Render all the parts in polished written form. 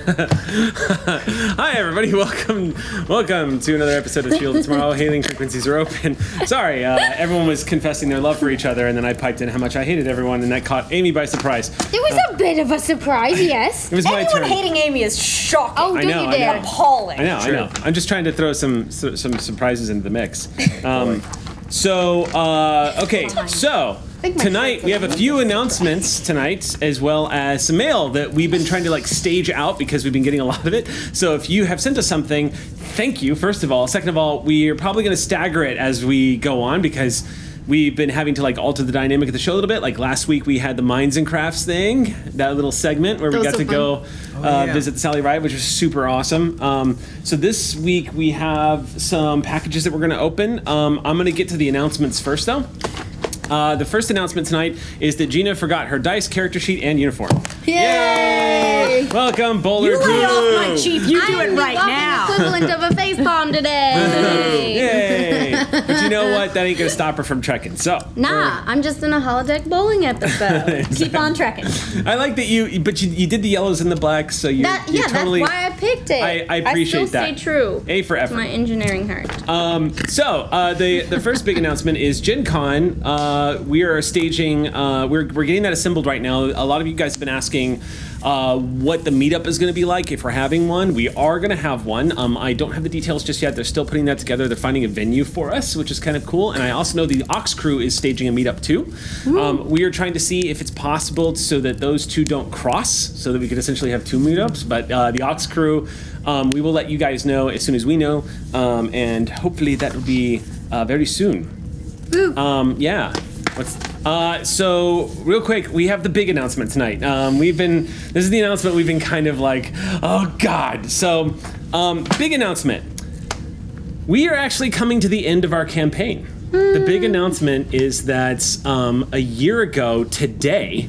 Hi, everybody. Welcome to another episode of Shield Tomorrow. Hailing frequencies are open. Sorry, everyone was confessing their love for each other, and then I piped in how much I hated everyone, and that caught Amy by surprise. It was a bit of a surprise, yes. It was my turn. Anyone hating Amy is shocking. Oh, don't you dare. Appalling. I know. I'm just trying to throw some surprises into the mix. So tonight we have a few announcements tonight, as well as some mail that we've been trying to stage out because we've been getting a lot of it. So if you have sent us something, thank you, first of all. Second of all, we are probably going to stagger it as we go on because we've been having to alter the dynamic of the show a little bit. Like last week we had the Minds and Crafts thing, that little segment where we got to go visit the Sally Ride, which was super awesome. So this week we have some packages that we're going to open. I'm going to get to the announcements first though. The first announcement tonight is that Gina forgot her dice, character sheet, and uniform. Yay! Welcome, Bowler. You lay off my chief. You do it right now. I'm the equivalent of a facepalm today. Yay! But you know what? That ain't gonna stop her from trekking. So I'm just in a holodeck bowling episode. Keep on trekking. I like that you did the yellows and the blacks, so you totally. That's why I picked it. I appreciate that. I still stay true. A for effort. To my engineering heart. The first big announcement is Gen Con. We are staging. We're getting that assembled right now. A lot of you guys have been asking what the meetup is going to be like if we're having one. We are going to have one. I don't have the details just yet. They're still putting that together. They're finding a venue for us, which is kind of cool. And I also know the Ox crew is staging a meetup too. We are trying to see if it's possible so that those two don't cross, so that we could essentially have two meetups. But the Ox crew, we will let you guys know as soon as we know, and hopefully that will be very soon. Yeah. So real quick, we have the big announcement tonight. This is the announcement we've been kind of oh God. So, big announcement. We are actually coming to the end of our campaign. The big announcement is that a year ago today,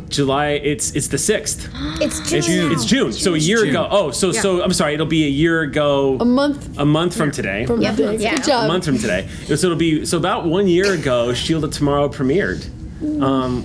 July, it's the 6th. It's June. It's June. So a year ago. So I'm sorry. It'll be a year ago. A month from today. Yeah. Good job. A month from today. So it'll be about 1 year ago. Shield of Tomorrow premiered.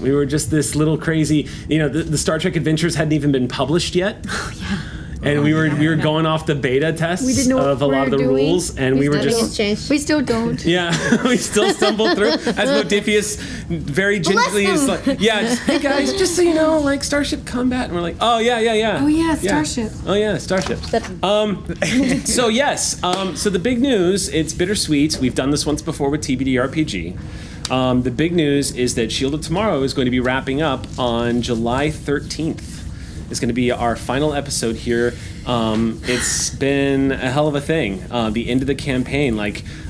We were just this little crazy. The Star Trek Adventures hadn't even been published yet. Oh yeah. And we were going off the beta tests of a lot of the rules, and we were just we still don't. Yeah, we still stumbled through. As Modifius very gently is hey guys, just so you know, Starship Combat, and we're Oh yeah, Starship. Oh yeah, starships. So yes, so the big news, it's bittersweet. We've done this once before with TBD RPG. The big news is that Shield of Tomorrow is going to be wrapping up on July 13th. It's going to be our final episode here. It's been a hell of a thing. The end of the campaign,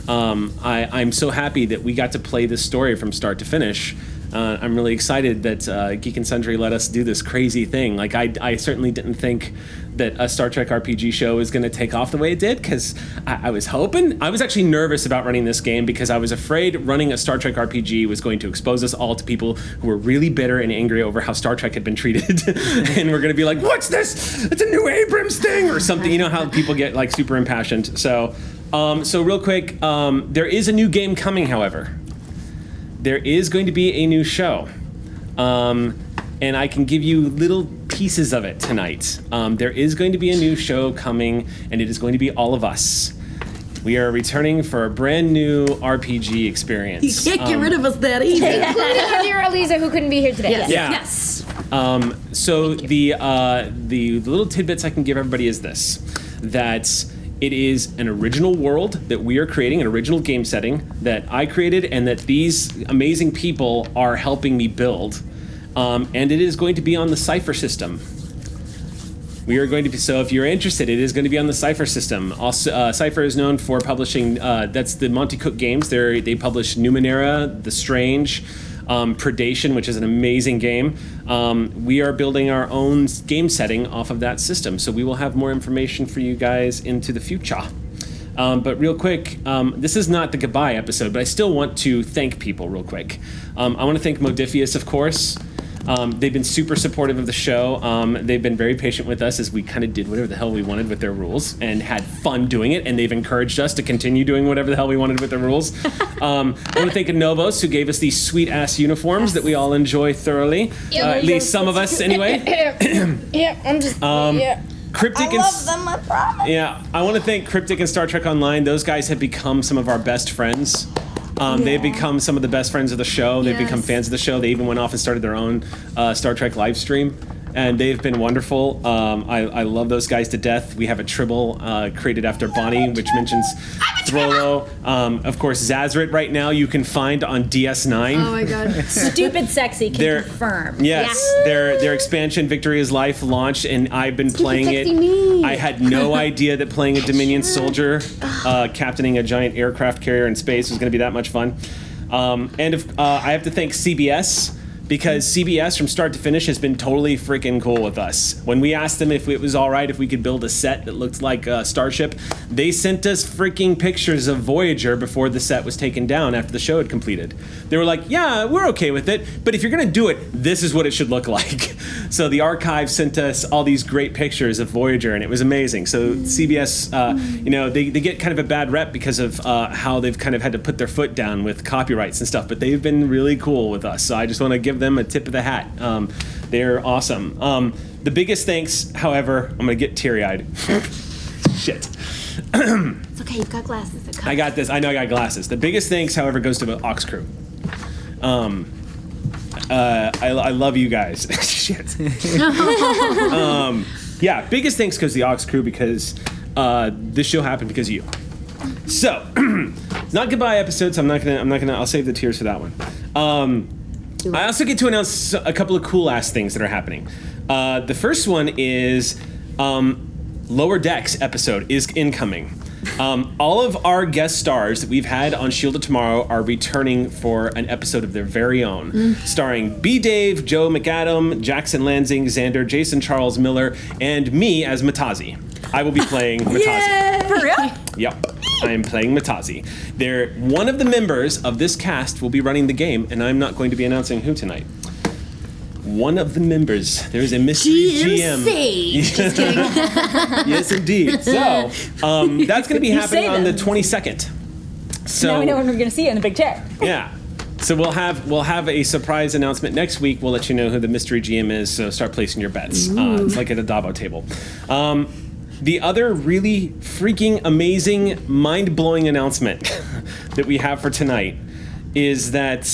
I'm so happy that we got to play this story from start to finish. I'm really excited that Geek and Sundry let us do this crazy thing. I certainly didn't think that a Star Trek RPG show was going to take off the way it did, because I was hoping. I was actually nervous about running this game because I was afraid running a Star Trek RPG was going to expose us all to people who were really bitter and angry over how Star Trek had been treated. And we're going to be like, what's this? It's a new Abrams thing or something. You know how people get super impassioned. So real quick, there is a new game coming, however. There is going to be a new show. And I can give you little pieces of it tonight. There is going to be a new show coming, and it is going to be all of us. We are returning for a brand new RPG experience. You can't get rid of us that easy. Including your Elisa, who couldn't be here today. Yes. Yeah. Yes. So the little tidbits I can give everybody is this: that it is an original world that we are creating, an original game setting that I created, and that these amazing people are helping me build. And it is going to be on the Cypher system. We are going to be, so if you're interested, it is going to be on the Cypher system. Also, Cypher is known for publishing, that's the Monty Cook games. They publish Numenera, The Strange, Predation, which is an amazing game. We are building our own game setting off of that system. So we will have more information for you guys into the future. But real quick, this is not the goodbye episode, but I still want to thank people real quick. I want to thank Modifius, of course. They've been super supportive of the show. They've been very patient with us as we kind of did whatever the hell we wanted with their rules and had fun doing it, and they've encouraged us to continue doing whatever the hell we wanted with their rules. I want to thank Novos, who gave us these sweet-ass uniforms that we all enjoy thoroughly. At least some of us, anyway. I'm just... Cryptic I love them, I promise. Yeah, I want to thank Cryptic and Star Trek Online. Those guys have become some of our best friends. They've become some of the best friends of the show. They've become fans of the show. They even went off and started their own Star Trek live stream. And they've been wonderful. I love those guys to death. We have a tribble created after Bonnie, which mentions Throlo. Of course, Zazaret right now you can find on DS9. Oh my god. Stupid Sexy can confirm. Yes, their expansion Victory is Life launched, and I've been playing it. Me. I had no idea that playing a Dominion soldier, captaining a giant aircraft carrier in space was going to be that much fun. I have to thank CBS. Because CBS from start to finish has been totally freaking cool with us. When we asked them if it was all right if we could build a set that looked like a Starship, they sent us freaking pictures of Voyager before the set was taken down after the show had completed. They were like, yeah, we're okay with it, but if you're gonna do it, this is what it should look like. So the archive sent us all these great pictures of Voyager, and it was amazing. So CBS, they get kind of a bad rep because of how they've kind of had to put their foot down with copyrights and stuff, but they've been really cool with us. So I just want to give them a tip of the hat. They're awesome. The biggest thanks, however, I'm gonna get teary-eyed. Shit. It's okay, you've got glasses. I got this. I know I got glasses. The biggest thanks, however, goes to the Aux crew. I love you guys. Shit. Biggest thanks goes to the Aux crew because this show happened because of you. So, not goodbye episode, so I'll save the tears for that one. I also get to announce a couple of cool ass things that are happening. The first one is Lower Decks episode is incoming. All of our guest stars that we've had on Shield of Tomorrow are returning for an episode of their very own, starring B. Dave, Joe McAdam, Jackson Lansing, Xander, Jason Charles Miller, and me as Matazi. I will be playing Matazi. Yay! For real? Yep. I am playing Matazi. One of the members of this cast will be running the game, and I'm not going to be announcing who tonight. One of the members. There's a mystery GM. Just kidding. Yes, indeed. So, that's going to be happening on the 22nd. So now we know when we're going to see you in the big chair. Yeah. So we'll have a surprise announcement next week. We'll let you know who the mystery GM is, so start placing your bets. It's like at a Davo table. The other really freaking amazing, mind-blowing announcement that we have for tonight is that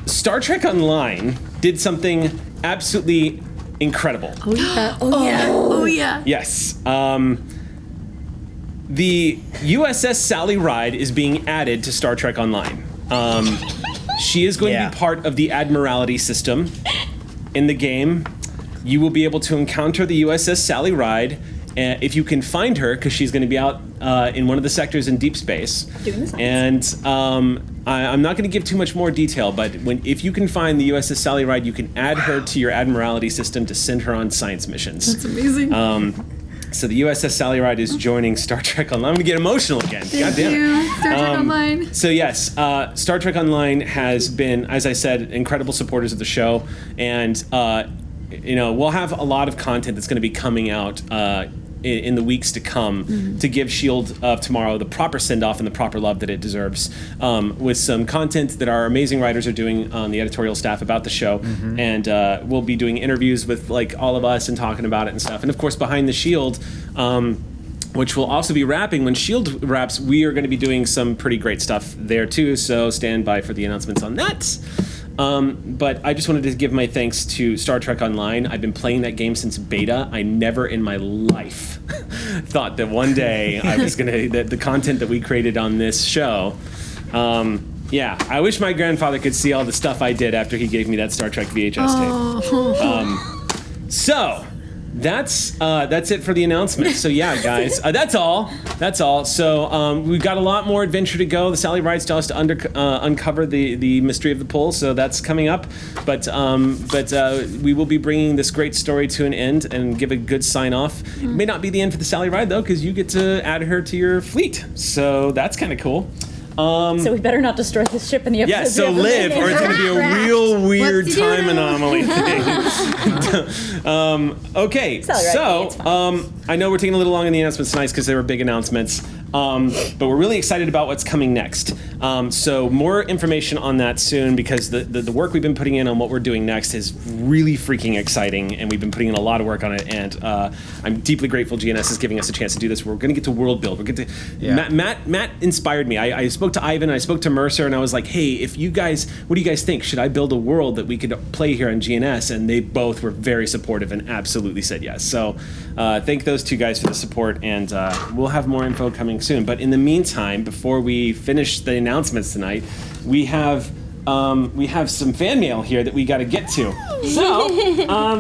Star Trek Online did something absolutely incredible. Oh yeah. Yes. The USS Sally Ride is being added to Star Trek Online. She is going to be part of the Admiralty system in the game. You will be able to encounter the USS Sally Ride if you can find her, because she's going to be out in one of the sectors in deep space. Doing the And science. I'm not going to give too much more detail, but if you can find the USS Sally Ride, you can add her to your Admiralty system to send her on science missions. That's amazing. So the USS Sally Ride is joining Star Trek Online. I'm going to get emotional again. God damn it. Star Trek Online. So yes, Star Trek Online has been, as I said, incredible supporters of the show, and we'll have a lot of content that's going to be coming out in the weeks to come to give Shield of Tomorrow the proper send-off and the proper love that it deserves, with some content that our amazing writers are doing on the editorial staff about the show, and we'll be doing interviews with all of us and talking about it and stuff, and of course Behind the Shield, which will also be wrapping. When Shield wraps, we are going to be doing some pretty great stuff there too, so stand by for the announcements on that. But I just wanted to give my thanks to Star Trek Online. I've been playing that game since beta. I never in my life thought that one day I was going to, the content that we created on this show. I wish my grandfather could see all the stuff I did after he gave me that Star Trek VHS tape. So that's it for the announcement. So yeah, guys, that's all. So we've got a lot more adventure to go. The Sally Ride still has to uncover the mystery of the pull, so that's coming up. But we will be bringing this great story to an end and give a good sign off. It may not be the end for the Sally Ride though, because you get to add her to your fleet. So that's kind of cool. So we better not destroy this ship in the episode. Yeah, so live, or it's going to be a real weird What's he time doing? anomaly thing. Okay, Sally Ride, so it's fine. I know we're taking a little long in the announcements tonight because they were big announcements, but we're really excited about what's coming next. So more information on that soon because the work we've been putting in on what we're doing next is really freaking exciting, and we've been putting in a lot of work on it, and I'm deeply grateful GNS is giving us a chance to do this. We're going to get to world build. We're going to Matt inspired me. I spoke to Ivan, I spoke to Mercer, and I was like, hey, if you guys, what do you guys think? Should I build a world that we could play here on GNS? And they both were very supportive and absolutely said yes. So thank those two guys for the support, and we'll have more info coming soon. But in the meantime, before we finish the announcements tonight, we have some fan mail here that we got to get to. So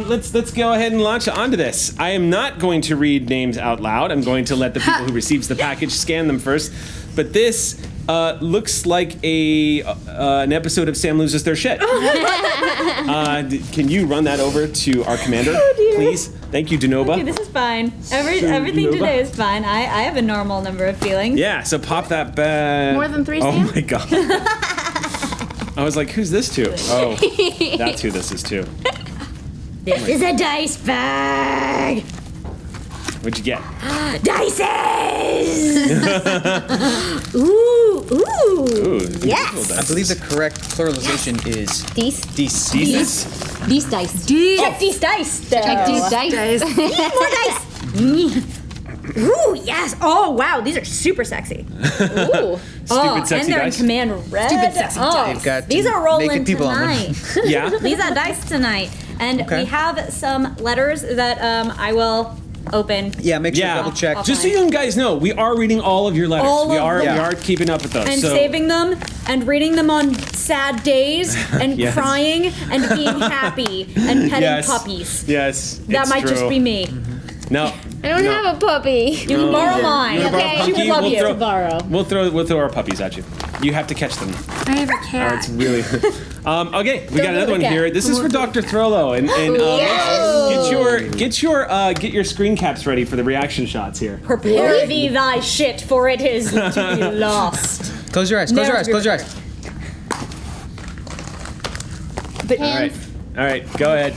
let's go ahead and launch onto this. I am not going to read names out loud. I'm going to let the people who receives the package scan them first. But this looks like an episode of Sam Loses Their Shit. Can you run that over to our commander, please? Thank you, Denoba. Okay, this is fine. Everything today is fine. I have a normal number of feelings. Yeah, so pop that back. More than 3, Oh Sam? my god. I was like, who's this to? Oh, that's who this is to. This is a dice bag. What'd you get? Dices! Ooh. Ooh, Yes. I believe the correct pluralization is These these. Thesis? dice. Check these dice. Though. Check these dice. More dice. Ooh, yes. Oh, wow. These are super sexy. Ooh. Stupid sexy and they're dice. in command red. Stupid sexy dice. They've got These are rolling naked people on them. tonight. Yeah? These are dice tonight. And Okay. we have some letters that I will open. Yeah, make sure Yeah. to double check. Just so you guys know, we are reading all of your letters. All we of are them. we are keeping up with those. And so saving them and reading them on sad days and Yes. crying and being happy and petting yes. puppies. Yes. That it's might true. just be me. No. I don't have a puppy. You can borrow mine. You wanna borrow a She puppy? would love We'll you. throw- Borrow. We'll throw our puppies at you. You have to catch them. I have a Or cat. it's really. Okay, we got another one look at here. This is for Dr. Throllo, and get your screen caps ready for the reaction shots here. Prepare thee thy shit, for it is to be lost. Close your eyes. Close your eyes. Close your eyes. All right, go ahead.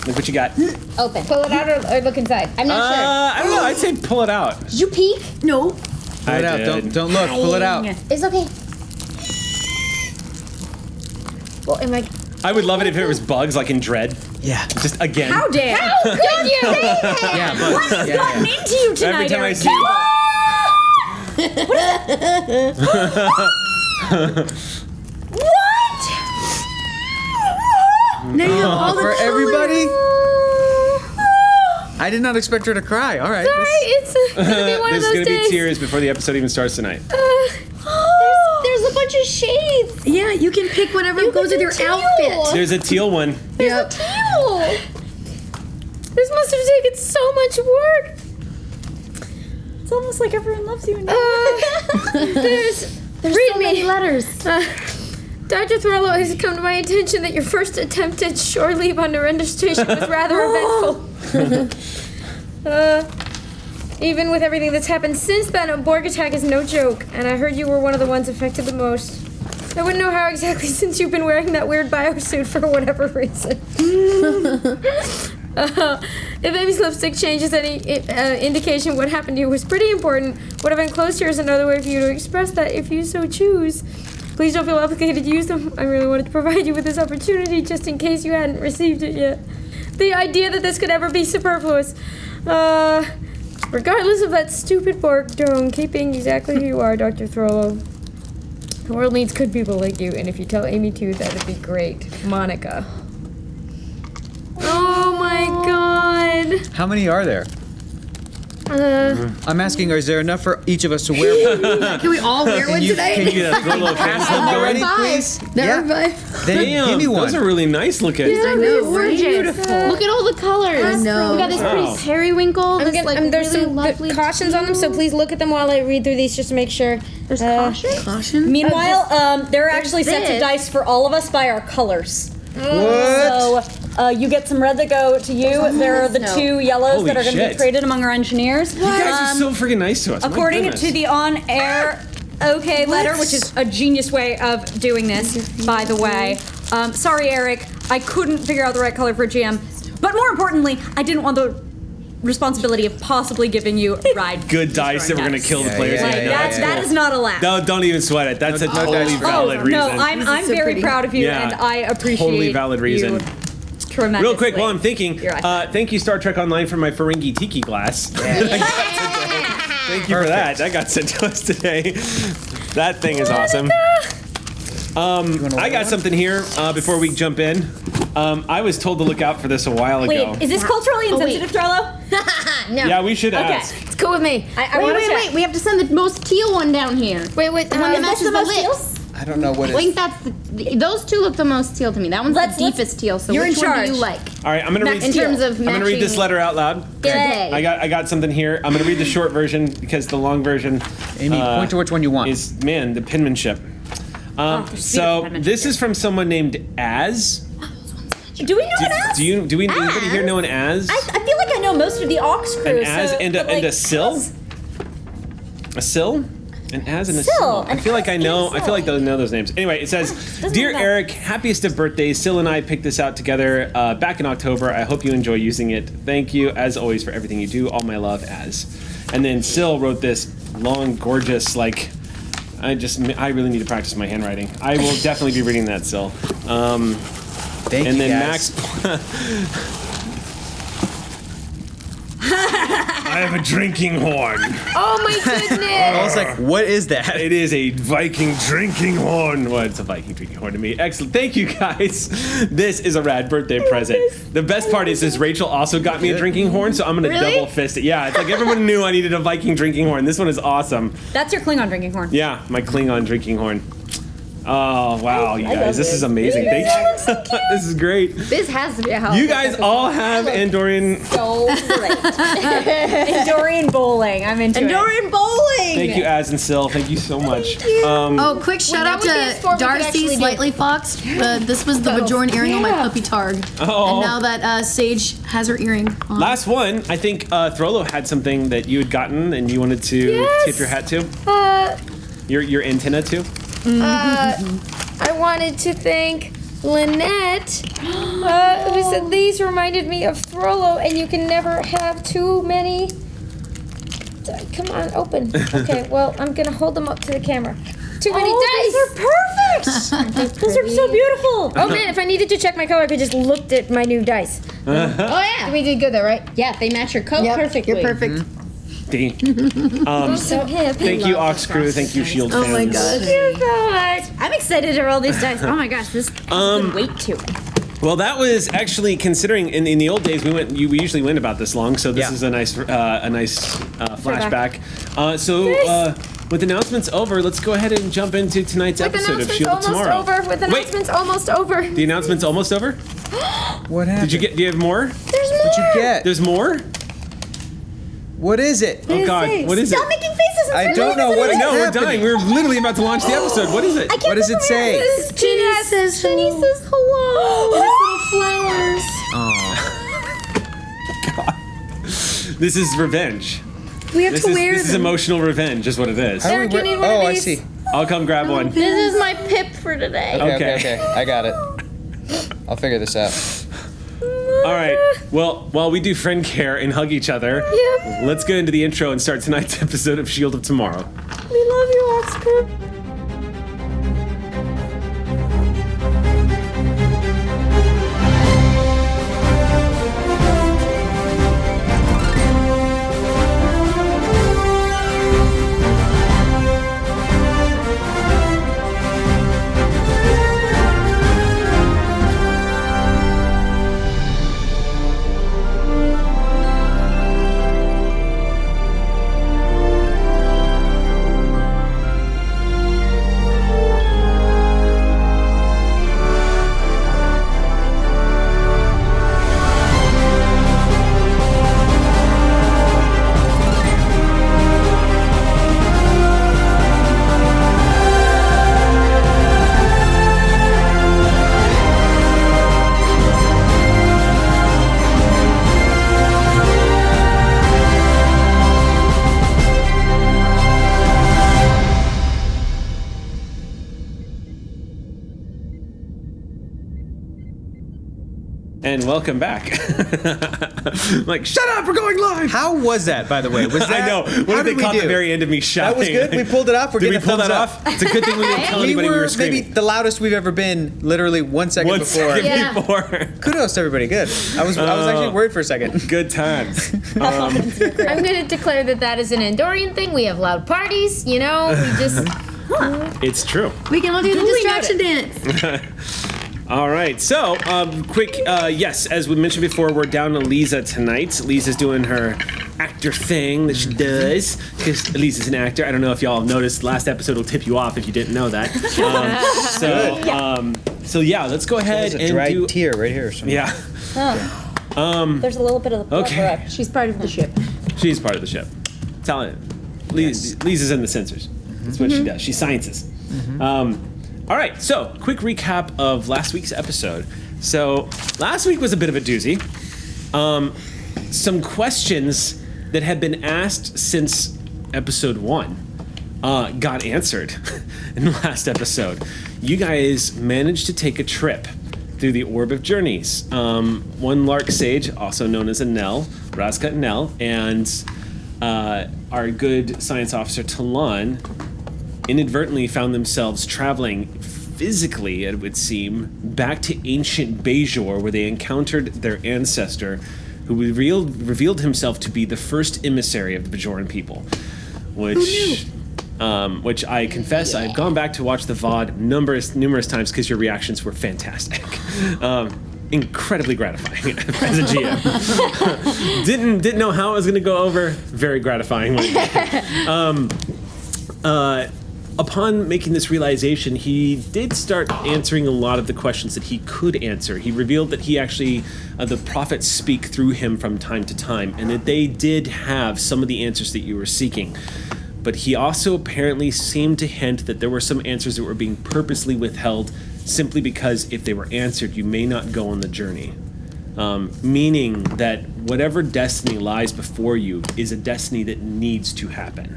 Look what you got. Open. Pull it out or look inside. I'm not sure. I don't know. I'd say pull it out. Did you peek? No. Pull it out. Don't look. Pull it out. It's okay. Well, am I? I would love it if it was bugs like in Dread. Yeah. Just again. How dare! How could you say that? Yeah, but What has gotten into you tonight, Every time I Eric? see Now you have all the for colors. everybody. I did not expect her to cry. All right. Sorry, it's gonna be one of There's those gonna days. be tears before the episode even starts tonight. There's a bunch of shades. Yeah, you can pick whatever goes with your outfit. There's a teal one. Yep. This must have taken so much work. It's almost like everyone loves you. There's read so many letters. Dr. Throllo, it has come to my attention that your first attempted shore leave on Narendra Station was rather eventful. Even with everything that's happened since then, a Borg attack is no joke, and I heard you were one of the ones affected the most. I wouldn't know how exactly since you've been wearing that weird biosuit for whatever reason. If Amy's lipstick changes any indication what happened to you was pretty important, what I've enclosed here is another way for you to express that if you so choose. Please don't feel obligated to use them. I really wanted to provide you with this opportunity just in case you hadn't received it yet. The idea that this could ever be superfluous. Regardless of that stupid Borg dome, keep being exactly who you are, Dr. Throllo. The world needs good people like you, and if you tell Amy too, that'd be great. Monica. Oh my god. How many are there? I'm asking, is there enough for each of us to wear one? Can we all wear one Can you today? Can you throw a little pass them already, please? There are Yeah. five. Then give me one. Those are really nice looking. I know, beautiful. Look at all the colors. I know. We got this pretty Wow. periwinkle. I'm This gonna, like there's really some lovely cautions on them, so please look at them while I read through these just to make sure. There's caution. Caution? Meanwhile, there are actually sets of this. dice for all of us by our colors. What? So you get some red that go to you. There are the No. two yellows Holy that are going to be shit. traded among our engineers. You guys are so freaking nice to us. My According goodness. to the on-air okay letter, which is a genius way of doing this, by the way. Sorry, Eric, I couldn't figure out the right color for GM. But more importantly, I didn't want the responsibility of possibly giving you a ride. Good dice that we're gonna kill the players. yeah, Like, yeah, that is not allowed. No, don't even sweat it. That's a totally dice. valid reason. No, I'm so very pretty. proud of you, Yeah. and I appreciate Totally valid reason. you tremendously. Real quick, while I'm thinking, You're right. thank you Star Trek Online for my Ferengi Tiki glass. Thank you for that. That got sent to us today. That thing is awesome. I got something here before we jump in. I was told to look out for this a while ago. Wait, is this culturally insensitive, Trello? No. Yeah, we should Okay. ask. It's cool with me. I wanna check. Wait. We have to send the most teal one down here. Wait. The one that matches the most lips. I don't know what I it think is. that's those two look the most teal to me. That one's Let's- the deepest teal. So you're which in one do charge. you like? All right, I'm gonna read. In terms of I'm gonna read this matching- letter out loud. Okay. I got something here. I'm gonna read the short version because the long version Amy, point to which one you want. is the penmanship. there's So beautiful penmanship this is from someone named Az. Do we know an Az? Do we anybody here know an Az? I feel like I know most of the Aux crew. An Az so, and but, a Sill? A Sill? An Az and a Sill. Sill. I An feel like Az I and a know. I Sill. feel like they'll know those names. Anyway, it says, "Dear matter. Eric, happiest of birthdays. Sill and I picked this out together back in October. I hope you enjoy using it. Thank you, as always, for everything you do. All my love, Az." And then Sill wrote this long, gorgeous, like. I really need to practice my handwriting. I will definitely be reading that, Sill. Thank And you, then guys. Max. I have a drinking horn. Oh my goodness. I was like, what is that? It is a Viking drinking horn. Well, it's a Viking drinking horn to me. Excellent. Thank you, guys. This is a rad birthday present. The best part is Rachel also got me a drinking horn, so I'm going to double fist it. Yeah, it's like everyone knew I needed a Viking drinking horn. This one is awesome. That's your Klingon drinking horn. Yeah, my Klingon drinking horn. Oh, wow, you guys. This is amazing. Thank you. This is great. This has to be a house. You guys all have Andorian. So great. Dorian bowling. I'm into it. Dorian bowling. Thank you, Az and Sil. Thank you so much. Oh, quick shout out that would be a sport to we could actually Darcy do. Slightly Fox. This was the Bajoran earring on my puppy Targ. Oh. And now that Sage has her earring on. Last one, I think Throlo had something that you had gotten and you wanted to Yes. tip your hat to. Uh, Your antenna to. I wanted to thank Lynette, who said these reminded me of Throlo, and you can never have too many. Come on, open. Okay, well, I'm gonna hold them up to the camera. Too many dice. Those are perfect. Those are so beautiful. Oh man, if I needed to check my color, I could just looked at my new dice. Oh yeah. We did good though, right? Yeah, they match your coat perfectly. You're perfect. D. So happy. Thank you, Ox Crew. Thank you, Shield fans. Oh my god. Thank you so much. I'm excited to roll these dice. Oh my gosh, this has weight to it. Well, that was actually considering in the old days we usually went about this long, so this Yeah. is a nice flashback. With announcements over, let's go ahead and jump into tonight's With episode of announcements Shield almost tomorrow. over. With announcements almost over. The announcement's almost over. What happened? Do you have more? There's more. What'd you get? There's more. What is it? Oh God, what is it? Stop making faces. I don't know what is No, we're happening. dying. We're literally about to launch the episode. What is it? What does it say? Jenny says hello. Flowers. This is revenge. We have This to is wear this is them. emotional revenge, is what it is. How do we Eric, you wear- need one of oh, I these? see. I'll come grab one. This is my pip for today. Okay. I got it. I'll figure this out. All right. Well, while we do friend care and hug each other, let's get into the intro and start tonight's episode of Shield of Tomorrow. We love you, Oxford. And welcome back. Like, shut up, we're going live. How was that, by the way? Was that? I know. What did they call at the very end of me shouting? That was good. We pulled it off. We're Did we getting pull a thumbs that up. off? It's a good thing we didn't tell anybody we were screaming. Maybe the loudest we've ever been. Literally 1 second One before. second Yeah. before. Kudos to everybody. Good. I was actually worried for a second. Good times. I'm going to declare that is an Andorian thing. We have loud parties, we just... It's true. We can all do the distraction dance. All right, so quick, yes, as we mentioned before, we're down to Lisa tonight. Lisa's doing her actor thing that she does, because Lisa's an actor. I don't know if y'all have noticed, last episode will tip you off if you didn't know that. So yeah, let's go ahead There's a and dried do... tear right here. Somewhere. Yeah, There's a little bit of the blood Okay. correct. She's part of the ship. she's part of the ship. Tell it. Lisa's in the sensors. That's what she does. She sciences. All right, so quick recap of last week's episode. So last week was a bit of a doozy. Some questions that had been asked since episode 1 got answered in the last episode. You guys managed to take a trip through the Orb of Journeys. One Lark Sage, also known as a Nell, Razka Nell, and our good science officer Talon inadvertently found themselves traveling physically, it would seem, back to ancient Bejor, where they encountered their ancestor, who revealed himself to be the first emissary of the Bajoran people, which I confess I've gone back to watch the VOD numerous times because your reactions were fantastic. Incredibly gratifying as a GM. didn't know how it was going to go over. Very gratifying. When it upon making this realization, he did start answering a lot of the questions that he could answer. He revealed that he actually, the prophets speak through him from time to time, and that they did have some of the answers that you were seeking. But he also apparently seemed to hint that there were some answers that were being purposely withheld simply because if they were answered, you may not go on the journey. Meaning that whatever destiny lies before you is a destiny that needs to happen.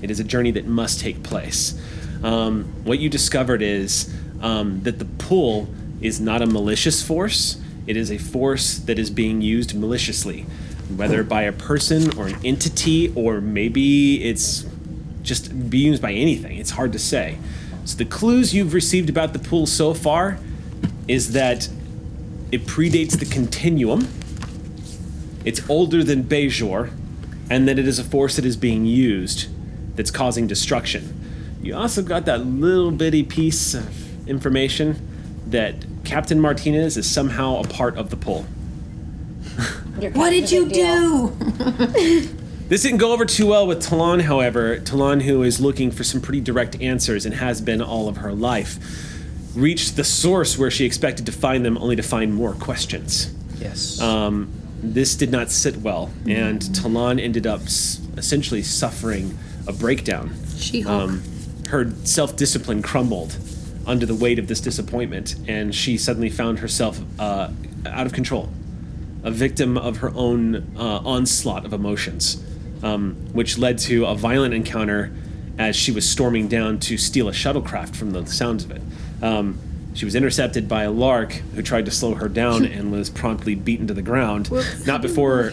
It is a journey that must take place. What you discovered is that the pull is not a malicious force. It is a force that is being used maliciously, whether by a person or an entity, or maybe it's just being used by anything. It's hard to say. So the clues you've received about the pull so far is that it predates the continuum, it's older than Bejor, and that it is a force that is being used that's causing destruction. You also got that little bitty piece of information that Captain Martinez is somehow a part of the pull. What did you do? This didn't go over too well with Talon, however. Talon, who is looking for some pretty direct answers and has been all of her life, reached the source where she expected to find them, only to find more questions. Yes. This did not sit well, and Talon ended up essentially suffering a breakdown. She-Hulk. Her self-discipline crumbled under the weight of this disappointment, and she suddenly found herself out of control, a victim of her own onslaught of emotions, which led to a violent encounter as she was storming down to steal a shuttlecraft from the sounds of it. She was intercepted by a Lark who tried to slow her down and was promptly beaten to the ground. Not before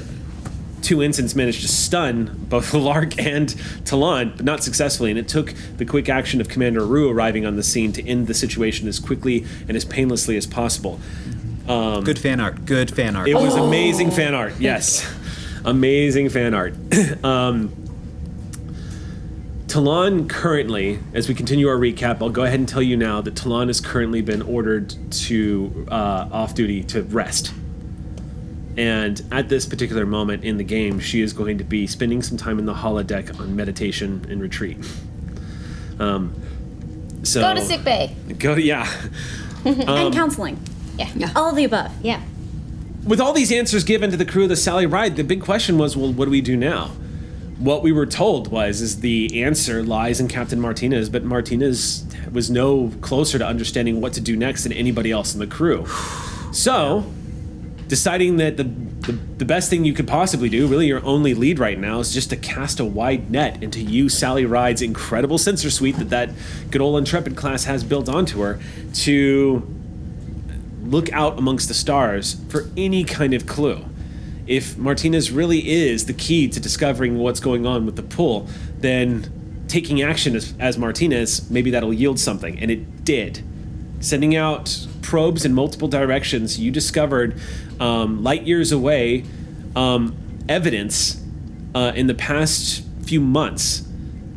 two ensigns managed to stun both the Lark and Talon, but not successfully, and it took the quick action of Commander Rue arriving on the scene to end the situation as quickly and as painlessly as possible. Good fan art. Good fan art. It was amazing fan art, yes. Amazing fan art. Talon currently, as we continue our recap, I'll go ahead and tell you now that Talon has currently been ordered to off duty to rest. And at this particular moment in the game, she is going to be spending some time in the holodeck on meditation and retreat. So Go to sick bay. And counseling. Yeah. All of the above. Yeah. With all these answers given to the crew of the Sally Ride, the big question was, well, what do we do now? What we were told is the answer lies in Captain Martinez, but Martinez was no closer to understanding what to do next than anybody else in the crew. So, deciding that the best thing you could possibly do, really your only lead right now, is just to cast a wide net and to use Sally Ride's incredible sensor suite that good old Intrepid class has built onto her to look out amongst the stars for any kind of clue. If Martinez really is the key to discovering what's going on with the pull, then taking action as Martinez, maybe that'll yield something. And it did. Sending out probes in multiple directions, you discovered light years away evidence in the past few months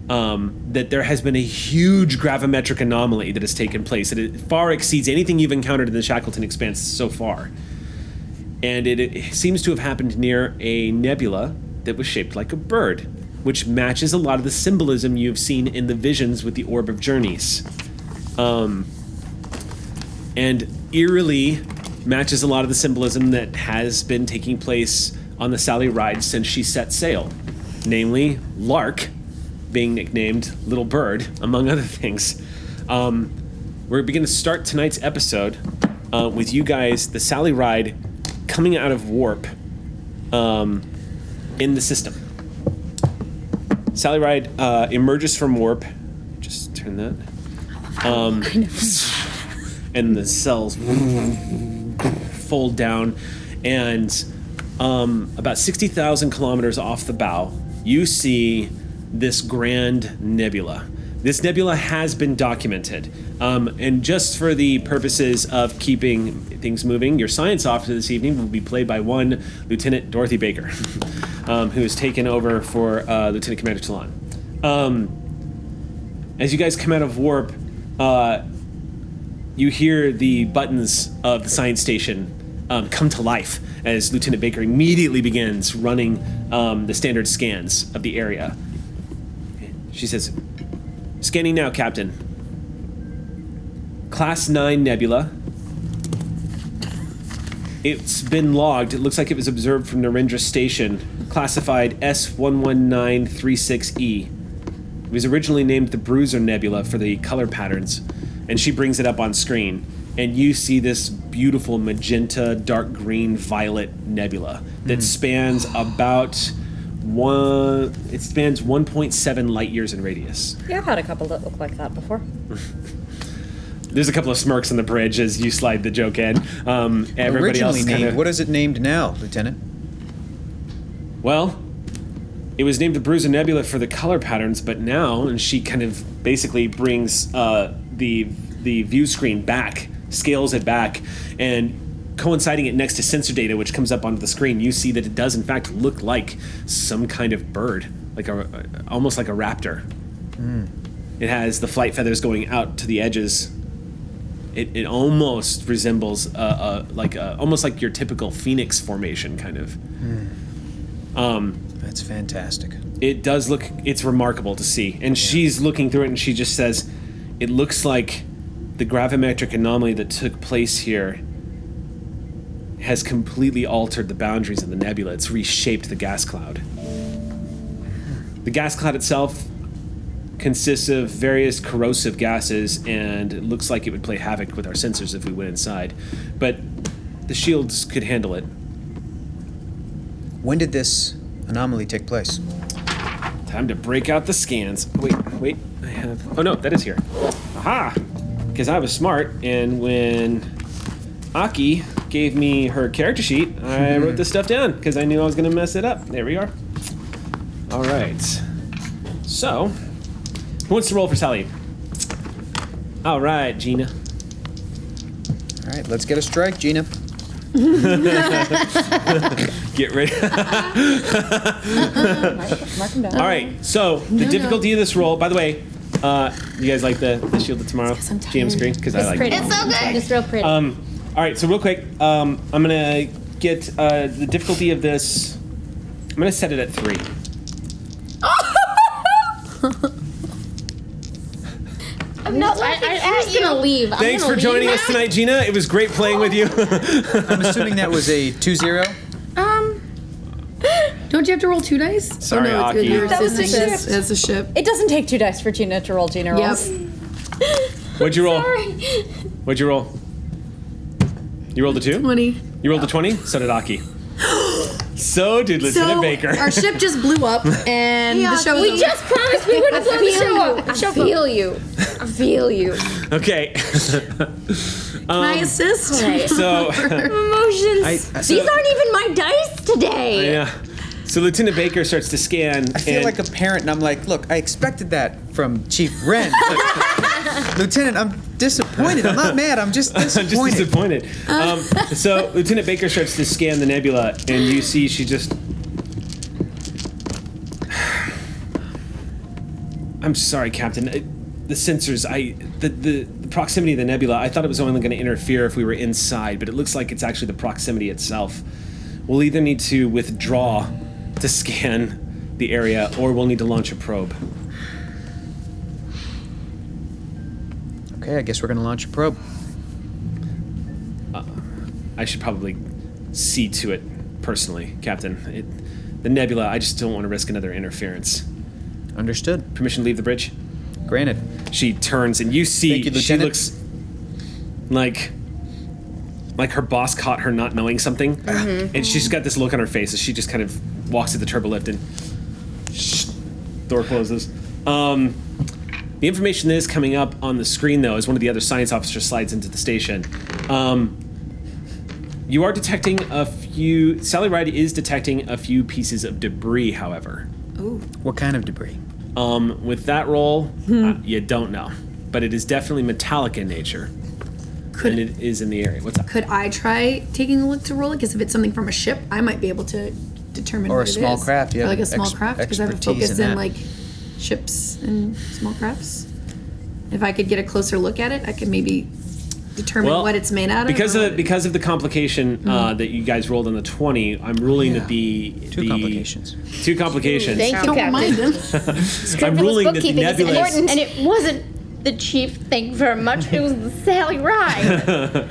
that there has been a huge gravimetric anomaly that has taken place, that it far exceeds anything you've encountered in the Shackleton Expanse so far. And it seems to have happened near a nebula that was shaped like a bird, which matches a lot of the symbolism you've seen in the visions with the Orb of Journeys. And eerily matches a lot of the symbolism that has been taking place on the Sally Ride since she set sail. Namely, Lark being nicknamed Little Bird, among other things. We're going to start tonight's episode with you guys, the Sally Ride, coming out of warp in the system. Sally Ride emerges from warp. Just turn that. And the cells fold down, and about 60,000 kilometers off the bow, you see this grand nebula. This nebula has been documented, and just for the purposes of keeping things moving, your science officer this evening will be played by one Lieutenant Dorothy Baker, who has taken over for Lieutenant Commander Talon. As you guys come out of warp, you hear the buttons of the science station come to life as Lieutenant Baker immediately begins running the standard scans of the area. She says, "Scanning now, Captain. Class 9 Nebula. It's been logged. It looks like it was observed from Narendra Station, classified S11936E. It was originally named the Bruiser Nebula for the color patterns." And she brings it up on screen, and you see this beautiful magenta, dark green, violet nebula that spans about 1.7 light years in radius. Yeah, I've had a couple that look like that before. There's a couple of smirks on the bridge as you slide the joke in. Everybody else Originally kind named. of. What is it named now, Lieutenant? Well, it was named the Bruiser Nebula for the color patterns, but now, and she kind of basically brings the view screen back, scales it back, and coinciding it next to sensor data, which comes up onto the screen, you see that it does in fact look like some kind of bird, like almost like a raptor. It has the flight feathers going out to the edges. It almost resembles almost like your typical phoenix formation, kind of. That's fantastic. It does look, it's remarkable to see. And she's looking through it and she just says, it looks like the gravimetric anomaly that took place here has completely altered the boundaries of the nebula. It's reshaped the gas cloud. The gas cloud itself consists of various corrosive gases, and it looks like it would play havoc with our sensors if we went inside. But the shields could handle it. When did this anomaly take place? Time to break out the scans. Wait, I have... Oh no, that is here. Aha! Because I was smart, and when Aki gave me her character sheet, I wrote this stuff down, because I knew I was going to mess it up. There we are. All right. So, who wants to roll for Sally? All right, Gina. All right, let's get a strike, Gina. Get ready. Mark them down. All right, so the difficulty of this roll, by the way, you guys like the Shield of Tomorrow GM screen? Because I like it. It's so good. It's real pretty. All right, so real quick, I'm going to get the difficulty of this, I'm going to set it at 3. I'm not laughing at you. gonna leave. Thanks for joining us tonight, Gina. It was great playing with you. I'm assuming that was a 2-0. Don't you have to roll 2 dice? Sorry, no, Aki. Yours That was is the as, as a ship. It doesn't take 2 dice for Gina to roll Gina rolls. Yep. What'd you roll? Sorry. What'd you roll? You rolled a 2? 20. You rolled a 20? So did Aki. So did Lieutenant Baker. Our ship just blew up, and the show was We over. just promised we wouldn't blow the show up. I feel you. I feel you. Okay. Can I assist? So, Emotions. These aren't even my dice today. yeah. So Lieutenant Baker starts to scan. I feel like a parent, and I'm like, look, I expected that from Chief Wren. Lieutenant, I'm disappointed. I'm not mad. I'm just disappointed. I'm just disappointed. So Lieutenant Baker starts to scan the nebula, and you see she just. I'm sorry, Captain. The sensors, the proximity of the nebula, I thought it was only going to interfere if we were inside, but it looks like it's actually the proximity itself. We'll either need to withdraw to scan the area, or we'll need to launch a probe. Okay, I guess we're gonna launch a probe. I should probably see to it personally, Captain. The nebula, I just don't want to risk another interference. Understood. Permission to leave the bridge? Granted. She turns and you see Thank you, she Lieutenant. looks like her boss caught her not knowing something. And she's got this look on her face as she just kind of walks to the turbo lift and door closes. The information that is coming up on the screen, though, as one of the other science officers slides into the station. You are detecting a few... Sally Ride is detecting a few pieces of debris, however. What kind of debris? With that roll, you don't know. But it is definitely metallic in nature. And it is in the area. What's up? Could I try taking a look to roll it? Because if it's something from a ship, I might be able to determine Or what a it small is. craft, you Or have like a small craft, because I have a expertise focus in in that. like ships and small crafts. If I could get a closer look at it, I could maybe determine what it's made out of. Because or of the complication that you guys rolled on the 20, I'm ruling that Two complications. Two complications. Thank you, Don't Captain. remind them. I'm ruling that the Bookkeeping is nebula important, and it wasn't the chief. Thank you very much. It was the Sally Ride.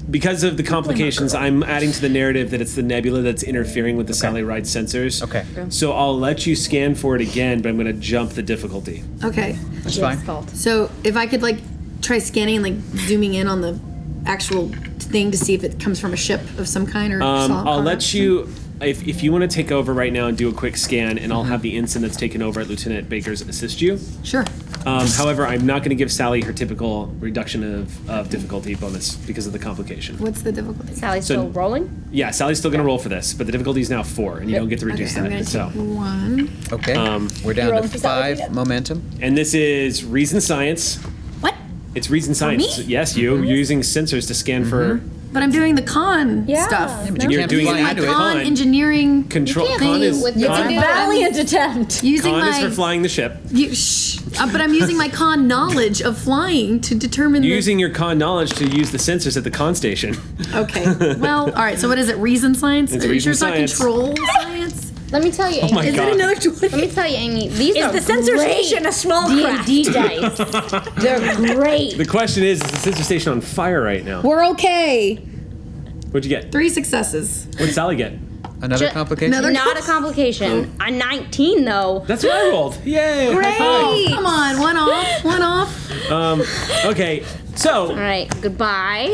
because of the complications, I'm adding to the narrative that it's the nebula that's interfering with the Sally Ride sensors. Okay. So I'll let you scan for it again, but I'm going to jump the difficulty. Okay. That's fine. So if I could like try scanning and like zooming in on the actual thing to see if it comes from a ship of some kind or I'll let you, if you want to take over right now and do a quick scan, and I'll have the ensign that's taken over at Lieutenant Baker's assist you. Sure. However, I'm not going to give Sally her typical reduction of difficulty bonus because of the complication. What's the difficulty? Sally's still rolling. Yeah, Sally's still going to roll for this, but the difficulty is now 4, and you don't get to reduce I'm that. gonna So, take 1. Okay. We're down rolling to for Sally 5 momentum. and this is reason science. What? It's reason science. me? Yes, you're using sensors to scan for But I'm doing the con stuff. But you You're can't doing fly it My into with it. con Con. engineering. control. can't Con be is with con, con. Valiant attempt. Using con my is for flying the ship. but I'm using my con knowledge of flying to determine You're using your con knowledge to use the sensors at the con station. Okay. Well, all right. So what is it? Reason science? It's Are you reason sure it's not science. control science? Let me tell you, Amy. my Is God. it another 20? Let me tell you, Amy. These are Is the sensor great station a small craft? D&D dice. They're great. The question is the sensor station on fire right now? We're okay. What'd you get? 3 successes. What'd Sally get? Another Ju- complication? Another- Not a complication. A 19 though. That's what I rolled. Yay! Great. High Come on, one off, one off. five. Okay, so All right. Goodbye.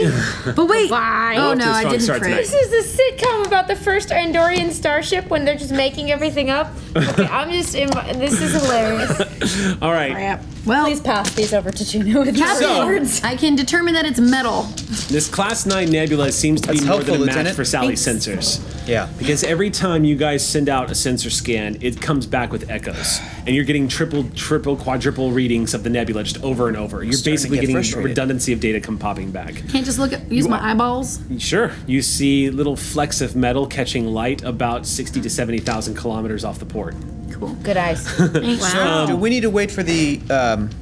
But wait. Bye. Oh Off to no, a I strong didn't start crit. tonight. This is a sitcom about the first Andorian starship when they're just making everything up. Okay, this is hilarious. all right. Crap. Well, Please pass these over to Juno with Captain, I can determine that it's metal. This Class 9 Nebula seems to be That's more helpful, than a match Lieutenant. for Sally's sensors. Yeah. Because every time you guys send out a sensor scan, it comes back with echoes. And you're getting triple, quadruple readings of the nebula just over and over. You're starting to basically get getting frustrated. redundancy of data come popping back. Can't just use my eyeballs. Sure. You see little flecks of metal catching light about 60 to 70,000 kilometers off the port. Cool. Good eyes. Thanks. Do we need to wait for the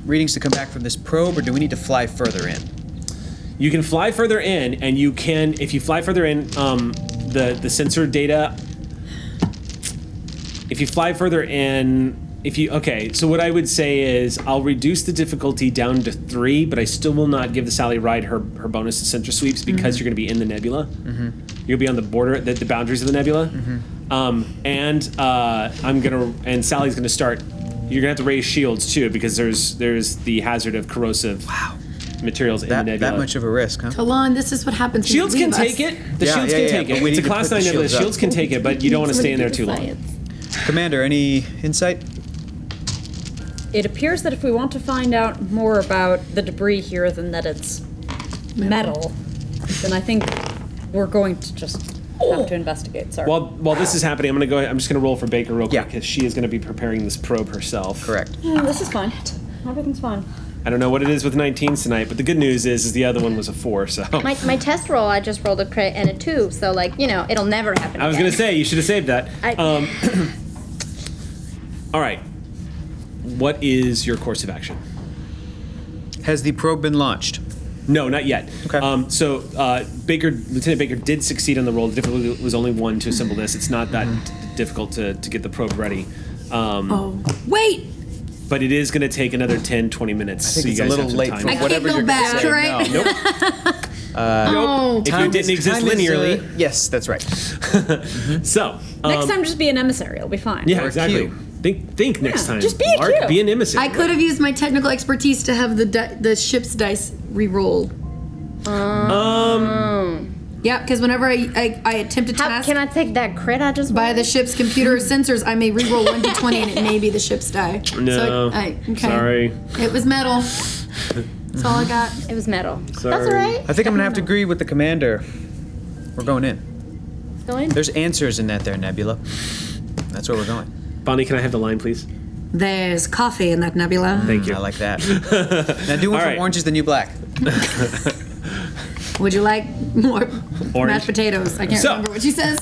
readings to come back from this probe, or do we need to fly further in? You can fly further in, and you can, if you fly further in, the sensor data. If you fly further in, so what I would say is I'll reduce the difficulty down to 3, but I still will not give the Sally Ride her bonus to sensor sweeps because you're going to be in the nebula. You're going to be on the border, the boundaries of the nebula. And Sally's going to start. You're going to have to raise shields too because there's the hazard of corrosive. materials in the nebula. That much of a risk, huh? Talon, this is what happens. Shields when you can leave take us. it. The Yeah, shields yeah, can yeah, take but it. we It's a need to class put 9 the nebula. shields up. Shields can take it, but you don't want to stay in there too long. Science. Commander, any insight? It appears that if we want to find out more about the debris here than that it's metal, then I think we're going to just have to investigate, sir. While this is happening, I'm just going to roll for Baker real quick Yeah. because she is going to be preparing this probe herself. Correct. This is fine. Everything's fine. I don't know what it is with 19s tonight, but the good news is the other one was a 4, so. My test roll, I just rolled a crit and a 2, so like, it'll never happen I was again. going to say, you should have saved that. All right. What is your course of action? Has the probe been launched? No, not yet. Okay. Lieutenant Baker did succeed on the roll. The difficulty was only 1 to assemble this. It's not that difficult to get the probe ready. Wait! But it is going to take another 10, 20 minutes. I think so you it's a guys little have some late time. for I can't whatever go you're gonna back, say. right? No. Nope. If you didn't exist linearly. Yes, that's right. So. Next time, just be an emissary. It'll be fine. Yeah, Or exactly. Q. Think next time. just be a Mark, Q. Be an emissary. I could have used my technical expertise to have the ship's dice re-roll. Yeah, because whenever I attempt a How task can I take that crit I just by rolled? the ship's computer sensors, I may re-roll 1d20 and it may be the ship's die. No. Okay. Sorry. It was metal. That's all I got. It was metal. Sorry. That's all right. I think I'm gonna have to agree with the commander. We're going in. Go in. There's answers in that there, Nebula. That's where we're going. Bonnie, can I have the line, please? There's coffee in that nebula. Thank you. I like that. Now do one All from right. Orange is the New Black. Would you like more Orange. mashed potatoes? I can't So- remember what she says.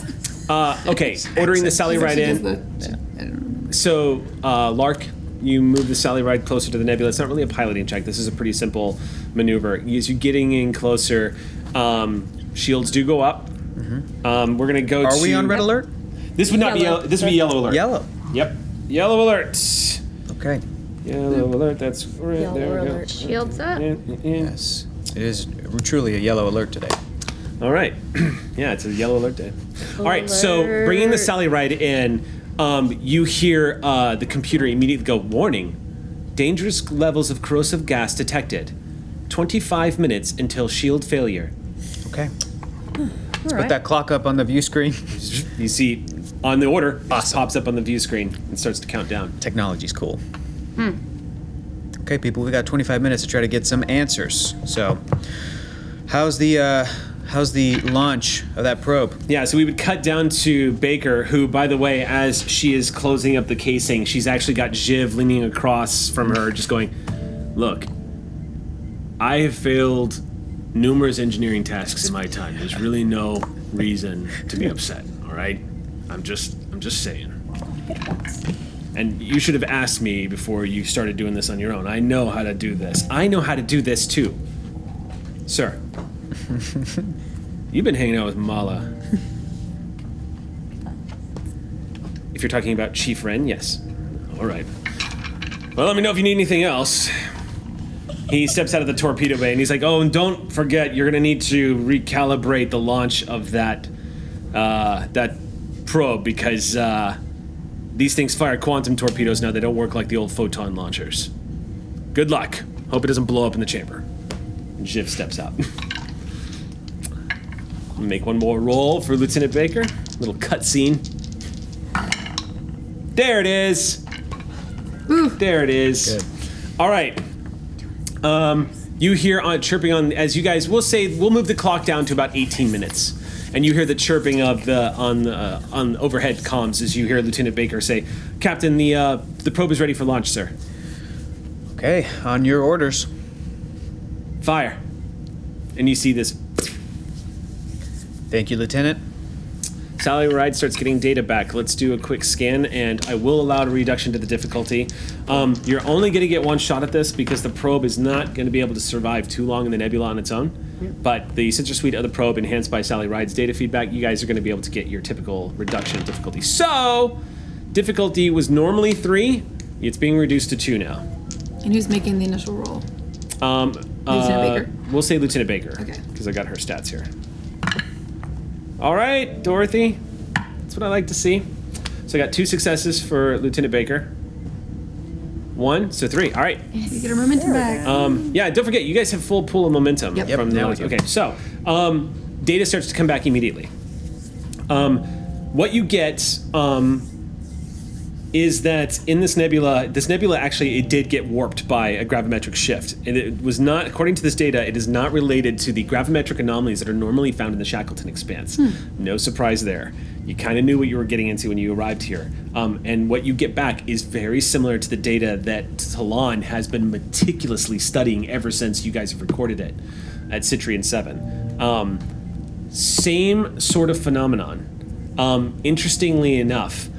Okay, ordering the Sally Ride She does in. So, Lark, you move the Sally Ride closer to the nebula. It's not really a piloting check. This is a pretty simple maneuver. As you're getting in closer, shields do go up. We're gonna go to. Are we on red alert? This would not be Yellow. yellow. This would be yellow alert. Yellow. Yep. Yellow alert. Okay. Yellow alert. That's right. Yellow there we go. alert. Shields up. Yes. It is truly a yellow alert today. All right. Yeah, it's a yellow alert day. All right, so bringing the Sally Ride in, you hear the computer immediately go, warning, dangerous levels of corrosive gas detected. 25 minutes until shield failure. Okay. Let's put that clock up on the view screen. You see on the order, pops up on the view screen and starts to count down. Technology's cool. Okay, people, we got 25 minutes to try to get some answers. So, how's the launch of that probe? Yeah, so we would cut down to Baker, who, by the way, as she is closing up the casing, she's actually got Jiv leaning across from her, just going, look, I have failed numerous engineering tasks in my time. There's really no reason to be upset, all right? I'm just saying. And you should have asked me before you started doing this on your own. I know how to do this. I know how to do this too. Sir, you've been hanging out with Mala. If you're talking about Chief Wren, yes. All right. Well, let me know if you need anything else. He steps out of the torpedo bay and he's like, oh, and don't forget, you're going to need to recalibrate the launch of that probe because these things fire quantum torpedoes now. They don't work like the old photon launchers. Good luck. Hope it doesn't blow up in the chamber. And Jiv steps out. Make one more roll for Lieutenant Baker. Little cutscene. There it is. There it is. Good. All right. You hear chirping on, as you guys, we'll move the clock down to about 18 minutes. And you hear the chirping of on overhead comms as you hear Lieutenant Baker say, Captain, the probe is ready for launch, sir. Okay, on your orders. Fire. And you see this. Thank you, Lieutenant. Sally Ride starts getting data back. Let's do a quick scan, and I will allow a reduction to the difficulty. You're only going to get one shot at this because the probe is not going to be able to survive too long in the nebula on its own. But the sensor suite of the probe, enhanced by Sally Ride's data feedback, you guys are going to be able to get your typical reduction in difficulty. So, difficulty was normally 3. It's being reduced to 2 now. And who's making the initial roll? Lieutenant Baker? We'll say Lieutenant Baker. Okay. Because I got her stats here. All right, Dorothy. That's what I like to see. So I got 2 successes for Lieutenant Baker. 1, so 3. All right. You get a momentum back. Yeah, don't forget, you guys have full pool of momentum Yep. from the Yep. others. Okay, so data starts to come back immediately. What you get is that in this nebula actually, it did get warped by a gravimetric shift. And it was not, according to this data, it is not related to the gravimetric anomalies that are normally found in the Shackleton Expanse. No surprise there. You kind of knew what you were getting into when you arrived here. And what you get back is very similar to the data that Talon has been meticulously studying ever since you guys have recorded it at Citrian 7. Same sort of phenomenon. Interestingly enough,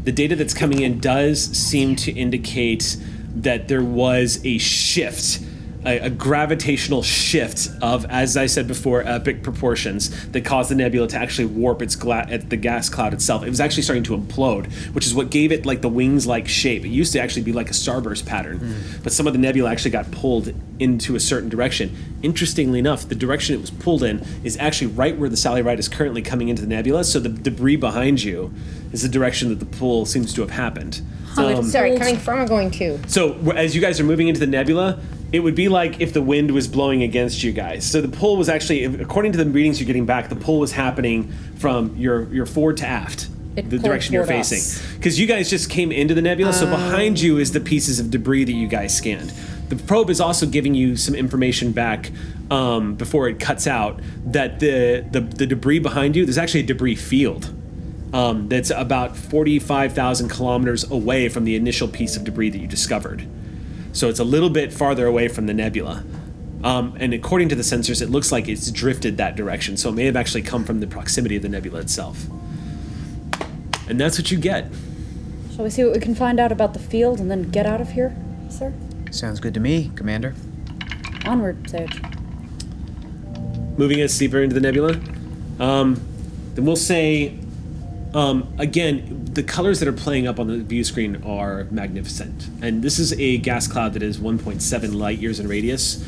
the data that's coming in does seem to indicate that there was a shift, a gravitational shift of, as I said before, epic proportions that caused the nebula to actually warp the gas cloud itself. It was actually starting to implode, which is what gave it like the wings-like shape. It used to actually be like a starburst pattern, but some of the nebula actually got pulled into a certain direction. Interestingly enough, the direction it was pulled in is actually right where the Sally Ride is currently coming into the nebula, so the debris behind you is the direction that the pull seems to have happened. Sorry, coming from or going to? So as you guys are moving into the nebula, it would be like if the wind was blowing against you guys. So the pull was actually, according to the readings you're getting back, the pull was happening from your forward to aft, the direction you're facing. Because you guys just came into the nebula, so behind you is the pieces of debris that you guys scanned. The probe is also giving you some information back before it cuts out that the debris behind you, there's actually a debris field. That's about 45,000 kilometers away from the initial piece of debris that you discovered. So it's a little bit farther away from the nebula. And according to the sensors, it looks like it's drifted that direction. So it may have actually come from the proximity of the nebula itself. And that's what you get. Shall we see what we can find out about the field and then get out of here, sir? Sounds good to me, Commander. Onward, Sage. Moving us deeper into the nebula. Then we'll say, again, the colors that are playing up on the view screen are magnificent. And this is a gas cloud that is 1.7 light years in radius.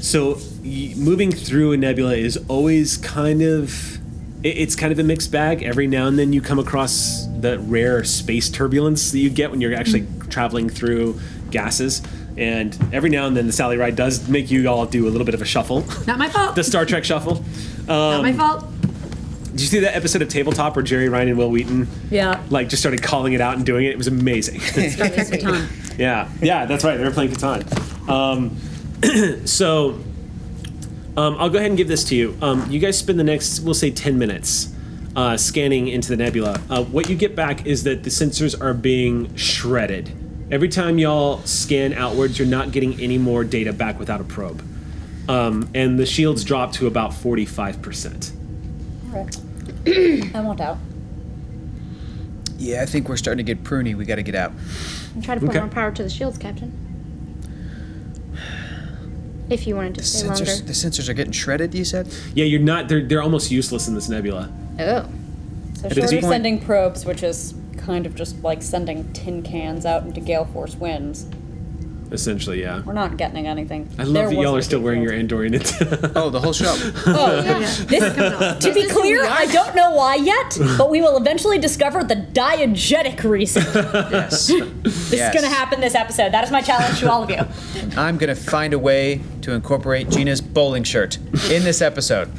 So moving through a nebula is always kind of, it's kind of a mixed bag. Every now and then you come across that rare space turbulence that you get when you're actually traveling through gases. And every now and then the Sally Ride does make you all do a little bit of a shuffle. Not my fault. The Star Trek shuffle. Not my fault. Did you see that episode of Tabletop where Jerry, Ryan, and Will Wheaton just started calling it out and doing it? It was amazing. Yeah, that's right. They were playing Catan. I'll go ahead and give this to you. You guys spend the next, we'll say, 10 minutes scanning into the nebula. What you get back is that the sensors are being shredded. Every time y'all scan outwards, you're not getting any more data back without a probe. And the shields drop to about 45%. I want out. Yeah, I think we're starting to get pruny. We got to get out. And try to put more power to the shields, Captain. If you wanted to stay longer. The sensors are getting shredded, you said? Yeah, you're not. They're almost useless in this nebula. Oh. So At short this of point- sending probes, which is kind of just like sending tin cans out into gale force winds, Essentially, yeah. we're not getting anything. I love that y'all are still wearing your Andorian antenna. Oh, the whole show. To be clear, I don't know why yet, but we will eventually discover the diegetic reason. Yes. This is going to happen this episode. That is my challenge to all of you. I'm going to find a way to incorporate Gina's bowling shirt in this episode.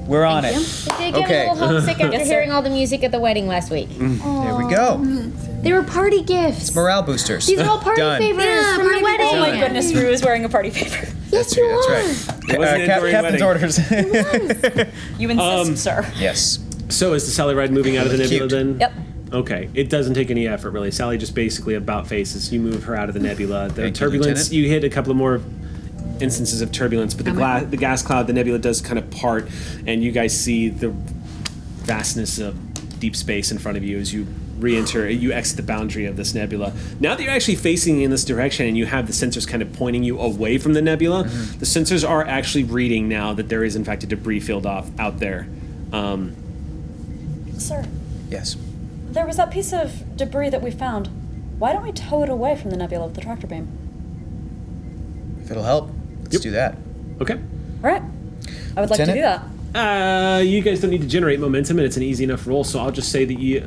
We're on it. They did get a little homesick after Yes, sir. hearing all the music at the wedding last week. There we go. They were party gifts. Morale boosters. These are all party Done. favors from the wedding. Oh my goodness, Rue is wearing a party favor. Yes, you are. That's right. It wasn't an Andorian Captain's wedding. orders. You insist, sir. Yes. So is the Sally Ride moving out of the nebula Cute. then? Yep. Okay. It doesn't take any effort, really. Sally just basically about faces. You move her out of the nebula. The Thank you, turbulence, Lieutenant. you hit a couple of more instances of turbulence, but the gas cloud, the nebula does kind of part, and you guys see the vastness of deep space in front of you as you you exit the boundary of this nebula. Now that you're actually facing in this direction and you have the sensors kind of pointing you away from the nebula, the sensors are actually reading now that there is in fact a debris field out there. Sir, Yes. there was that piece of debris that we found. Why don't we tow it away from the nebula with the tractor beam? If it'll help, let's do that. Okay. All right. I would like to do Lieutenant? that. You guys don't need to generate momentum, and it's an easy enough roll. So I'll just say that you,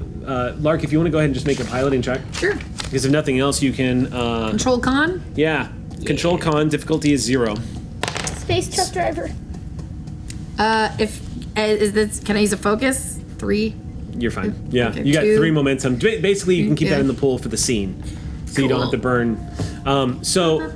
Lark, if you want to go ahead and just make a piloting check. Sure. Because if nothing else, you can. Control con? Yeah. Control con difficulty is 0. Space truck driver. Is this? Can I use a focus? 3. You're fine. Yeah. Okay, You got 2. 3 momentum. Basically, you can keep that Yeah. in the pool for the scene, so you don't have to burn. So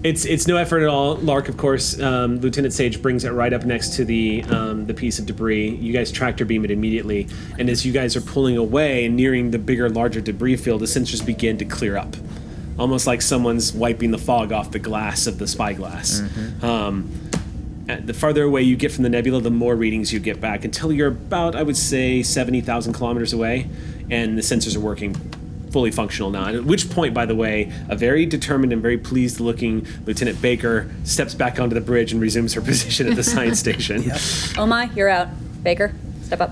it's no effort at all. Lark, of course. Lieutenant Sage brings it right up next to the piece of debris. You guys tractor beam it immediately, and as you guys are pulling away and nearing the bigger, larger debris field, the sensors begin to clear up, almost like someone's wiping the fog off the glass of the spyglass. The farther away you get from the nebula, the more readings you get back, until you're about, I would say, 70,000 kilometers away, and the sensors are working fully functional now. And at which point, by the way, a very determined and very pleased-looking Lieutenant Baker steps back onto the bridge and resumes her position at the science station. Oh my, you're out. Baker, step up.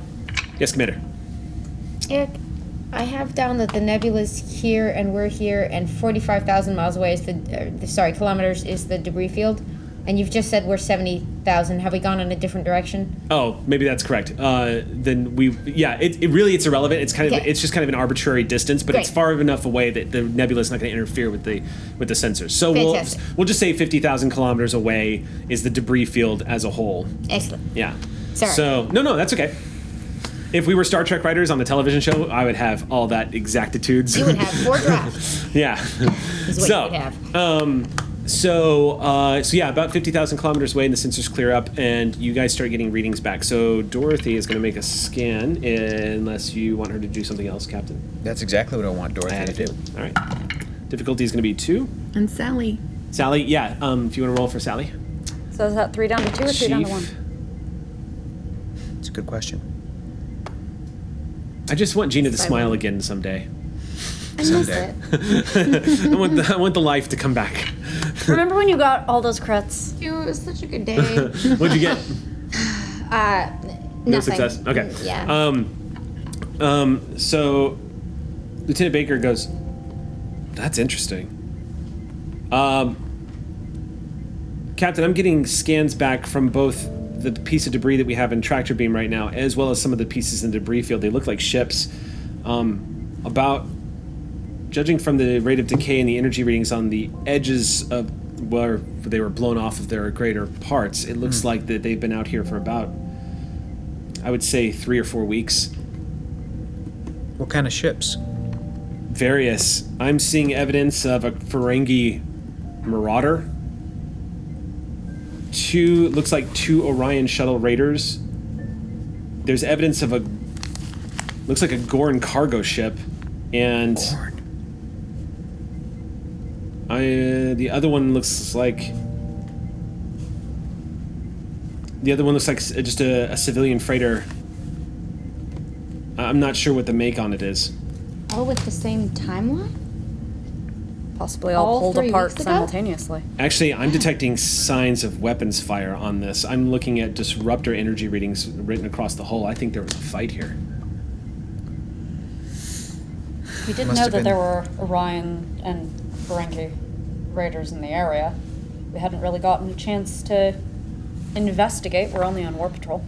Yes, Commander. Eric, I have down that the nebula's here and we're here, and 45,000 miles away is kilometers is the debris field. And you've just said we're 70,000. Have we gone in a different direction? Oh, maybe that's correct. Then it's irrelevant. It's kind of it's just kind of an arbitrary distance, but it's Great. far enough away that the nebula is not going to interfere with the sensors. So Fantastic. we'll just say 50,000 kilometers away is the debris field as a whole. Excellent. Yeah. Sorry. So no, that's okay. If we were Star Trek writers on the television show, I would have all that exactitudes. You would have 4 drafts. Yeah. Is what you would have. So about 50,000 kilometers away, and the sensors clear up, and you guys start getting readings back. So Dorothy is going to make a scan, unless you want her to do something else, Captain. That's exactly what I want Dorothy to do. All right. Difficulty is going to be 2. And Sally. Sally, yeah. If you want to roll for Sally. So is that 3 down to 2 or 3 down to 1? It's a good question. I just want Gina to smile again someday. Someday. I want the life to come back. Remember when you got all those crits? It was such a good day. What'd you get? No Nothing. success. Okay. Yeah. So Lieutenant Baker goes, "That's interesting." Captain, I'm getting scans back from both the piece of debris that we have in tractor beam right now, as well as some of the pieces in the debris field. They look like ships. Judging from the rate of decay and the energy readings on the edges of where they were blown off of their greater parts, it looks like that they've been out here for about, I would say, 3 or 4 weeks. What kind of ships? Various. I'm seeing evidence of a Ferengi Marauder. Looks like 2 Orion shuttle raiders. There's evidence of looks like a Gorn cargo ship, and the other one looks like just a civilian freighter. I'm not sure what the make on it is. All with the same timeline? Possibly all All pulled 3 apart weeks ago? simultaneously. Actually, I'm detecting signs of weapons fire on this. I'm looking at disruptor energy readings written across the hull. I think there was a fight here. We did Must know have that been. there were Orion and Ferengi raiders in the area. We hadn't really gotten a chance to investigate. We're only on war patrol.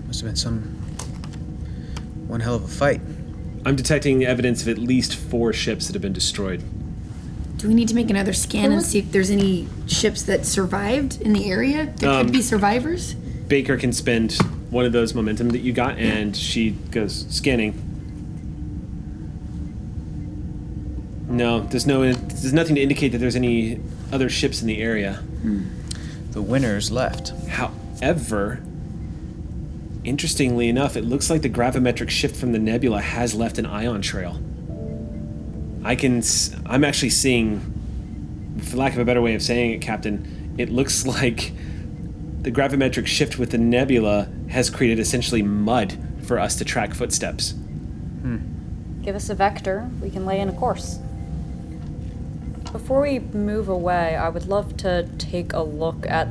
Must have been one hell of a fight. I'm detecting evidence of at least 4 ships that have been destroyed. Do we need to make another scan and see if there's any ships that survived in the area? There could be survivors. Baker can spend one of those momentum that you got, and she goes scanning. No, there's nothing to indicate that there's any other ships in the area. The winners left. However, interestingly enough, it looks like the gravimetric shift from the nebula has left an ion trail. I'm actually seeing, for lack of a better way of saying it, Captain, it looks like the gravimetric shift with the nebula has created essentially mud for us to track footsteps. Give us a vector, we can lay in a course. Before we move away, I would love to take a look at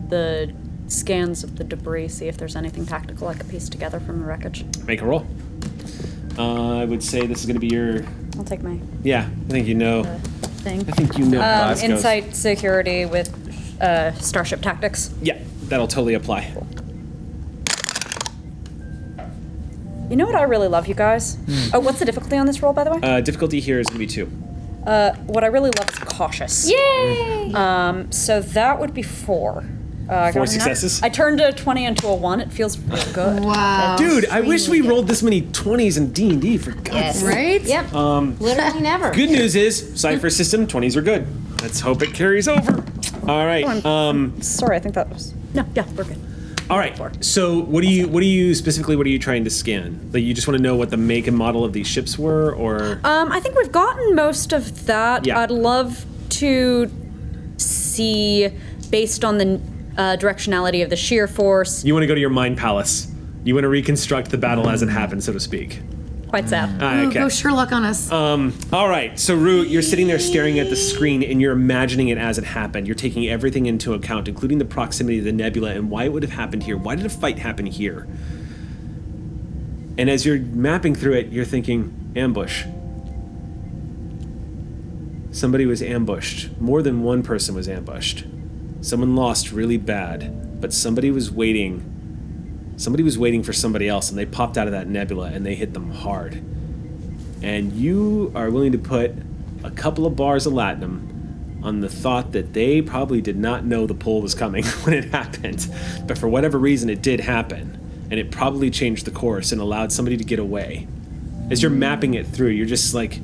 the scans of the debris, see if there's anything tactical I could piece together from the wreckage. Make a roll. I would say this is going to be your... I'll take my Yeah, I think you know. thing. I think you know how this goes. Insight, security with Starship Tactics. Yeah, that'll totally apply. You know what I really love, you guys? Oh, what's the difficulty on this roll, by the way? Difficulty here is going to be 2. What I really love is cautious. Yay! So that would be 4. 4 successes? I turned a 20 into a 1. It feels real good. Wow. Dude, I wish we rolled this many 20s in D&D, for God's sake. Right? Yep. Literally never. Good news is, Cypher system, 20s are good. Let's hope it carries over. All right. Sorry, I think that was... No, yeah, we're good. All right. So, what are you trying to scan? Like, you just want to know what the make and model of these ships were, or? I think we've gotten most of that. Yeah. I'd love to see, based on the directionality of the shear force. You want to go to your mind palace. You want to reconstruct the battle as it happened, so to speak. Quite sad. Ooh, Okay. go Sherlock on us. All right. So, Rue, you're sitting there staring at the screen, and you're imagining it as it happened. You're taking everything into account, including the proximity of the nebula and why it would have happened here. Why did a fight happen here? And as you're mapping through it, you're thinking, ambush. Somebody was ambushed. More than one person was ambushed. Someone lost really bad, but somebody was waiting for somebody else, and they popped out of that nebula and they hit them hard. And you are willing to put a couple of bars of latinum on the thought that they probably did not know the pull was coming when it happened. But for whatever reason, it did happen. And it probably changed the course and allowed somebody to get away. As you're mapping it through, you're just like,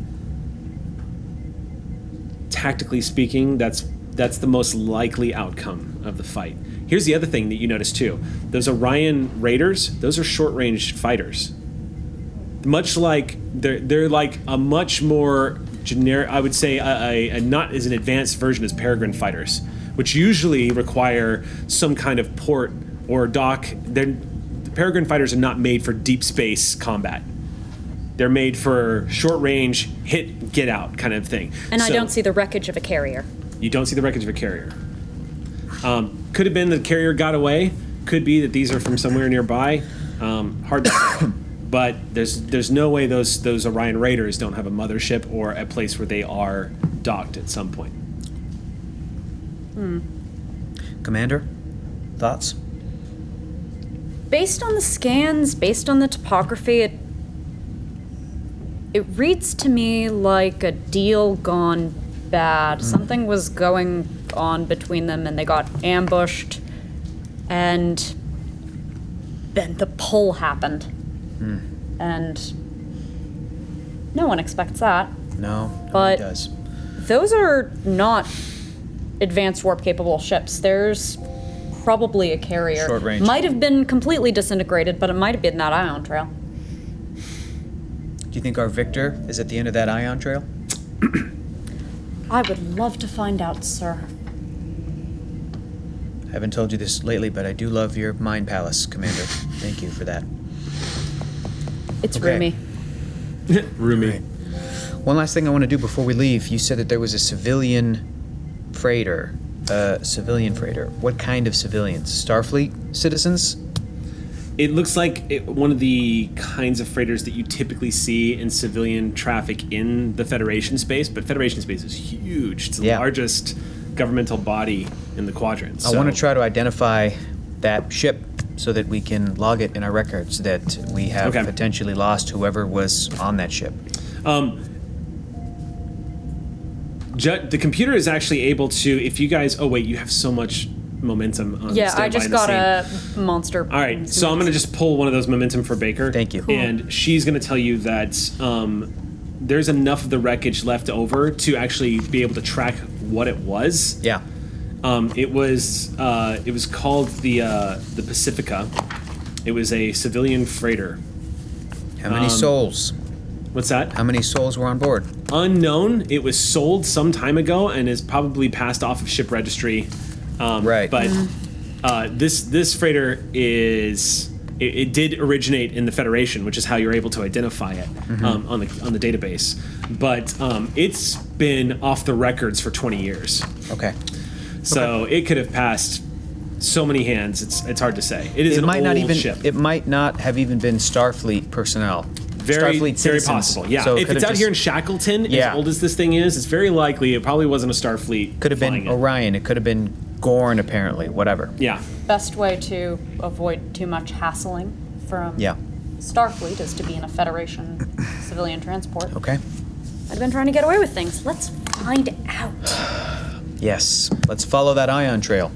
tactically speaking, that's the most likely outcome of the fight. Here's the other thing that you notice too. Those Orion Raiders, those are short-range fighters. Much like, they're like a much more generic, I would say, a not as an advanced version as Peregrine fighters, which usually require some kind of port or dock. The Peregrine fighters are not made for deep space combat. They're made for short-range, hit, get out kind of thing. And I don't see the wreckage of a carrier. You don't see the wreckage of a carrier. Could have been the carrier got away. Could be that these are from somewhere nearby. Hard to say. But there's no way those Orion Raiders don't have a mothership or a place where they are docked at some point. Commander, thoughts? Based on the scans, based on the topography, it reads to me like a deal gone bad. Something was going on between them and they got ambushed, and then the pull happened. And no one expects that. No, But- nobody does. Those are not advanced warp capable ships. There's probably a carrier. Short range. Might have been completely disintegrated, but it might have been that ion trail. Do you think our Victor is at the end of that ion trail? I would love to find out, sir. I haven't told you this lately, but I do love your mind palace, Commander. Thank you for that. It's Okay. roomy. Roomy. One last thing I want to do before we leave. You said that there was a civilian freighter. What kind of civilians? Starfleet citizens? It looks like one of the kinds of freighters that you typically see in civilian traffic in the Federation space, but Federation space is huge. It's the largest governmental body in the quadrant. I want to try to identify that ship so that we can log it in our records that we have potentially lost whoever was on that ship. The computer is actually able to, if you guys, you have so much momentum on Yeah, standby I just in the got scene. a monster. All right, so I'm going to just pull one of those momentum for Baker. Thank you. Cool. And she's going to tell you that there's enough of the wreckage left over to actually be able to track what it was. Yeah. It was called the Pacifica. It was a civilian freighter. How many souls? What's that? How many souls were on board? Unknown. It was sold some time ago and is probably passed off of ship registry. Right. But this freighter is it did originate in the Federation, which is how you're able to identify it on the database. But it's been off the records for 20 years. Okay. So it could have passed so many hands. It's hard to say. It is an old ship. It might not have even been Starfleet personnel. Very, Starfleet very citizens. possible. Yeah. So if it's out here in Shackleton, as old as this thing is, it's very likely it probably wasn't a Starfleet. Could have been flying it. Orion. It could have been Gorn, apparently. Whatever. Yeah. Best way to avoid too much hassling from Starfleet is to be in a Federation civilian transport. Okay. I'd have been trying to get away with things. Let's find out. Yes. Let's follow that ion trail.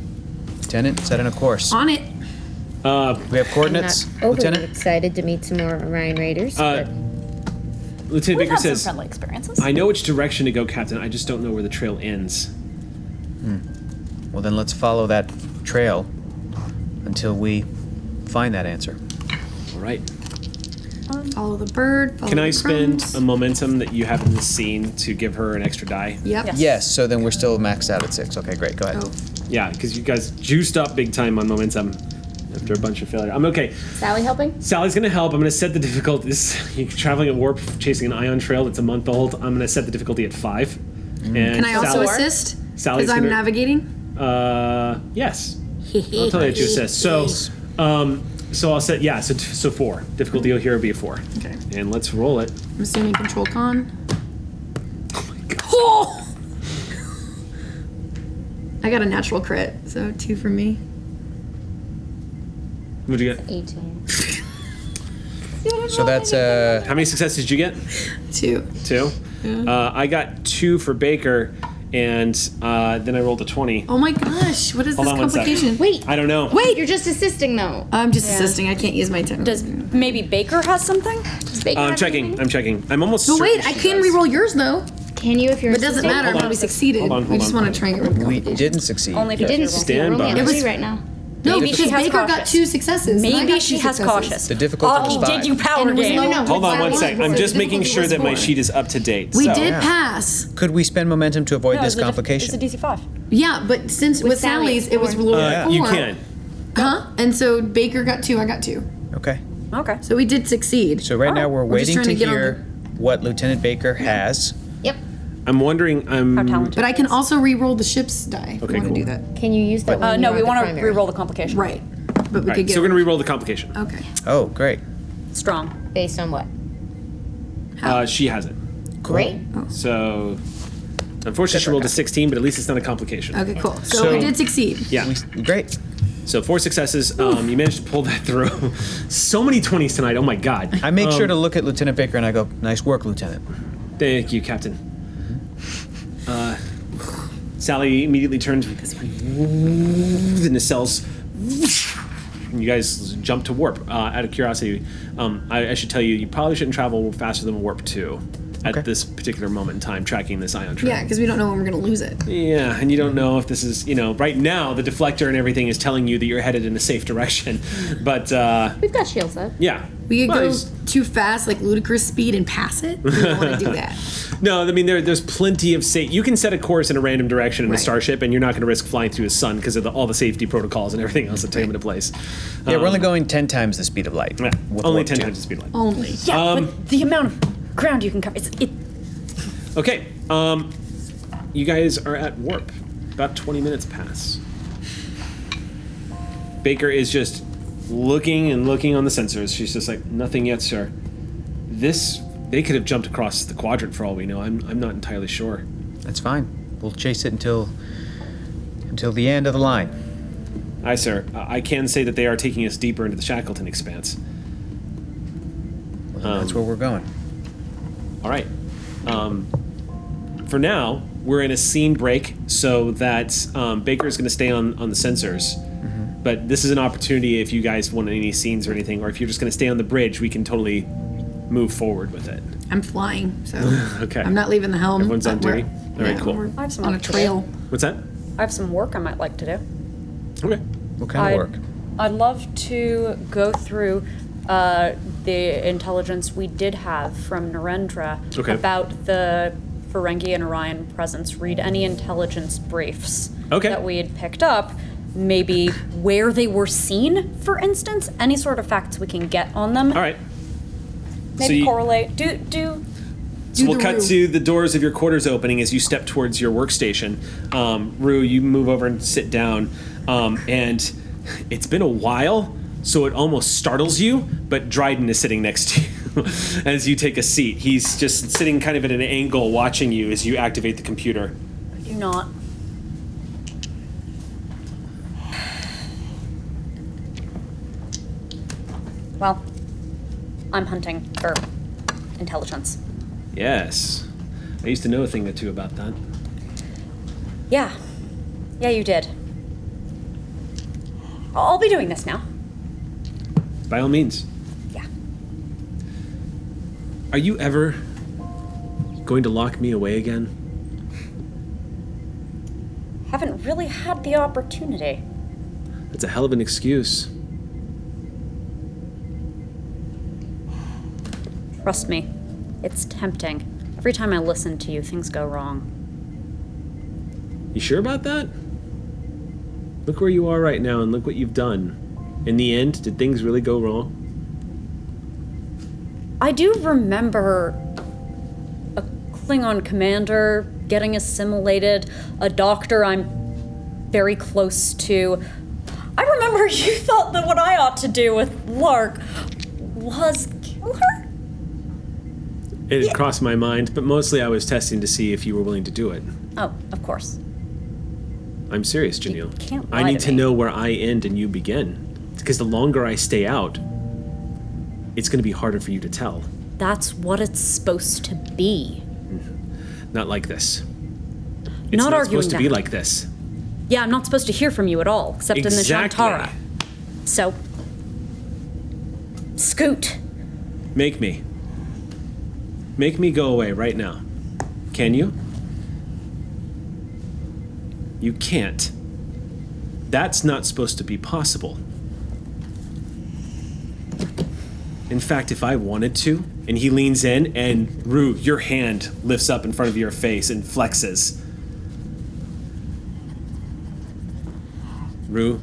Lieutenant, set in a course. On it. We have I'm coordinates, not overly Lieutenant? excited to meet some more Orion Raiders, but Lieutenant We've Baker had some says, friendly experiences. I know which direction to go, Captain. I just don't know where the trail ends. Well, then let's follow that trail until we find that answer. All right. Follow the bird. Follow Can I the spend crumbs. a momentum that you have in this scene to give her an extra die? Yep. Yes. Yes, so then we're still maxed out at 6. Okay, great. Go ahead. Oh. Yeah, because you guys juiced up big time on momentum after a bunch of failure. I'm okay. Sally helping? Sally's gonna help. I'm gonna set the difficulties. You're traveling at warp, chasing an ion trail that's a month old. I'm gonna set the difficulty at 5. And Can I also Sally- assist? Sally's Because I'm gonna- navigating. Yes. I'll tell you what you assist. So, so I'll set, yeah, so 4. Difficulty here will be a 4. Okay. And let's roll it. I'm assuming control con. Oh my god. Oh! I got a natural crit, so 2 from me. What'd you get? 18. So that's How many successes did you get? 2. 2? I got 2 for Baker, and then I rolled a 20. Oh my gosh, what is Hold this on one sec. complication? Wait, I don't know. wait, you're just assisting though. I'm just assisting. I can't use my technical. Does maybe Baker has something? Does Baker I'm have checking. anything? I'm checking. I'm almost But certain wait, I she can does. reroll yours though. Can you if you're But it doesn't assisting? matter. Hold I've on. already succeeded. Hold on, I hold just on. want to try and get rid of the we complication. didn't succeed. Only if You it's didn't reroll. succeed. You're Stand only by. on It 3 was- right now. No, Maybe she because has Baker got cautious. 2 successes. and I Maybe got she 2 has successes. cautious. The difficulty Oh, is 5. did you power And it was- game? no, Hold on one Sally sec. I'm was- just the making difficulty sure was that my 4. sheet is up to date. We So- did Yeah. pass. Could we spend momentum to avoid No, this it's a complication? DC5. Yeah, but since with Sally, Sally's, it was four. rolled Yeah. 4. You can. Huh? And so Baker got 2, I got 2. Okay. Okay. So we did succeed. So right now we're We're just waiting trying to to get on hear what Lieutenant Baker has. Yep. I'm wondering. How talented. But I can also re-roll the ship's die. Okay, if you want cool. to do that. Can you use that when No, you're we at the want to primary? re-roll the complication. Right. But we All right, could get. so we're gonna re-roll the complication. Okay. Oh, great. Strong. Based on what? She has it. Great. So, unfortunately, she rolled a 16, but at least it's not a complication. Okay, cool. So, So- we did succeed. Yeah. Great. So 4 successes. You managed to pull that through. So many 20s tonight. Oh my god. I make sure to look at Lieutenant Baker and I go, nice work, Lieutenant. Thank you, Captain. Sally immediately turns the nacelles. And you guys jump to warp. Out of curiosity, I should tell you, you probably shouldn't travel faster than warp 2 at Okay. this particular moment in time, tracking this ion trail. Yeah, because we don't know when we're gonna lose it. Yeah, and you don't know if this is, right now the deflector and everything is telling you that you're headed in a safe direction. But, We've got shields up. yeah. We could Well, go it's- too fast, like ludicrous speed, and pass it. We don't want to do that. No, I mean there's plenty of safe. You can set a course in a random direction in a Right. starship, and you're not going to risk flying through the sun because of all the safety protocols and everything else that take them into place. Yeah, we're only going 10 times the speed of light. Yeah, with only warp 10 two. times the speed of light. Only. Yeah, but the amount of ground you can cover, it Okay, you guys are at warp. About 20 minutes pass. Baker is just looking and looking on the sensors. She's just like, nothing yet, sir. They could have jumped across the quadrant for all we know. I'm not entirely sure. That's fine. We'll chase it until the end of the line. Aye, sir. I can say that they are taking us deeper into the Shackleton expanse. Well, then that's where we're going. All right. For now, we're in a scene break so that Baker is going to stay on the sensors. But this is an opportunity if you guys want any scenes or anything, or if you're just going to stay on the bridge, we can totally move forward with it. I'm flying, so Okay. I'm not leaving the helm. Everyone's on but we're- duty? All right, cool. We're I have some on a work to do. trail. What's that? I have some work I might like to do. Okay. What kind of work? I'd love to go through the intelligence we did have from Narendra Okay. about the Ferengi and Orion presence. Read any intelligence briefs Okay. that we had picked up. Maybe where they were seen, for instance. Any sort of facts we can get on them. All right. Maybe you- correlate. So we'll the cut Rue. to the doors of your quarters opening as you step towards your workstation. Rue, you move over and sit down. And it's been a while, so it almost startles you, but Dryden is sitting next to you as you take a seat. He's just sitting kind of at an angle watching you as you activate the computer. do not. Well, I'm hunting for intelligence. Yes. I used to know a thing or two about that. Yeah. Yeah, you did. I'll be doing this now. By all means. Yeah. Are you ever going to lock me away again? Haven't really had the opportunity. That's a hell of an excuse. Trust me, it's tempting. Every time I listen to you, things go wrong. You sure about that? Look where you are right now and look what you've done. In the end, did things really go wrong? I do remember a Klingon commander getting assimilated, a doctor I'm very close to. I remember you thought that what I ought to do with Lark was kill her? It had crossed my mind, but mostly I was testing to see if you were willing to do it. Oh, of course. I'm serious, Janelle. You can't I lie need to to me. know where I end and you begin. Because the longer I stay out, it's going to be harder for you to tell. That's what it's supposed to be. Not like this. It's Not not arguing supposed to be that. like this. Yeah, I'm not supposed to hear from you at all, except Exactly. in the Shantara. So, scoot. Make me. Make me go away right now. Can you? You can't. That's not supposed to be possible. In fact, if I wanted to, and he leans in, and Rue, your hand lifts up in front of your face and flexes. Rue,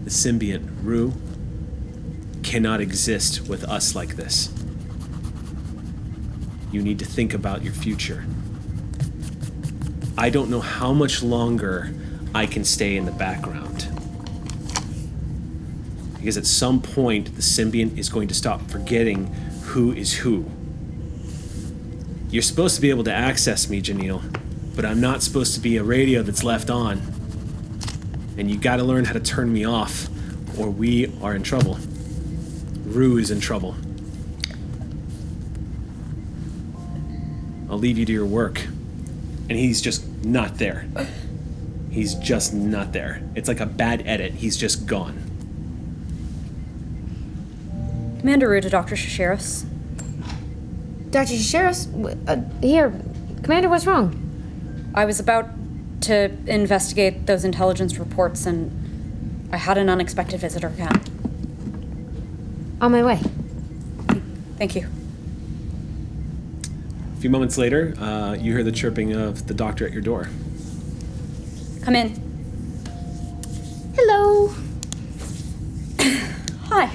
the symbiont, Rue, cannot exist with us like this. You need to think about your future. I don't know how much longer I can stay in the background. Because at some point, the symbiont is going to stop forgetting who is who. You're supposed to be able to access me, Janelle, but I'm not supposed to be a radio that's left on. And you gotta learn how to turn me off, or we are in trouble. Rue is in trouble. I'll leave you to your work. And he's just not there. He's just not there. It's like a bad edit. He's just gone. Commander Rue to Dr. Shishiros. Dr. Shishiros, here. Commander, what's wrong? I was about to investigate those intelligence reports, and I had an unexpected visitor again. On my way. Thank you. A few moments later, you hear the chirping of the doctor at your door. Come in. Hello. Hi.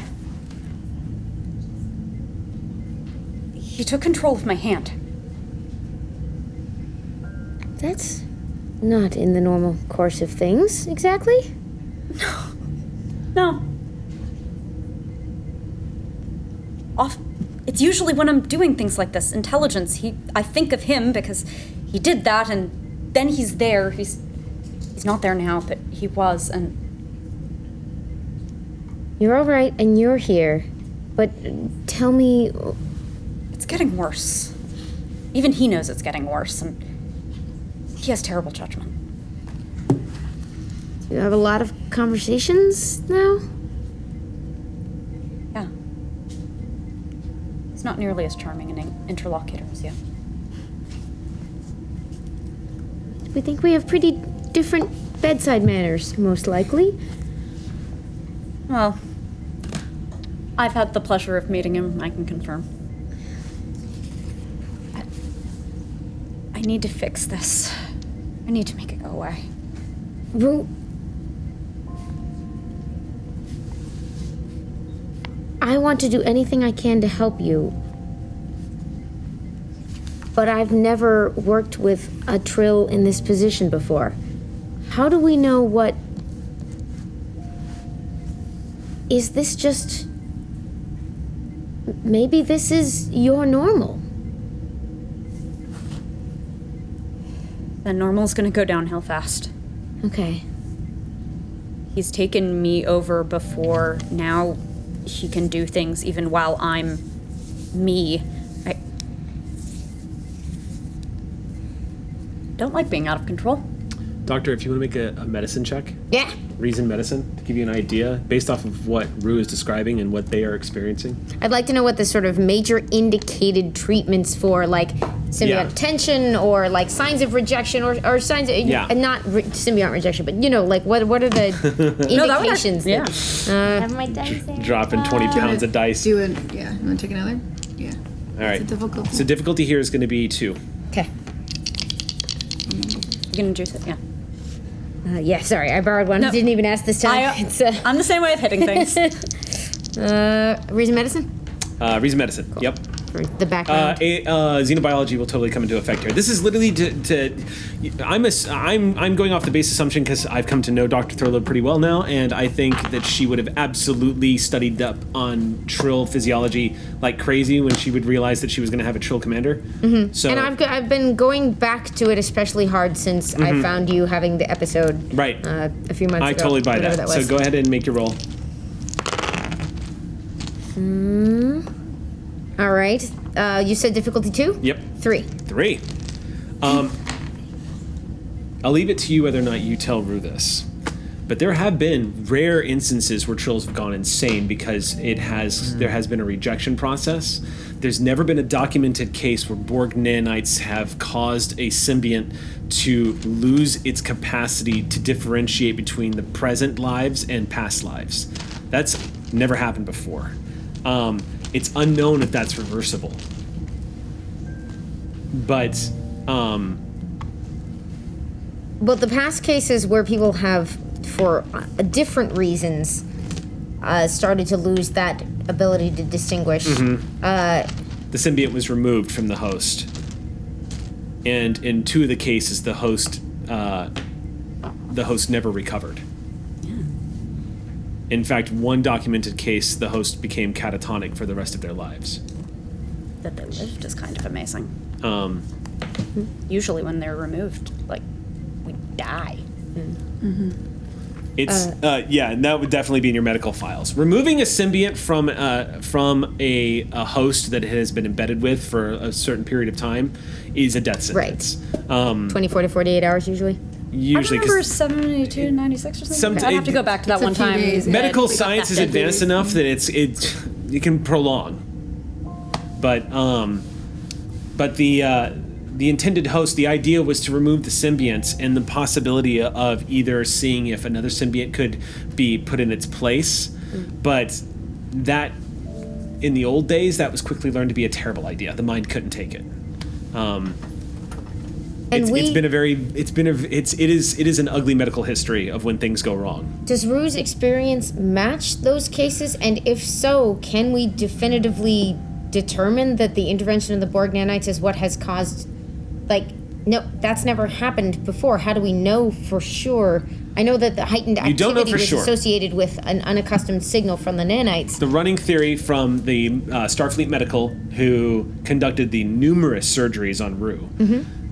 He took control of my hand. That's not in the normal course of things, exactly. No. It's usually when I'm doing things like this. Intelligence. I think of him because he did that, and then he's there. He's not there now, but he was, and You're all right, and you're here. But tell me, it's getting worse. Even he knows it's getting worse, and he has terrible judgment. you have a lot of conversations now? Yeah. He's not nearly as charming an interlocutor as you. We think we have pretty different bedside manners, most likely. Well, I've had the pleasure of meeting him, I can confirm. I need to fix this. I need to make it go away. Rue, I want to do anything I can to help you. But I've never worked with a Trill in this position before. How do we know what... Is this just... Maybe this is your normal. The normal's gonna go downhill fast. Okay. He's taken me over before. Now he can do things even while I'm me. I don't like being out of control. Doctor, if you want to make a medicine check, Yeah. reason medicine, to give you an idea based off of what Rue is describing and what they are experiencing. I'd like to know what the sort of major indicated treatments for, like, symbiotic Yeah. tension or, like, signs of rejection or signs of, Yeah. not symbiotic rejection, but, like, what are the indications? Yeah. that, Have my dice there. Dropping 20 pounds of dice. Do it. Yeah. You want to take another? Yeah. All right. It's a difficult. So difficulty here is going to be 2. Okay. You gonna juice it? Yeah. Yeah, sorry, I borrowed one. No. Didn't even ask this time. It's, I'm the same way with hitting things. reason medicine? Reason medicine. Yep. For the background. Xenobiology will totally come into effect here. This is literally I'm going off the base assumption because I've come to know Dr. Thurlow pretty well now, and I think that she would have absolutely studied up on Trill physiology like crazy when she would realize that she was going to have a Trill commander. Mm-hmm. So, and I've been going back to it especially hard since I found you having the episode right. a few months ago. I totally buy whatever that. was. So go ahead and make your roll. All right. You said difficulty 2? Yep. 3. 3. I'll leave it to you whether or not you tell Rue this. But there have been rare instances where Trills have gone insane because there has been a rejection process. There's never been a documented case where Borg nanites have caused a symbiont to lose its capacity to differentiate between the present lives and past lives. That's never happened before. It's unknown if that's reversible. But, Well, the past cases where people have, for different reasons, started to lose that ability to distinguish. the symbiont was removed from the host. And in 2 of the cases, the host never recovered. In fact, one documented case, the host became catatonic for the rest of their lives. That they lived is kind of amazing. Usually when they're removed, like, we die. It's and that would definitely be in your medical files. Removing a symbiont from a host that it has been embedded with for a certain period of time is a death sentence. Right. 24 to 48 hours usually. Usually, I remember 'cause 72 to 96 or something. I'd have to go back to that a one few time. days. medical We got science that is dead advanced days. enough that it can prolong. But the intended host, the idea was to remove the symbionts and the possibility of either seeing if another symbiont could be put in its place. But that, in the old days, that was quickly learned to be a terrible idea. The mind couldn't take it. It is an ugly medical history of when things go wrong. Does Rue's experience match those cases? And if so, can we definitively determine that the intervention of the Borg nanites is what has caused, no, that's never happened before. How do we know for sure? I know that the heightened You don't know activity for was sure. associated with an unaccustomed signal from the nanites. The running theory from the Starfleet Medical, who conducted the numerous surgeries on Rue,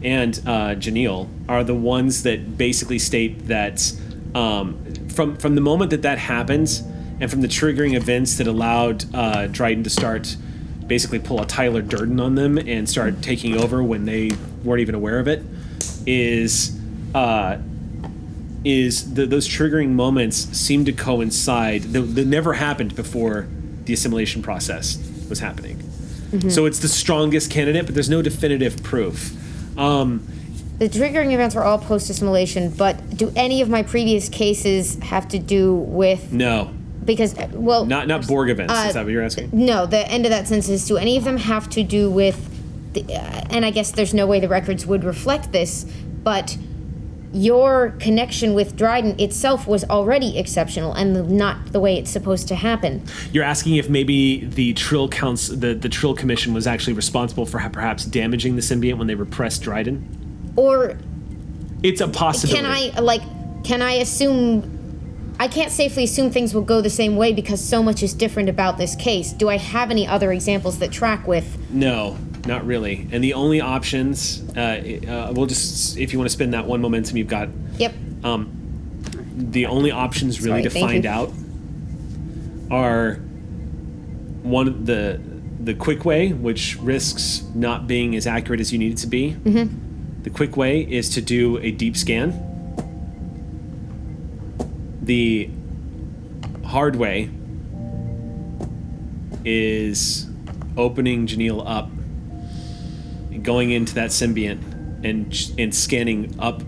and Janelle, are the ones that basically state that from the moment that happens, and from the triggering events that allowed Dryden to start basically pull a Tyler Durden on them and start taking over when they weren't even aware of it, those triggering moments seem to coincide. That never happened before the assimilation process was happening. So it's the strongest candidate, but there's no definitive proof. The triggering events were all post-assimilation, but do any of my previous cases have to do with... No, Because, well... not Borg events. Is that what you're asking? No, the end of that sentence is, do any of them have to do with... and I guess there's no way the records would reflect this, but your connection with Dryden itself was already exceptional and not the way it's supposed to happen. You're asking if maybe the Trill the Trill Commission was actually responsible for perhaps damaging the symbiont when they repressed Dryden? Or It's a possibility. can I assume... I can't safely assume things will go the same way because so much is different about this case. Do I have any other examples that track with... No, not really. And the only options, we'll just, if you want to spend that one momentum you've got, Yep. the only options really Sorry, to thank find you. out are the quick way, which risks not being as accurate as you need it to be. The quick way is to do a deep scan. The hard way is opening Janelle up, going into that symbiont, and scanning up,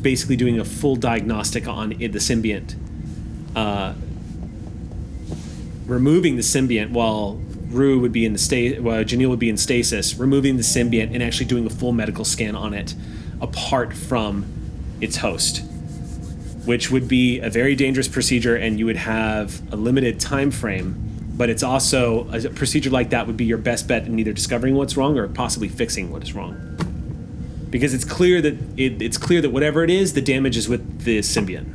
basically doing a full diagnostic on the symbiont. Removing the symbiont while Rue would be in Janelle would be in stasis, removing the symbiont and actually doing a full medical scan on it, apart from its host, which would be a very dangerous procedure, and you would have a limited time frame. But it's also a procedure like that would be your best bet in either discovering what's wrong or possibly fixing what is wrong, because it's clear that whatever it is, the damage is with the symbiont.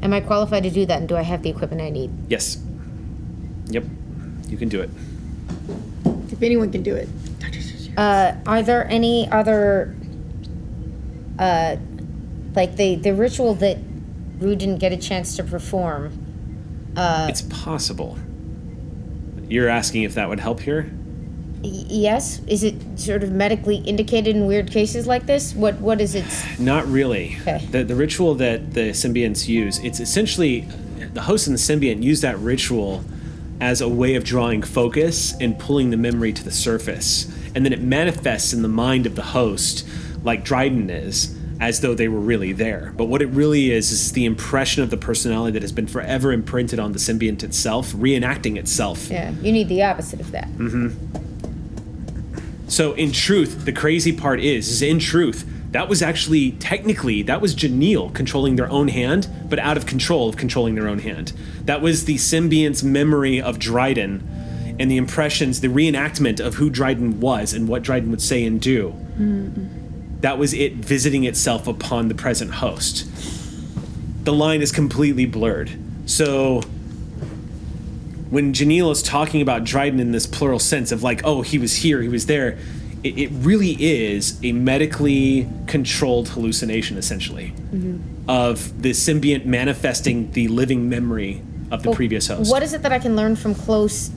Am I qualified to do that, and do I have the equipment I need? Yes. Yep. You can do it. If anyone can do it, Dr. Are there any other, like the ritual that Rue didn't get a chance to perform? It's possible. You're asking if that would help here? Yes. Is it sort of medically indicated in weird cases like this? What is it? Not really. Okay. The ritual that the symbionts use, it's essentially the host and the symbiont use that ritual as a way of drawing focus and pulling the memory to the surface. And then it manifests in the mind of the host, like Dryden is, as though they were really there. But what it really is the impression of the personality that has been forever imprinted on the symbiont itself, reenacting itself. Yeah, you need the opposite of that. So in truth, the crazy part is in truth, that was actually, technically, that was Janelle controlling their own hand, but out of control of controlling their own hand. That was the symbiont's memory of Dryden and the impressions, the reenactment of who Dryden was and what Dryden would say and do. That was it visiting itself upon the present host. The line is completely blurred. So when Janelle is talking about Dryden in this plural sense of like, oh, he was here, he was there, it really is a medically controlled hallucination, essentially, of the symbiont manifesting the living memory of the previous host. What is it that I can learn from close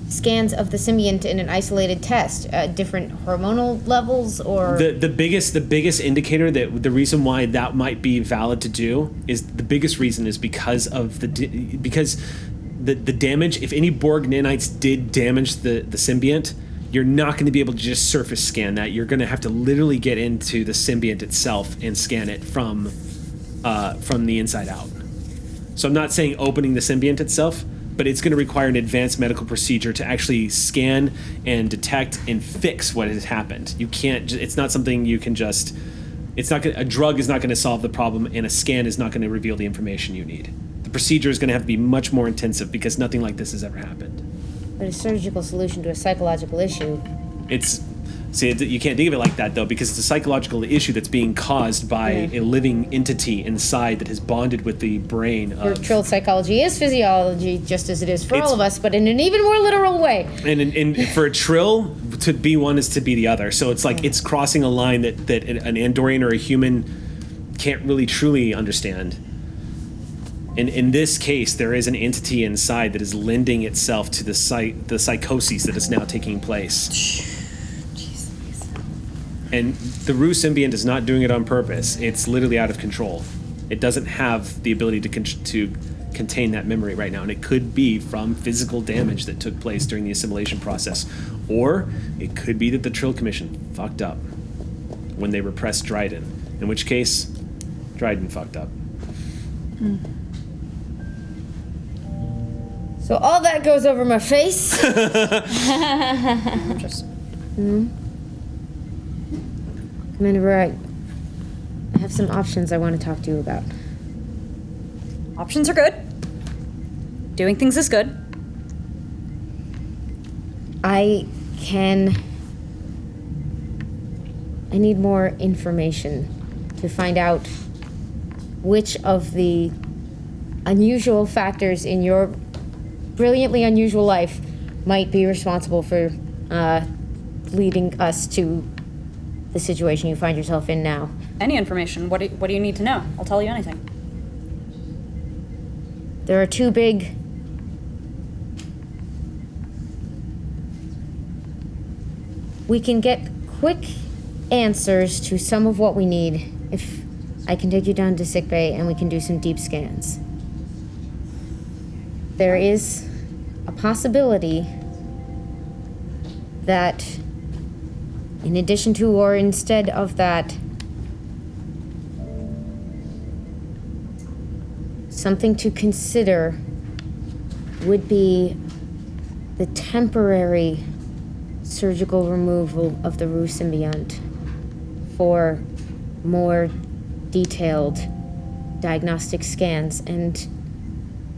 scans of the symbiont in an isolated test? Different hormonal levels, or the biggest indicator that the reason why that might be valid to do is the biggest reason is because of the damage. If any Borg nanites did damage the symbiont, you're not going to be able to just surface scan that. You're going to have to literally get into the symbiont itself and scan it from the inside out. So I'm not saying opening the symbiont itself, but it's going to require an advanced medical procedure to actually scan and detect and fix what has happened. You can't. It's not something you can just. It's not. A drug is not going to solve the problem, and a scan is not going to reveal the information you need. The procedure is going to have to be much more intensive because nothing like this has ever happened. but a surgical solution to a psychological issue. You can't think of it like that, though, because it's a psychological issue that's being caused by a living entity inside that has bonded with the brain of... Trilled psychology is physiology, just as it is for all of us, but in an even more literal way. And for a trill, to be one is to be the other. So it's like it's crossing a line that an Andorian or a human can't really truly understand. And in this case, there is an entity inside that is lending itself to the psychoses that is now taking place. And the Rue symbiont is not doing it on purpose. It's literally out of control. It doesn't have the ability to contain that memory right now. And it could be from physical damage that took place during the assimilation process. Or it could be that the Trill Commission fucked up when they repressed Dryden. In which case, Dryden fucked up. So all that goes over my face. Commander, I have some options I want to talk to you about. Options are good. Doing things is good. I need more information to find out which of the unusual factors in your brilliantly unusual life might be responsible for leading us to the situation you find yourself in now. any information. What do you need to know? I'll tell you anything. There are two big... We can get quick answers to some of what we need if I can take you down to sickbay and we can do some deep scans. There is a possibility that in addition to or instead of that, something to consider would be the temporary surgical removal of the Rue symbiont for more detailed diagnostic scans and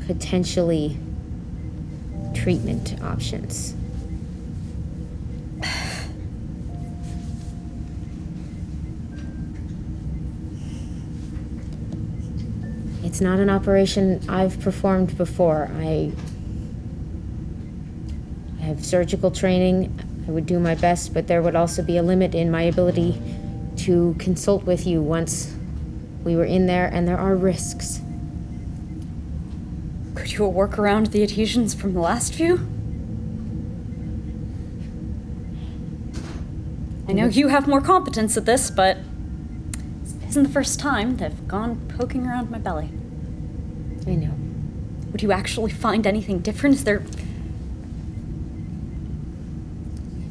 potentially treatment options. It's not an operation I've performed before. I have surgical training. I would do my best, but there would also be a limit in my ability to consult with you once we were in there, and there are risks. Could you work around the adhesions from the last few? I know you have more competence at this, but this isn't the first time they've gone poking around my belly. I know. Would you actually find anything different? Is there...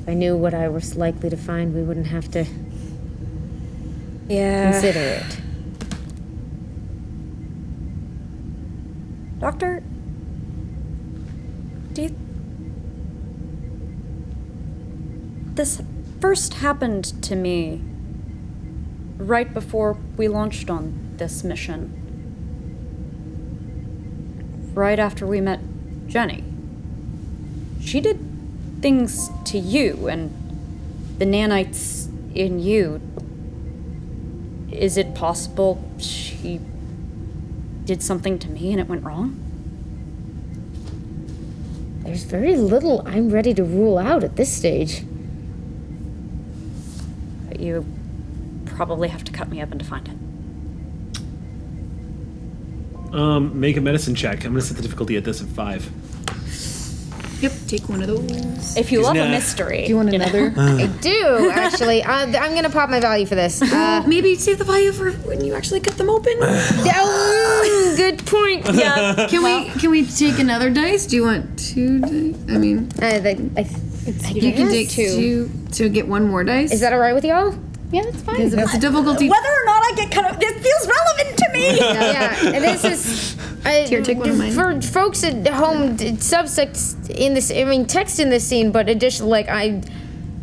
If I knew what I was likely to find, we wouldn't have to consider it. Doctor, this first happened to me right before we launched on this mission. Right after we met Jenny. She did things to you and the nanites in you. Is it possible she did something to me and it went wrong? There's very little I'm ready to rule out at this stage. But you probably have to cut me open to find it. Make a medicine check. I'm gonna set the difficulty at this at 5. Yep, take one of those. If you love a nah. mystery. Do you want another? I do, actually. I'm gonna pop my value for this. Maybe save the value for when you actually cut them open. Good point. Yeah. Can we take another dice? Do you want 2 dice? I mean, you can take two to get one more dice. Is that all right with y'all? Yeah, that's fine. Because if it's a difficulty. Whether or not I get cut off, it feels relevant to me. Yeah, and this is Here, take one of mine. for folks at home. Subtext in this, text in this scene, but addition, I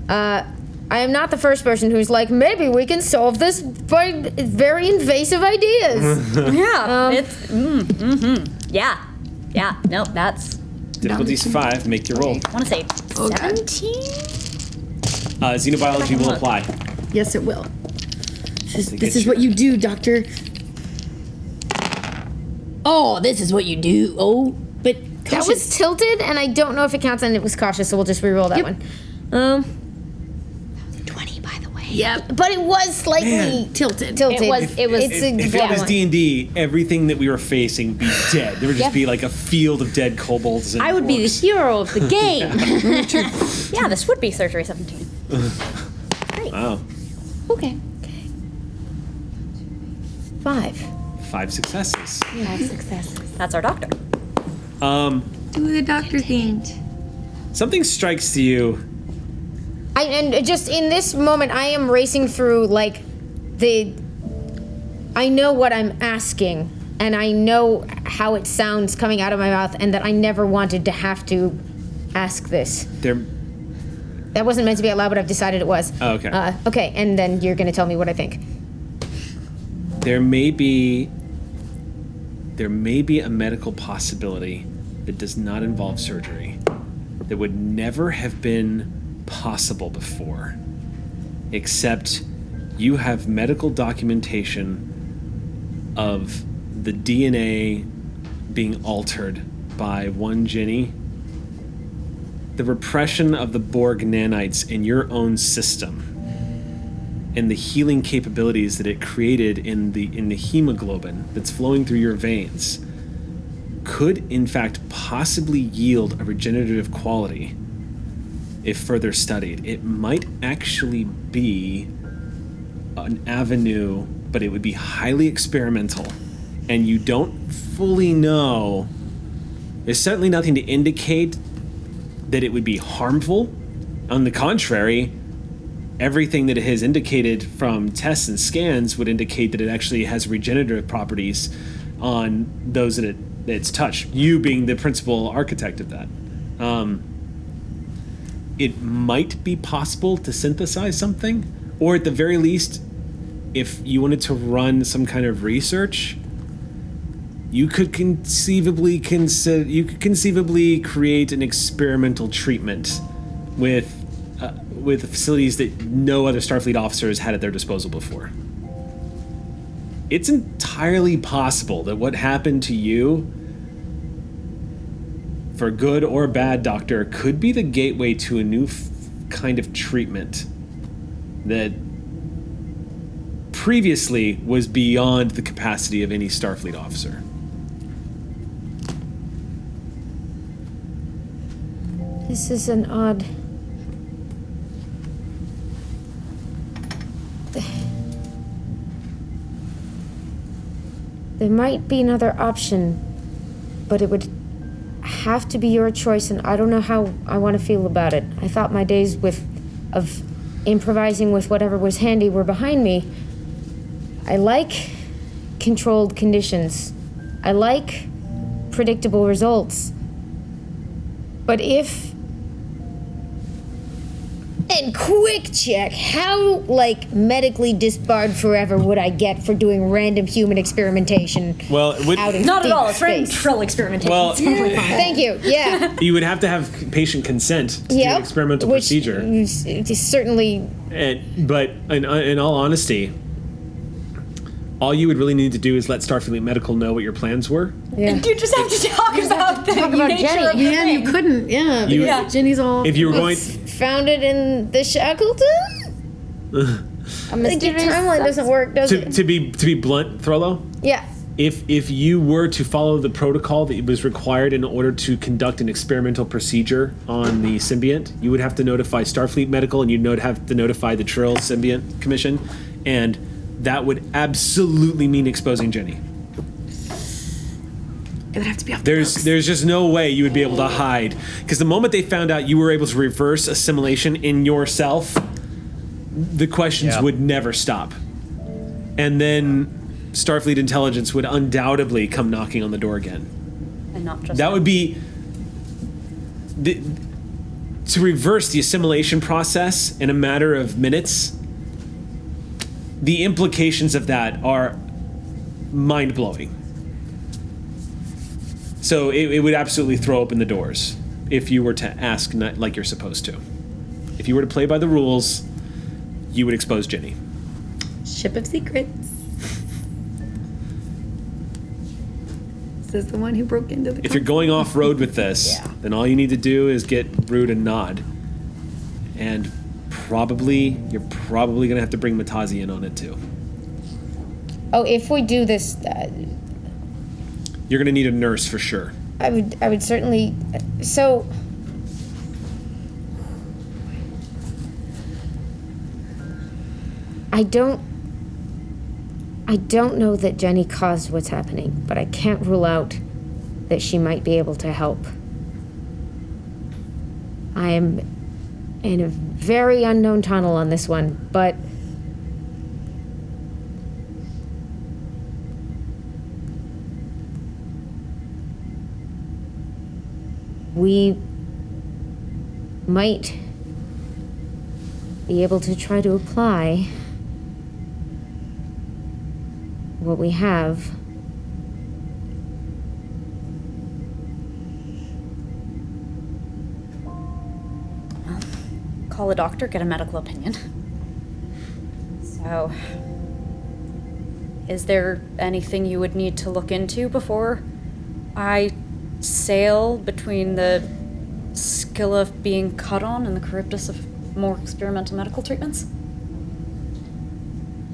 am not the first person who's like, maybe we can solve this by very invasive ideas. Yeah. It's. Yeah. Yeah. No, that's. Difficulty's 5. Make your roll. I want to say 17. Xenobiology will apply. Yes, it will. This is what you do, Doctor. Oh, this is what you do. Oh, but That was tilted, and I don't know if it counts, and it was cautious, so we'll just re-roll that one. 20, by the way. Yep. But it was slightly Tilted. tilted. It was. If it was D&D, everything that we were facing would be dead. There would just be like a field of dead kobolds and I would be the orcs. hero of the game. Yeah, this would be surgery 17. Wow. Okay. 5. 5 successes. 5 successes. That's our doctor. Do the doctor thing. Something strikes to you. And just in this moment, I am racing through, I know what I'm asking, and I know how it sounds coming out of my mouth, and that I never wanted to have to ask this. That wasn't meant to be out loud, but I've decided it was. Oh, okay. Okay, and then you're going to tell me what I think. There may be a medical possibility that does not involve surgery, that would never have been possible before, except you have medical documentation of the DNA being altered by one Ginny, the repression of the Borg nanites in your own system. and the healing capabilities that it created in the hemoglobin that's flowing through your veins could in fact possibly yield a regenerative quality if further studied. It might actually be an avenue, but it would be highly experimental, and you don't fully know. There's certainly nothing to indicate that it would be harmful. On the contrary, everything that it has indicated from tests and scans would indicate that it actually has regenerative properties on those that it's touched, you being the principal architect of that. It might be possible to synthesize something, or at the very least, if you wanted to run some kind of research, you could conceivably create an experimental treatment with facilities that no other Starfleet officers had at their disposal before. It's entirely possible that what happened to you, for good or bad, Doctor, could be the gateway to a new kind of treatment that previously was beyond the capacity of any Starfleet officer. This is an odd... There might be another option, but it would have to be your choice, and I don't know how I want to feel about it. I thought my days of improvising with whatever was handy were behind me. I like controlled conditions. I like predictable results. But if... And quick check, how, medically disbarred forever would I get for doing random human experimentation? Well, it would, out in Not at deep all. It's random space? trill experimentation. Well- It's totally fine. Thank you, yeah. you would have to have patient consent to do an experimental which procedure. is certainly... But in all honesty, all you would really need to do is let Starfleet Medical know what your plans were. Yeah. You just have to talk about the talk about nature Jenny. of the Yeah, you thing. couldn't. Yeah, You- because Jenny's all. If you were going, Founded in the Shackleton? A mysterious timeline doesn't work, does it? to be blunt, Throllo, Yeah. if you were to follow the protocol that was required in order to conduct an experimental procedure on the symbiont, you would have to notify Starfleet Medical, and you'd have to notify the Trill Symbiont Commission, and that would absolutely mean exposing Jenny. It would have to be off the books. There's just no way you would be able to hide, because the moment they found out you were able to reverse assimilation in yourself, the questions would never stop. And then Starfleet intelligence would undoubtedly come knocking on the door again. And not just That would be to reverse the assimilation process in a matter of minutes. The implications of that are mind-blowing. So it would absolutely throw open the doors if you were to ask like you're supposed to. If you were to play by the rules, you would expose Jenny. Ship of Secrets. Says the one who broke into the. If you're going off-road with this, then all you need to do is get Rude a nod. And you're probably going to have to bring Matazi in on it too. Oh, if we do this, You're going to need a nurse for sure. I would certainly... So... I don't know that Jenny caused what's happening, but I can't rule out that she might be able to help. I am in a very unknown tunnel on this one, but we might be able to try to apply what we have. call a doctor, get a medical opinion. So, is there anything you would need to look into before I sail between the Scylla being cut on and the Charybdis of more experimental medical treatments?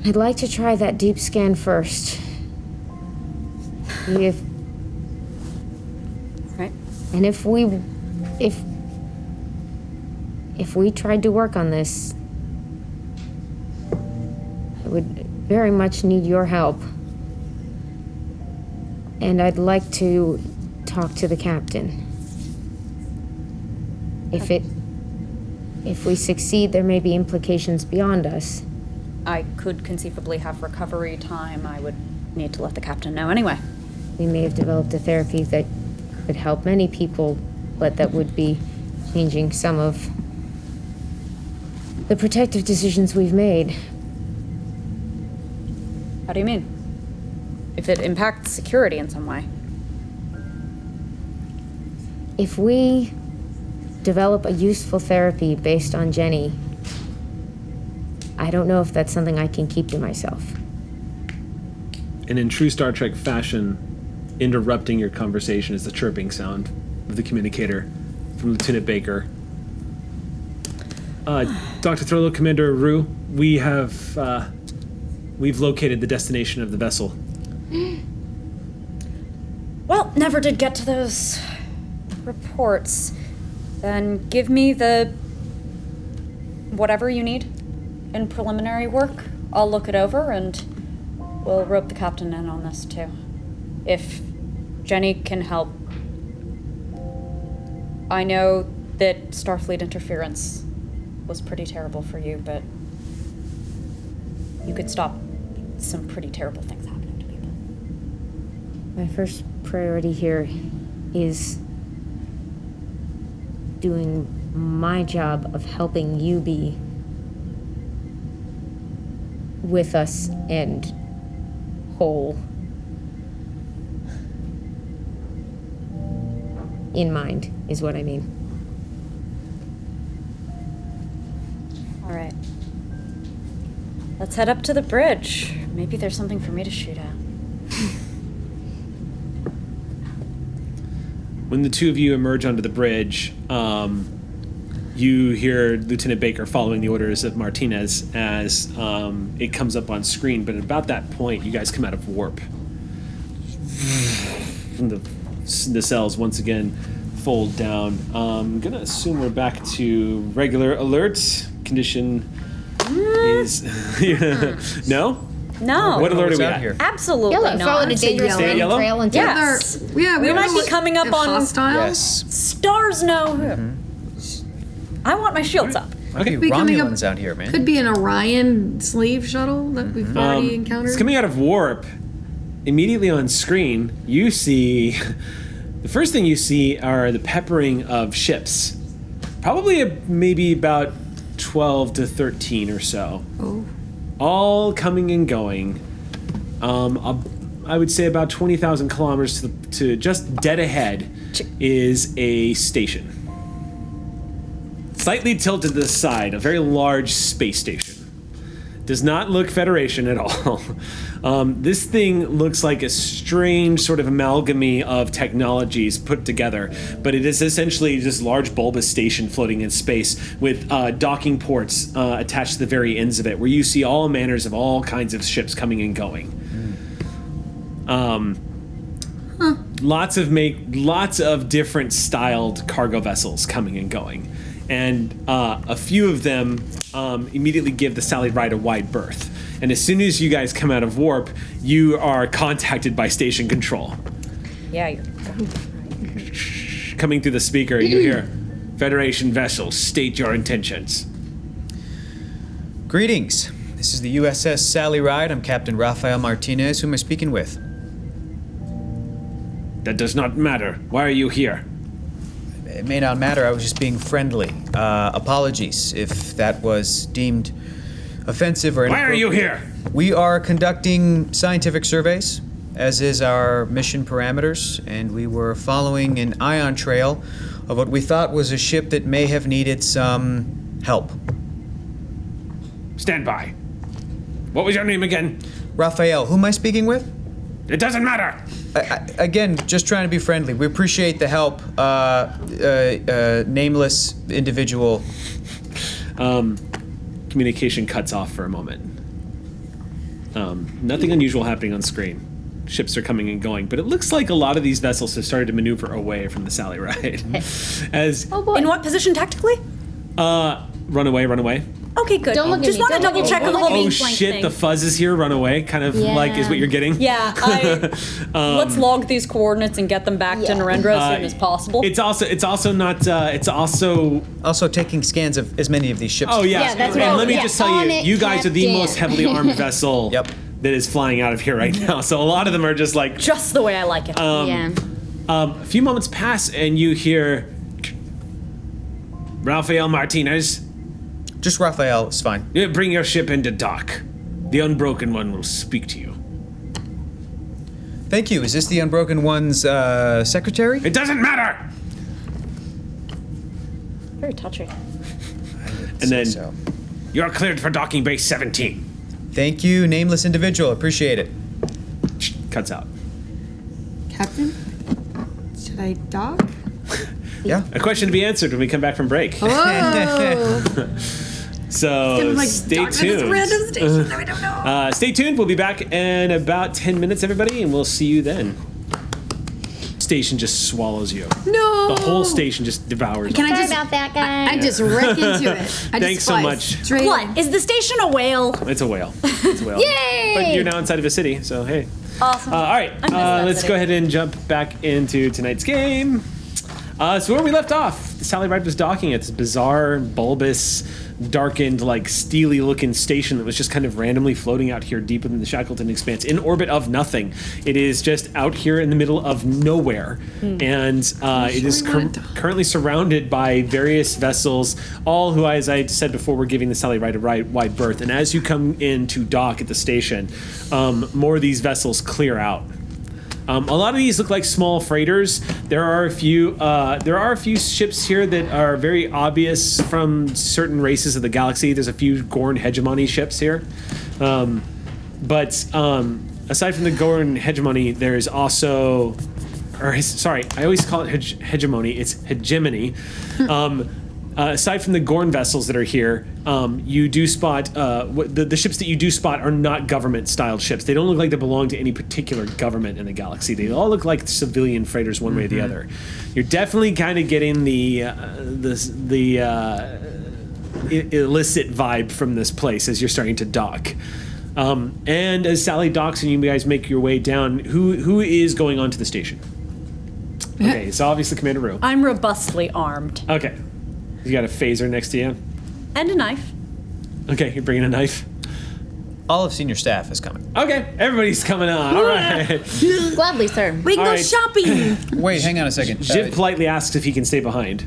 I'd like to try that deep scan first. If Right. and if we tried to work on this, I would very much need your help. And I'd like to talk to the captain. If we succeed, there may be implications beyond us. I could conceivably have recovery time. I would need to let the captain know anyway. We may have developed a therapy that could help many people, but that would be changing some of the protective decisions we've made. How do you mean? If it impacts security in some way. If we develop a useful therapy based on Jenny, I don't know if that's something I can keep to myself. And in true Star Trek fashion, interrupting your conversation is the chirping sound of the communicator from Lieutenant Baker. Dr. Thurlow, Commander Rue, we've located the destination of the vessel. Well, never did get to those reports. Then give me the whatever you need in preliminary work. I'll look it over and we'll rope the captain in on this too. If Jenny can help. I know that Starfleet interference was pretty terrible for you, but you could stop some pretty terrible things happening to people. My first priority here is doing my job of helping you be with us and whole in mind, is what I mean. All right. Let's head up to the bridge. Maybe there's something for me to shoot at. When the two of you emerge onto the bridge, you hear Lieutenant Baker following the orders of Martinez as it comes up on screen. But at about that point, you guys come out of warp. And the cells once again fold down. I'm gonna assume we're back to regular alert condition. Is no? No. What alert are we out at? here? Absolutely Yellow, not. followed a dangerous Stay random yellow? trail until Yes. Yeah, We might be coming up on hostile. Yes. stars know who. I want my shields up. Okay. Be coming up- Romulans out here, man. Could be an Orion slave shuttle that we've already encountered. It's coming out of warp. Immediately on screen, you see the first thing you see are the peppering of ships. Probably maybe about 12 to 13 or so. Oh. All coming and going. I would say about 20,000 kilometers to just dead ahead is a station. Slightly tilted to the side, a very large space station. Does not look Federation at all. This thing looks like a strange sort of amalgamy of technologies put together, but it is essentially this large bulbous station floating in space with docking ports attached to the very ends of it, where you see all manners of all kinds of ships coming and going. Lots of different styled cargo vessels coming and going. And a few of them immediately give the Sally Ride a wide berth. And as soon as you guys come out of warp, you are contacted by station control. Yeah, you're Coming through the speaker, you hear, Federation vessels, state your intentions. Greetings. This is the USS Sally Ride. I'm Captain Rafael Martinez. Who am I speaking with? That does not matter. Why are you here? It may not matter. I was just being friendly. Apologies if that was deemed offensive or Why are you inappropriate. here? We are conducting scientific surveys, as is our mission parameters, and we were following an ion trail of what we thought was a ship that may have needed some help. Stand by. What was your name again? Rafael, who am I speaking with? It doesn't matter. Again, just trying to be friendly. We appreciate the help. Nameless individual. Communication cuts off for a moment. Nothing unusual happening on screen. Ships are coming and going, but it looks like a lot of these vessels have started to maneuver away from the Sally Ride. As In what position tactically? run away. Okay, good. Don't look at Just me. want to Don't double look check at on me. the whole Oh beam flank shit, thing. the fuzz is here, run away, kind of like is what you're getting. Yeah, let's log these coordinates and get them back to Narendra as soon as possible. It's also not it's also Also taking scans of as many of these ships. oh yeah, Yeah, that's and right. let me Yeah. just tell On you, it, you guys are the Captain. most heavily armed vessel Yep. that is flying out of here right now. So a lot of them are just like just the way I like it. Yeah. a few moments pass and you hear Rafael Martinez, Just Raphael is fine. bring your ship into dock. The Unbroken One will speak to you. Thank you. Is this the Unbroken One's secretary? It doesn't matter. Very touchy. And then So. you're cleared for docking base 17. Thank you, nameless individual. Appreciate it. Cuts out. Captain, should I dock? Yeah. A question to be answered when we come back from break. So stay tuned. Random station. I don't know. Stay tuned. We'll be back in about 10 minutes, everybody, and we'll see you then. Station just swallows you. No. The whole station just devours Can you. I Sorry just? about that, guys. I just wreck into it. I Thanks just so splice much. Straight What? Is the station a whale? It's a whale. It's a whale. Yay! But you're now inside of a city, so hey. Awesome. All right, I miss that let's city. go ahead and jump back into tonight's game. So where we left off, the Sally Ride was docking at this bizarre, bulbous, darkened, like steely-looking station that was just kind of randomly floating out here deep within the Shackleton Expanse, in orbit of nothing. It is just out here in the middle of nowhere, and it is currently surrounded by various vessels, all who, as I said before, were giving the Sally Ride a wide berth. And as you come in to dock at the station, more of these vessels clear out. A lot of these look like small freighters. There are a few ships here that are very obvious from certain races of the galaxy. There's a few Gorn hegemony ships here, but aside from the Gorn hegemony, there's also, I always call it hegemony. It's hegemony. Aside from the Gorn vessels that are here, you do spot the ships that you do spot are not government-styled ships. They don't look like they belong to any particular government in the galaxy. They all look like civilian freighters, one way or the other. You're definitely kind of getting the illicit vibe from this place as you're starting to dock. And as Sally docks and you guys make your way down, who is going onto the station? Okay, so obviously Commander Rue. I'm robustly armed. Okay. You got a phaser next to you? And a knife. Okay, you're bringing a knife? All of senior staff is coming. Okay, everybody's coming on. All right. Gladly, sir. We can All go right. shopping. Wait, hang on a second. Jiv politely asks if he can stay behind.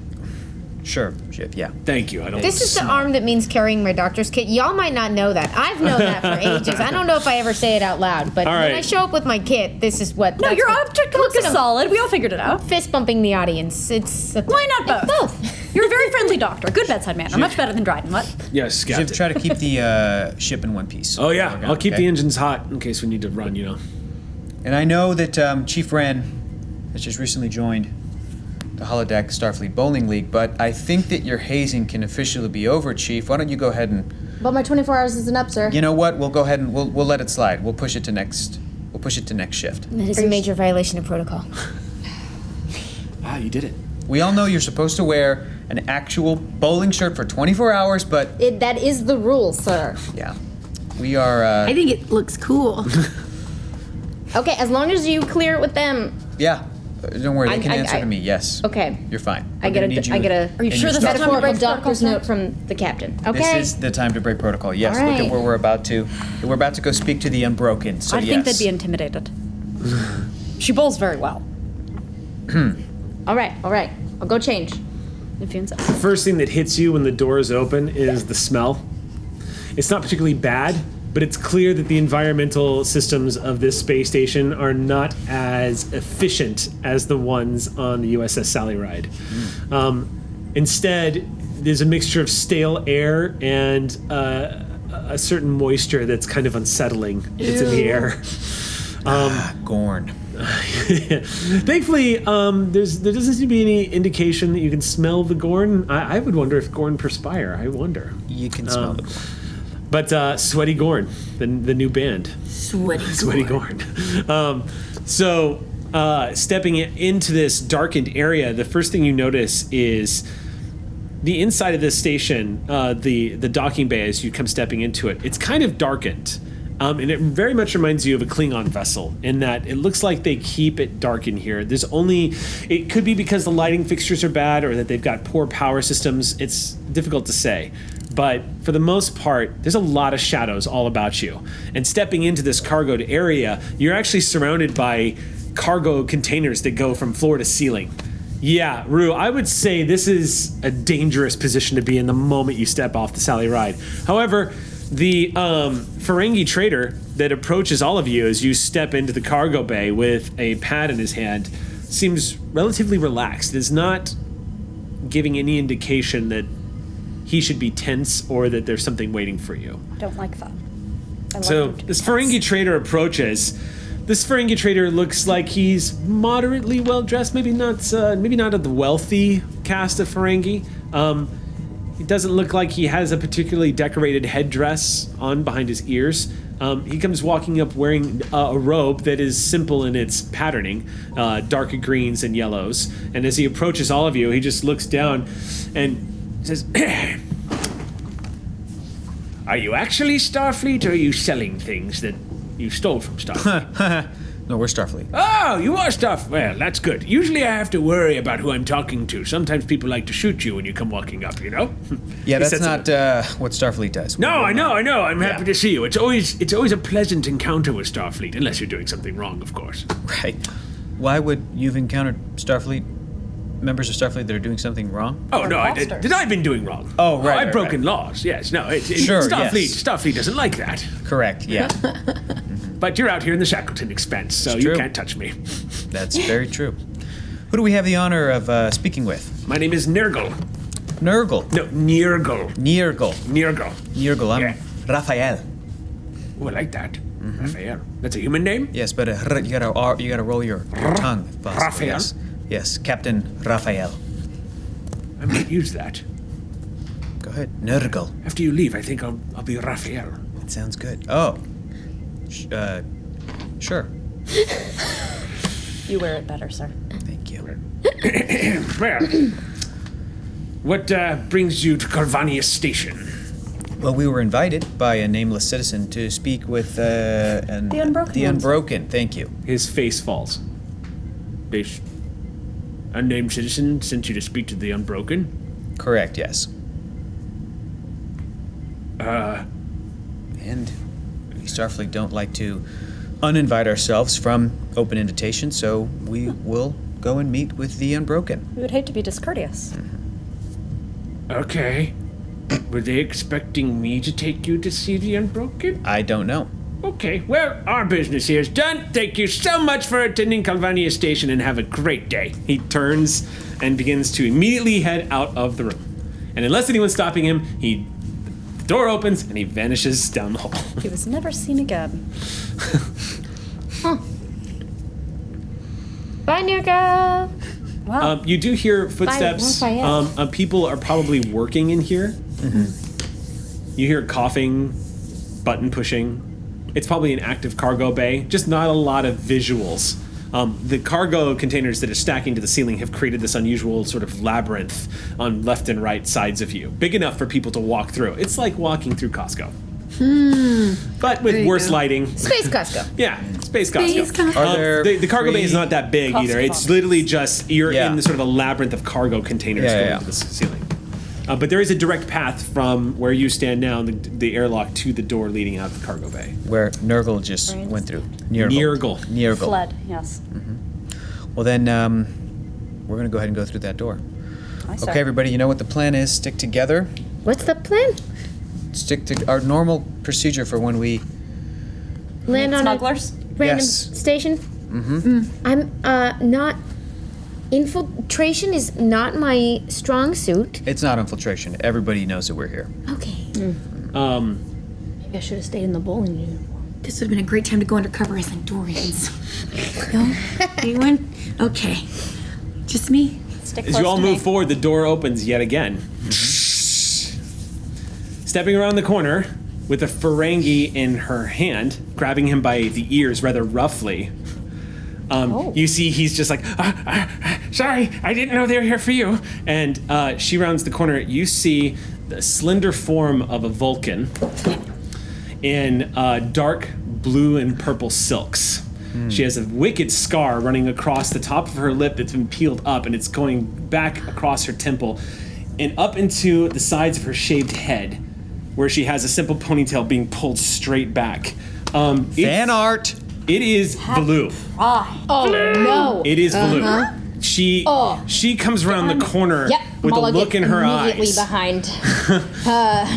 Sure, Jiv, yeah. Thank you. I don't. This is the arm that means carrying my doctor's kit. Y'all might not know that. I've known that for ages. I don't know if I ever say it out loud, but All when right. I show up with my kit, this is what. No, that's your what- object look is I'm solid. We all figured it out. Fist bumping the audience. Why not both? Both. You're a very friendly doctor. Good bedside manner. Much better than Dryden. What? Yes, Jiv, Captain. try to keep the ship in one piece. Oh yeah, I'll keep Okay. the engines hot in case we need to run. You know. And I know that Chief Wren has just recently joined the Holodeck Starfleet Bowling League, but I think that your hazing can officially be over, Chief. Why don't you go ahead and... But my 24 hours isn't up, sir. You know what? We'll go ahead and we'll let it slide. We'll push it to next shift. That is a major violation of protocol. Ah, you did it. We all know you're supposed to wear an actual bowling shirt for 24 hours, but That is the rule, sir. yeah. We are I think it looks cool. Okay, as long as you clear it with them. yeah. Don't worry, they can I- answer to me. Yes. Okay. You're fine. I We're get gonna a. need you I get a. Are you in sure your this stuff. is time to metaphorical break doctor's protocol, note from the captain. This Okay. is the time to break protocol. Yes. All Look at right. where we're about to go speak to the Unbroken. So I yes. think they'd be intimidated. She bowls very well. All right. I'll go change. If you insist. First thing that hits you when the doors open is the smell. It's not particularly bad, but it's clear that the environmental systems of this space station are not as efficient as the ones on the USS Sally Ride. Instead, there's a mixture of stale air and a certain moisture that's kind of unsettling. It's in the air. Gorn. Thankfully, there doesn't seem to be any indication that you can smell the Gorn. I would wonder if Gorn perspire. I wonder. You can smell the Gorn. But Sweaty Gorn, the new band. Sweaty Gorn. Stepping into this darkened area, the first thing you notice is the inside of this station, the docking bay as you come stepping into it. It's kind of darkened. And it very much reminds you of a Klingon vessel in that it looks like they keep it dark in here. It could be because the lighting fixtures are bad or that they've got poor power systems. It's difficult to say. But for the most part, there's a lot of shadows all about you. And stepping into this cargoed area, you're actually surrounded by cargo containers that go from floor to ceiling. Yeah, Rue, I would say this is a dangerous position to be in the moment you step off the Sally Ride. However, the Ferengi trader that approaches all of you as you step into the cargo bay with a pad in his hand seems relatively relaxed. Is not giving any indication that he should be tense or that there's something waiting for you. Don't like that. So this Ferengi trader approaches. This Ferengi trader looks like he's moderately well dressed. Maybe not of the wealthy cast of Ferengi. He doesn't look like he has a particularly decorated headdress on behind his ears. He comes walking up wearing a robe that is simple in its patterning, dark greens and yellows. And as he approaches all of you, he just looks down and says, "Are you actually Starfleet, or are you selling things that you stole from Starfleet?" No, we're Starfleet. Oh, you are Well, that's good. Usually I have to worry about who I'm talking to. Sometimes people like to shoot you when you come walking up, you know? Yeah, that's not what Starfleet does. No, I know. I'm happy to see you. It's always a pleasant encounter with Starfleet, unless you're doing something wrong, of course. Right. Why would you've encountered members of Starfleet that are doing something wrong? Oh, no, I've been doing wrong. Oh, right. I've broken laws, yes. No, Sure, Starfleet doesn't like that. Correct, yeah. But you're out here in the Shackleton Expense, so It's you true. can't touch me. That's very true. Who do we have the honor of speaking with? My name is Nurgle. Nurgle. No, Nurgle. Nurgle. Nurgle. I'm Yeah. Raphael. Oh, I like that. Raphael. That's a human name? Yes, but you gotta roll your tongue if possible. Raphael? Yes, Captain Raphael. I might use that. Go ahead. Nurgle. After you leave, I think I'll be Raphael. It sounds good. Oh. Sure. You wear it better, sir. Thank you. Well, what brings you to Carvania Station? Well, we were invited by a nameless citizen to speak with the Unbroken The ones. Unbroken. Thank you. His face falls. This unnamed citizen sent you to speak to the Unbroken? Correct. Yes. And we Starfleet don't like to uninvite ourselves from open invitation, so we will go and meet with the Unbroken. We would hate to be discourteous. Okay. Were they expecting me to take you to see the Unbroken? I don't know. Okay, well, our business here is done. Thank you so much for attending Calvania Station and have a great day. He turns and begins to immediately head out of the room. And unless anyone's stopping him, the door opens and he vanishes down the hall. He was never seen again. Bye, Nurgle. Wow. You do hear footsteps. Raphael. People are probably working in here. You hear coughing, button pushing. It's probably an active cargo bay, just not a lot of visuals. The cargo containers that are stacking to the ceiling have created this unusual sort of labyrinth on left and right sides of you, big enough for people to walk through. It's like walking through Costco. But with worse lighting. Space Costco. Yeah, Space Costco. Are there The cargo bay is not that big either. It's literally just, you're Yeah. in the sort of a labyrinth of cargo containers going to the ceiling. But there is a direct path from where you stand now, the airlock, to the door leading out of the cargo bay. where Nurgle just went through? Nurgle. Fled, yes. Well, then we're going to go ahead and go through that door. Okay, everybody, you know what the plan is. Stick together. What's the plan? Stick to our normal procedure for when we... Land on Smugglers? a random Yes. station? I'm not... Infiltration is not my strong suit. It's not infiltration. Everybody knows that we're here. Okay. Maybe I should have stayed in the bowling uniform. This would have been a great time to go undercover as Andorians. No? Anyone? Okay. Just me? Stick As close you all to move me. forward, the door opens yet again. Stepping around the corner with a Ferengi in her hand, grabbing him by the ears rather roughly. You see he's just like, sorry, I didn't know they were here for you. And she rounds the corner. You see the slender form of a Vulcan in dark blue and purple silks. She has a wicked scar running across the top of her lip that's been peeled up, and it's going back across her temple and up into the sides of her shaved head, where she has a simple ponytail being pulled straight back. Fan art. It is blue. Oh no! It is blue. She comes around the corner with a Mala look in gets her immediately eyes. behind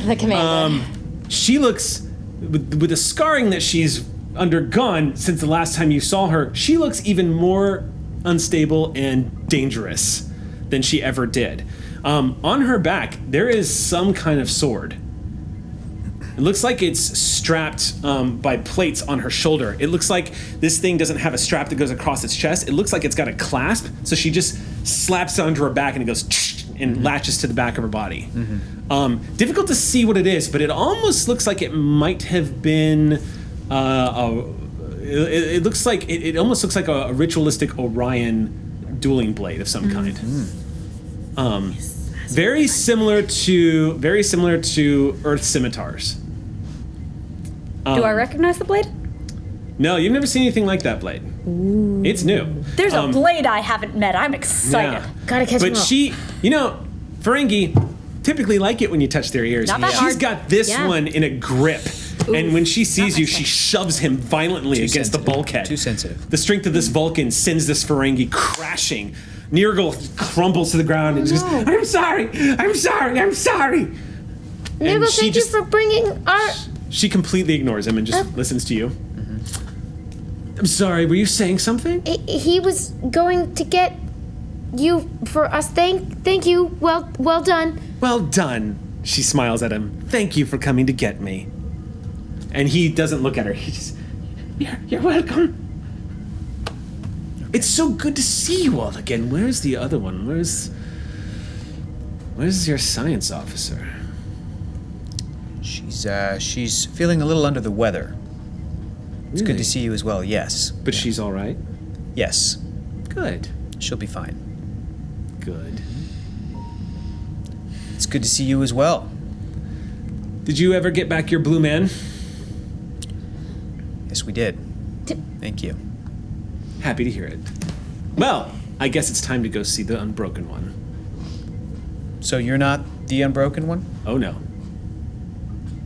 the commander. She looks, with the scarring that she's undergone since the last time you saw her, she looks even more unstable and dangerous than she ever did. On her back, there is some kind of sword. It looks like it's strapped by plates on her shoulder. It looks like this thing doesn't have a strap that goes across its chest. It looks like it's got a clasp, so she just slaps it onto her back and it goes and latches to the back of her body. Difficult to see what it is, but it almost looks like it might have been it looks like it almost looks like a ritualistic Orion dueling blade of some kind. Very similar to Earth scimitars. Do I recognize the blade? No, you've never seen anything like that blade. It's new. There's a blade I haven't met. I'm excited. Yeah. Gotta catch him But up. she, Ferengi typically like it when you touch their ears. Not that She's hard. got this Yeah. one in a grip. And when she sees you, she shoves him violently Too against sensitive. the bulkhead. Too sensitive. The strength of this Vulcan sends this Ferengi crashing. Nirgal crumbles to the ground and just goes, I'm sorry. Nebula, she thank just- you for bringing our... She completely ignores him and just listens to you. I'm sorry, were you saying something? He was going to get you for us. Thank you. Well done. Well done. She smiles at him. Thank you for coming to get me. And he doesn't look at her. He just, you're welcome. It's so good to see you all again. Where's the other one? Where's your science officer? She's feeling a little under the weather. It's good Really? to see you as well. Yes. But she's all right. Yes. Good. She'll be fine. Good. It's good to see you as well. Did you ever get back your blue man? Yes, we did. Thank you. Happy to hear it. Well, I guess it's time to go see the Unbroken one. So you're not the Unbroken one? Oh no.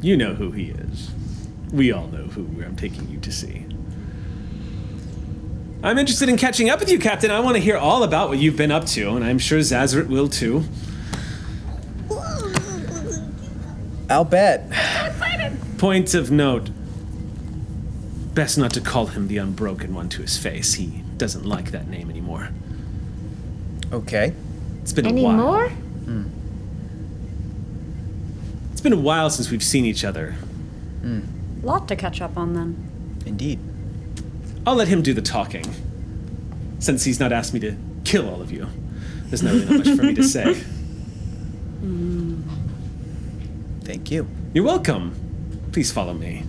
You know who he is. We all know who I'm taking you to see. I'm interested in catching up with you, Captain. I want to hear all about what you've been up to, and I'm sure Zazaret will too. I'll bet. Point of note. Best not to call him the Unbroken one to his face. He doesn't like that name anymore. Okay. It's been a Any while. more? It's been a while since we've seen each other. Lot to catch up on then. Indeed. I'll let him do the talking. Since he's not asked me to kill all of you. There's not really much for me to say. Thank you. You're welcome. Please follow me.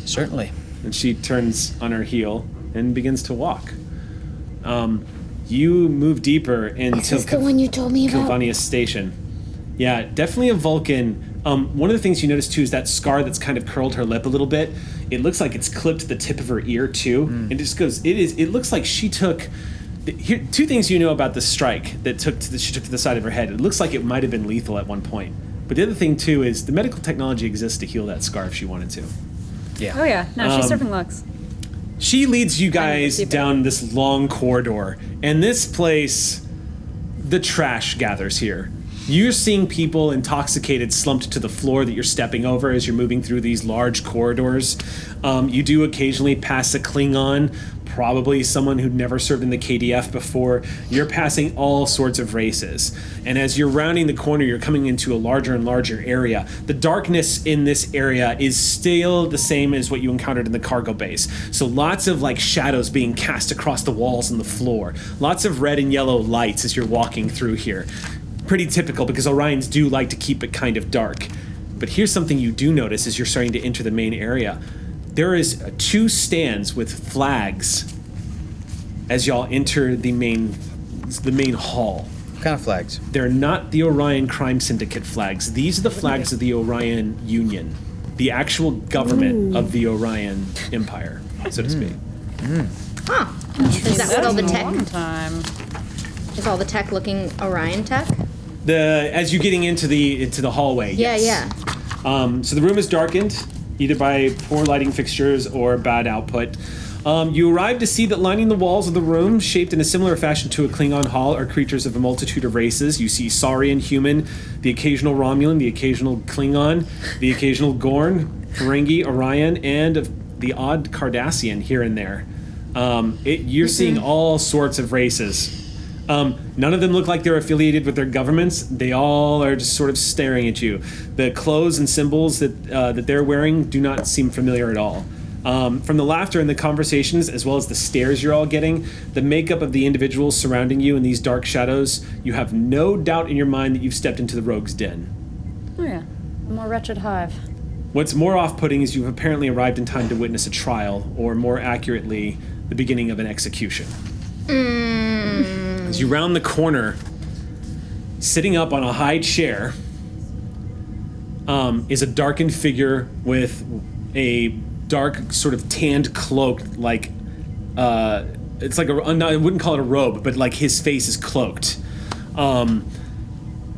Certainly. And she turns on her heel and begins to walk. You move deeper into Is this the one you told me about? Kilvania Station. Yeah, definitely a Vulcan. One of the things you notice too is that scar that's kind of curled her lip a little bit. It looks like it's clipped the tip of her ear too. It just goes. It looks like she took. Here, two things you know about the strike that she took to the side of her head. It looks like it might have been lethal at one point. But the other thing too is the medical technology exists to heal that scar if she wanted to. Yeah. Oh yeah, no, she's surfing looks. She leads you guys see if down this long corridor, and this place, the trash gathers here. You're seeing people intoxicated slumped to the floor that you're stepping over as you're moving through these large corridors. You do occasionally pass a Klingon, probably someone who'd never served in the KDF before. You're passing all sorts of races. And as you're rounding the corner, you're coming into a larger and larger area. The darkness in this area is still the same as what you encountered in the cargo base. So lots of like shadows being cast across the walls and the floor. Lots of red and yellow lights as you're walking through here. Pretty typical because Orions do like to keep it kind of dark. But here's something you do notice as you're starting to enter the main area. There is 2 stands with flags as y'all enter the main hall. What kind of flags? They're not the Orion Crime Syndicate flags. These are the flags of the Orion Union, the actual government of the Orion Empire, so to speak. Is that what all the tech? Time. Is all the tech looking Orion tech? As you're getting into the hallway. Yeah, yes. So the room is darkened, either by poor lighting fixtures or bad output. You arrive to see that lining the walls of the room, shaped in a similar fashion to a Klingon hall, are creatures of a multitude of races. You see Saurian human, the occasional Romulan, the occasional Klingon, the occasional Gorn, Ferengi, Orion, and the odd Cardassian here and there. You're seeing all sorts of races. None of them look like they're affiliated with their governments. They all are just sort of staring at you. The clothes and symbols that they're wearing do not seem familiar at all. From the laughter and the conversations, as well as the stares you're all getting, the makeup of the individuals surrounding you in these dark shadows, you have no doubt in your mind that you've stepped into the rogue's den. Oh yeah, a more wretched hive. What's more off-putting is you've apparently arrived in time to witness a trial, or more accurately, the beginning of an execution. As you round the corner, sitting up on a high chair, is a darkened figure with a dark, sort of tanned cloak, like it's like I wouldn't call it a robe, but like his face is cloaked.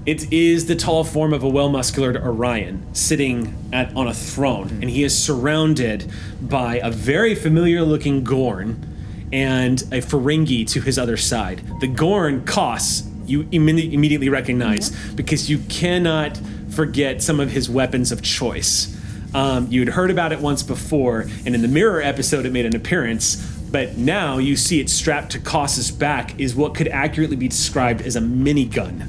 It is the tall form of a well-musculated Orion sitting on a throne, and he is surrounded by a very familiar-looking Gorn and a Ferengi to his other side. The Gorn Koss you immediately recognize because you cannot forget some of his weapons of choice. You'd heard about it once before, and in the Mirror episode it made an appearance, but now you see it strapped to Koss's back is what could accurately be described as a minigun.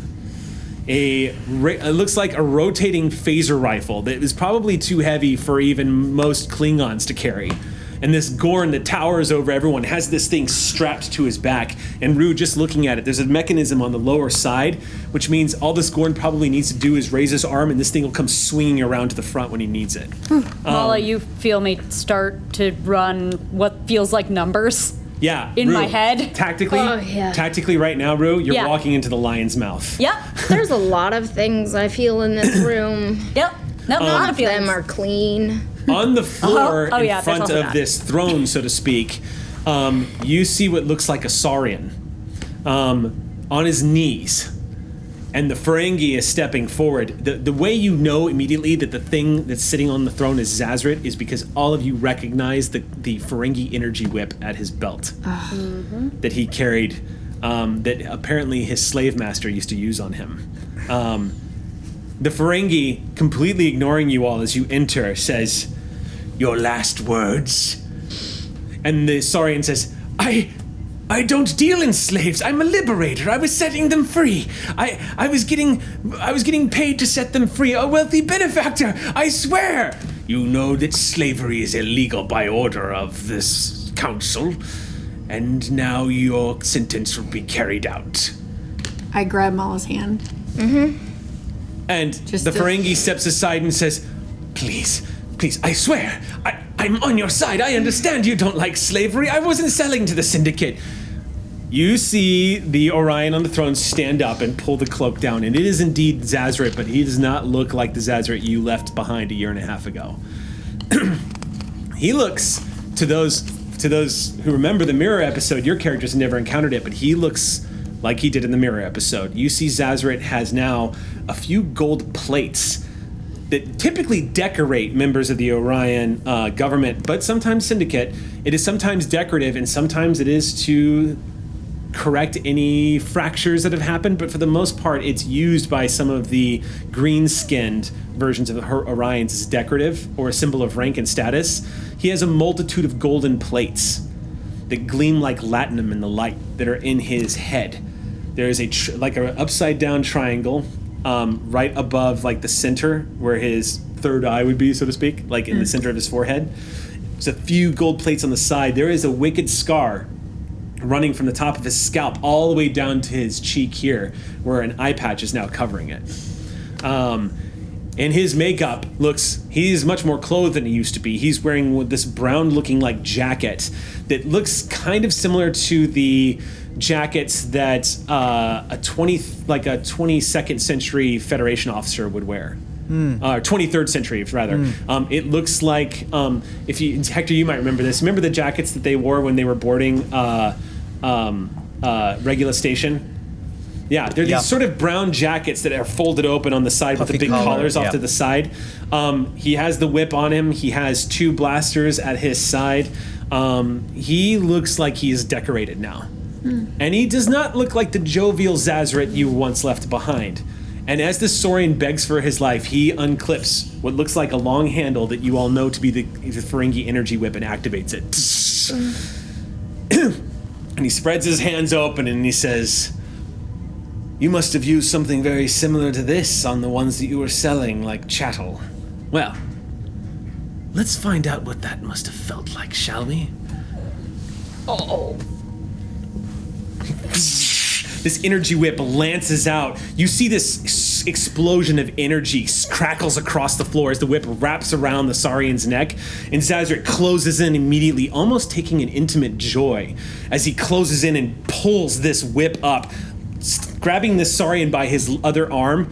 It looks like a rotating phaser rifle that is probably too heavy for even most Klingons to carry. And this Gorn that towers over everyone has this thing strapped to his back. And Rue, just looking at it, there's a mechanism on the lower side, which means all this Gorn probably needs to do is raise his arm, and this thing will come swinging around to the front when he needs it. Mala, you feel me start to run what feels like numbers. Yeah, in Rue, my head. Tactically right now, Rue, you're walking into the lion's mouth. Yep. There's a lot of things I feel in this room. Yep. No, None of them are clean. On the floor in front of that. this throne, so to speak, you see what looks like a Saurian on his knees. And the Ferengi is stepping forward. The way you know immediately that the thing that's sitting on the throne is Zazrit is because all of you recognize the Ferengi energy whip at his belt that he carried, that apparently his slave master used to use on him. The Ferengi, completely ignoring you all as you enter, says, "Your last words?" And the Saurian says, I don't deal in slaves. I'm a liberator. I was setting them free. I was getting paid to set them free. A wealthy benefactor, I swear. You know that slavery is illegal by order of this council, and now your sentence will be carried out. I grab Mala's hand. And the Ferengi steps aside and says, Please, I swear, I'm on your side. I understand you don't like slavery. I wasn't selling to the Syndicate. You see the Orion on the throne stand up and pull the cloak down, and it is indeed Zazrit, but he does not look like the Zazrit you left behind a year and a half ago. He looks, to those who remember the Mirror episode, your characters never encountered it, but he looks like he did in the Mirror episode. You see Zazrit has now a few gold plates that typically decorate members of the Orion government, but sometimes Syndicate. It is sometimes decorative, and sometimes it is to correct any fractures that have happened, but for the most part, it's used by some of the green-skinned versions of the Orions as decorative or a symbol of rank and status. He has a multitude of golden plates that gleam like latinum in the light that are in his head. There is like an upside-down triangle right above like the center where his third eye would be, so to speak, like in the center of his forehead. There's a few gold plates on the side. There is a wicked scar running from the top of his scalp all the way down to his cheek here, where an eye patch is now covering it. And his makeup he's much more clothed than he used to be. He's wearing this brown looking like jacket that looks kind of similar to the jackets that a 22nd century Federation officer would wear. 23rd century, rather. It looks like, Hector, you might remember this. Remember the jackets that they wore when they were boarding Regula Station? Yeah, they're these sort of brown jackets that are folded open on the side with the big collars off to the side. He has the whip on him. He has 2 blasters at his side. He looks like he is decorated now. And he does not look like the jovial Zazaret you once left behind. And as the Saurian begs for his life, he unclips what looks like a long handle that you all know to be the Ferengi energy whip and activates it. And he spreads his hands open and he says, "You must have used something very similar to this on the ones that you were selling, like chattel. Well, let's find out what that must have felt like, shall we?" Oh. This energy whip lances out. You see this explosion of energy crackles across the floor as the whip wraps around the Saurian's neck, and Zazaret closes in immediately, almost taking an intimate joy as he closes in and pulls this whip up, grabbing the Saurian by his other arm,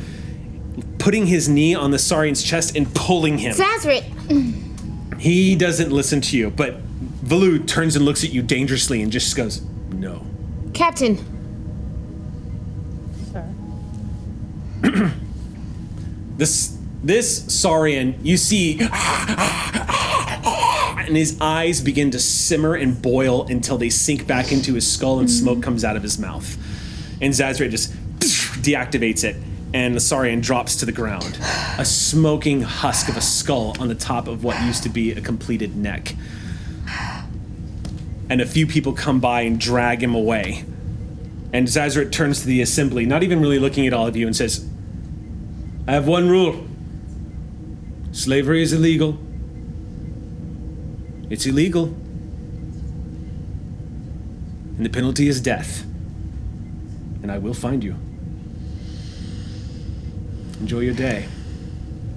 putting his knee on the Saurian's chest and pulling him. Zazaret! He doesn't listen to you, but Valu turns and looks at you dangerously and just goes, "No." Captain. This Saurian, you see, and his eyes begin to simmer and boil until they sink back into his skull and smoke comes out of his mouth. And Zazaret just deactivates it, and the Saurian drops to the ground. A smoking husk of a skull on the top of what used to be a completed neck. And a few people come by and drag him away. And Zazaret turns to the assembly, not even really looking at all of you, and says, "I have one rule. Slavery is illegal. It's illegal. And the penalty is death. And I will find you. Enjoy your day.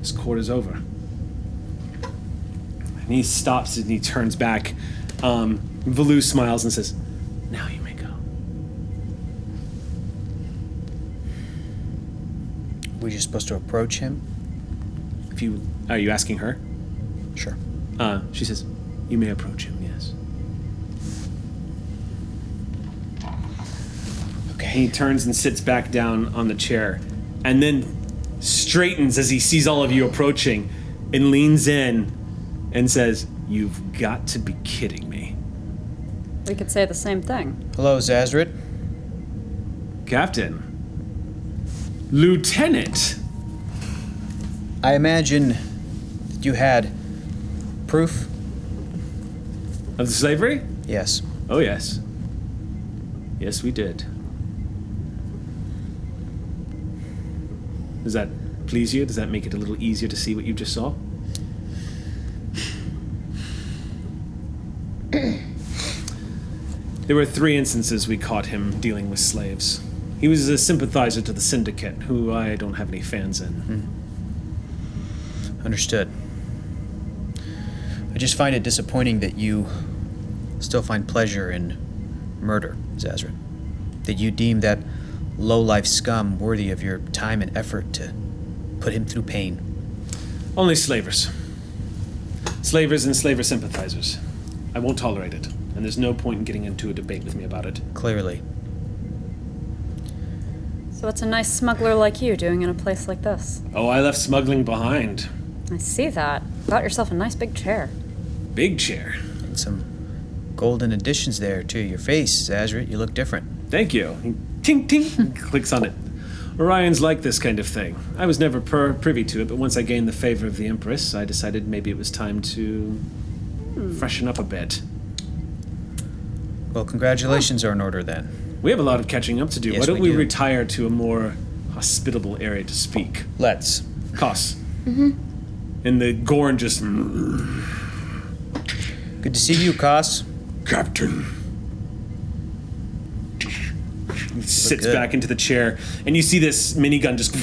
This court is over." And he stops and he turns back. Valu smiles and says, "Now you may go." We're just supposed to approach him? Are you asking her? Sure. She says, "You may approach him, yes." Okay. He turns and sits back down on the chair, and then straightens as he sees all of you approaching, and leans in and says, "You've got to be kidding me." We could say the same thing. Hello, Zazaret. Captain. Lieutenant. I imagine that you had proof? Of the slavery? Yes. Oh, yes. Yes, we did. Does that please you? Does that make it a little easier to see what you just saw? There were 3 instances we caught him dealing with slaves. He was a sympathizer to the Syndicate, who I don't have any fans in. Understood. I just find it disappointing that you still find pleasure in murder, Zazaret. That you deem that low-life scum worthy of your time and effort to put him through pain. Only slavers. Slavers and slaver sympathizers. I won't tolerate it, and there's no point in getting into a debate with me about it. Clearly. So what's a nice smuggler like you doing in a place like this? Oh, I left smuggling behind. I see that. Got yourself a nice big chair. Big chair. And some golden additions there to your face, Zazaret. You look different. Thank you. He tink, tink, clicks on it. Orions like this kind of thing. I was never privy to it, but once I gained the favor of the Empress, I decided maybe it was time to freshen up a bit. Well, congratulations are in order then. We have a lot of catching up to do. Yes, Why don't we we do. retire to a more hospitable area to speak? Let's. Koss. And the Gorn just... Good to see you, Koss. Captain. sits back into the chair, and you see this minigun just,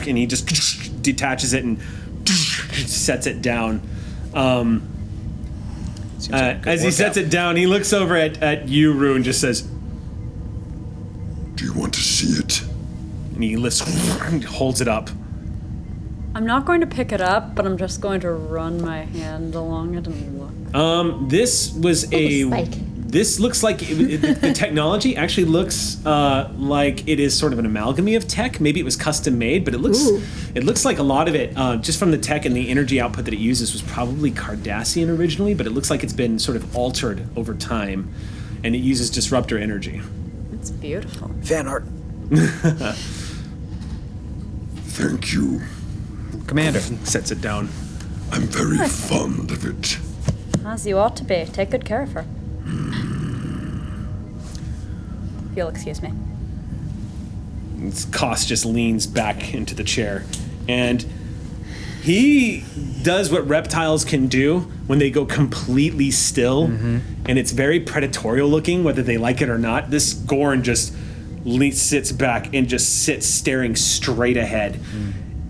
and he just detaches it and sets it down. As he sets it down, he looks over at you, Rue, and just says, "Do you want to see it?" And he lifts, holds it up. I'm not going to pick it up, but I'm just going to run my hand along it and look. This was This looks like the technology actually looks like it is sort of an amalgamy of tech. Maybe it was custom made, but it looks like a lot of it, just from the tech and the energy output that it uses, was probably Cardassian originally. But it looks like it's been sort of altered over time, and it uses disruptor energy. It's beautiful. Fan art. Thank you. Commander. Sets it down. I'm very fond of it. As you ought to be. Take good care of her. If you'll excuse me. Koss just leans back into the chair, and he does what reptiles can do when they go completely still, and it's very predatorial looking, whether they like it or not. This Gorn just sits back and just sits staring straight ahead.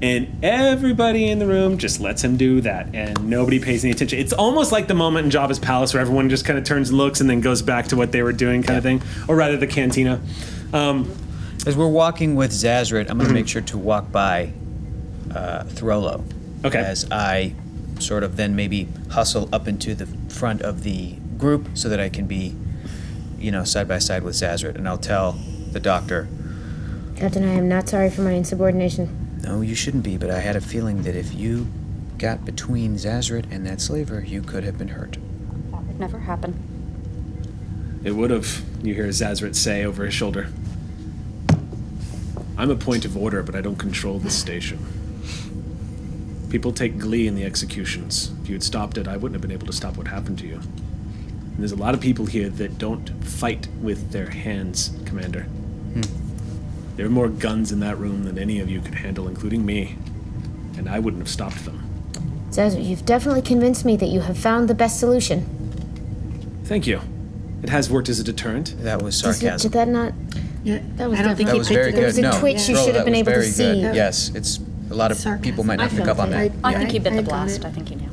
And everybody in the room just lets him do that, and nobody pays any attention. It's almost like the moment in Jabba's palace where everyone just kind of turns and looks and then goes back to what they were doing, kind of thing, or rather the cantina. As we're walking with Zazrit, I'm going to make sure to walk by Throlo. Okay. As I sort of then maybe hustle up into the front of the group so that I can be, side by side with Zazrit, and I'll tell the doctor. Captain, I am not sorry for my insubordination. No, you shouldn't be, but I had a feeling that if you got between Zazrit and that slaver, you could have been hurt. That would never happen. It would have, you hear Zazrit say over his shoulder. I'm a point of order, but I don't control this station. People take glee in the executions. If you had stopped it, I wouldn't have been able to stop what happened to you. And there's a lot of people here that don't fight with their hands, Commander. There are more guns in that room than any of you could handle, including me. And I wouldn't have stopped them. Zazrit, you've definitely convinced me that you have found the best solution. Thank you. It has worked as a deterrent. That was sarcasm. Did that not? Yeah, That was I don't think That he was picked very it. good. There was a no, twitch you Throlo, should have that been was able to very see. good. Yes, it's a lot of people might not pick up on that. I think he bit the I got blast. it. I think he knew.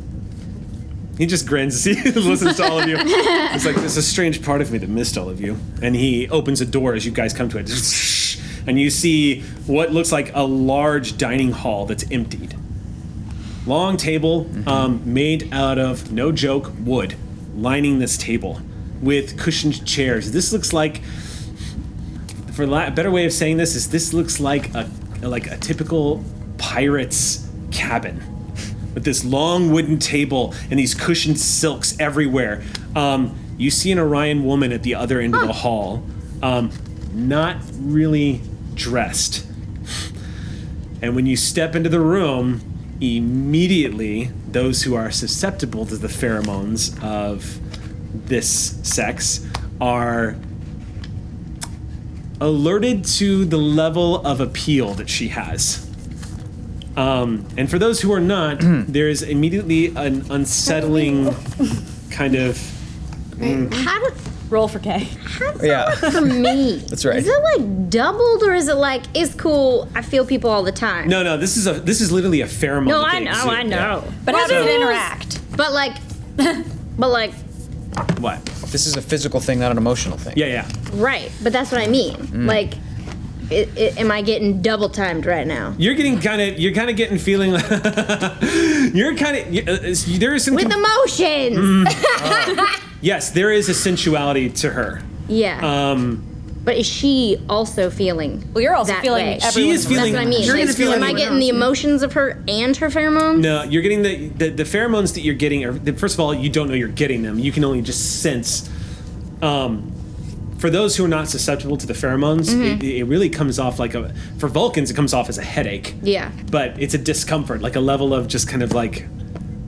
He just grins as he listens to all of you. It's like, there's a strange part of me that missed all of you. And he opens a door as you guys come to it. And you see what looks like a large dining hall that's emptied. Long table made out of, no joke, wood, lining this table with cushioned chairs. This looks like, for a better way of saying this, is this looks like a typical pirate's cabin. With this long wooden table and these cushioned silks everywhere. You see an Orion woman at the other end of the hall, not really dressed. And when you step into the room, immediately those who are susceptible to the pheromones of this sex are alerted to the level of appeal that she has. And for those who are not, there's immediately an unsettling kind of... How do, Roll for K. Yeah, for me? that's right. Is it like doubled or is it like it's cool? I feel people all the time. No, this is literally a pheromone. No, that I they know, exude. I know. But how does it interact? But like, What? This is a physical thing, not an emotional thing. Yeah. right. But that's what I mean. Like, am I getting double timed right now? You're kind of getting feeling. You're kind of. There is some. With emotions. Yes, there is a sensuality to her. Yeah. But is she also feeling? Well, you're also that feeling way? everyone's She is feeling. That's what I mean. You're Like, gonna feel am I getting the emotions of her and her pheromones? No, you're getting the pheromones that you're getting. First of all, you don't know you're getting them. You can only just sense. For those who are not susceptible to the pheromones, it really comes off like for Vulcans, it comes off as a headache. Yeah. But it's a discomfort, like a level of just kind of like.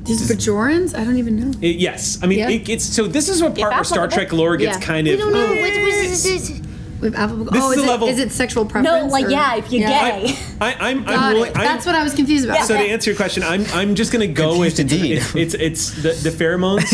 These Bajorans? I don't even know. Yes, I mean Yeah. it's so. This is a part where Star Trek lore gets Yeah. kind We of. don't know. With alphabet. This Oh, is the level- is it sexual preference? No, like, or- yeah, if you're gay. I'm Got willing. it. That's what I was confused about. So to answer your question, I'm just gonna go with Confused indeed. it's the pheromones.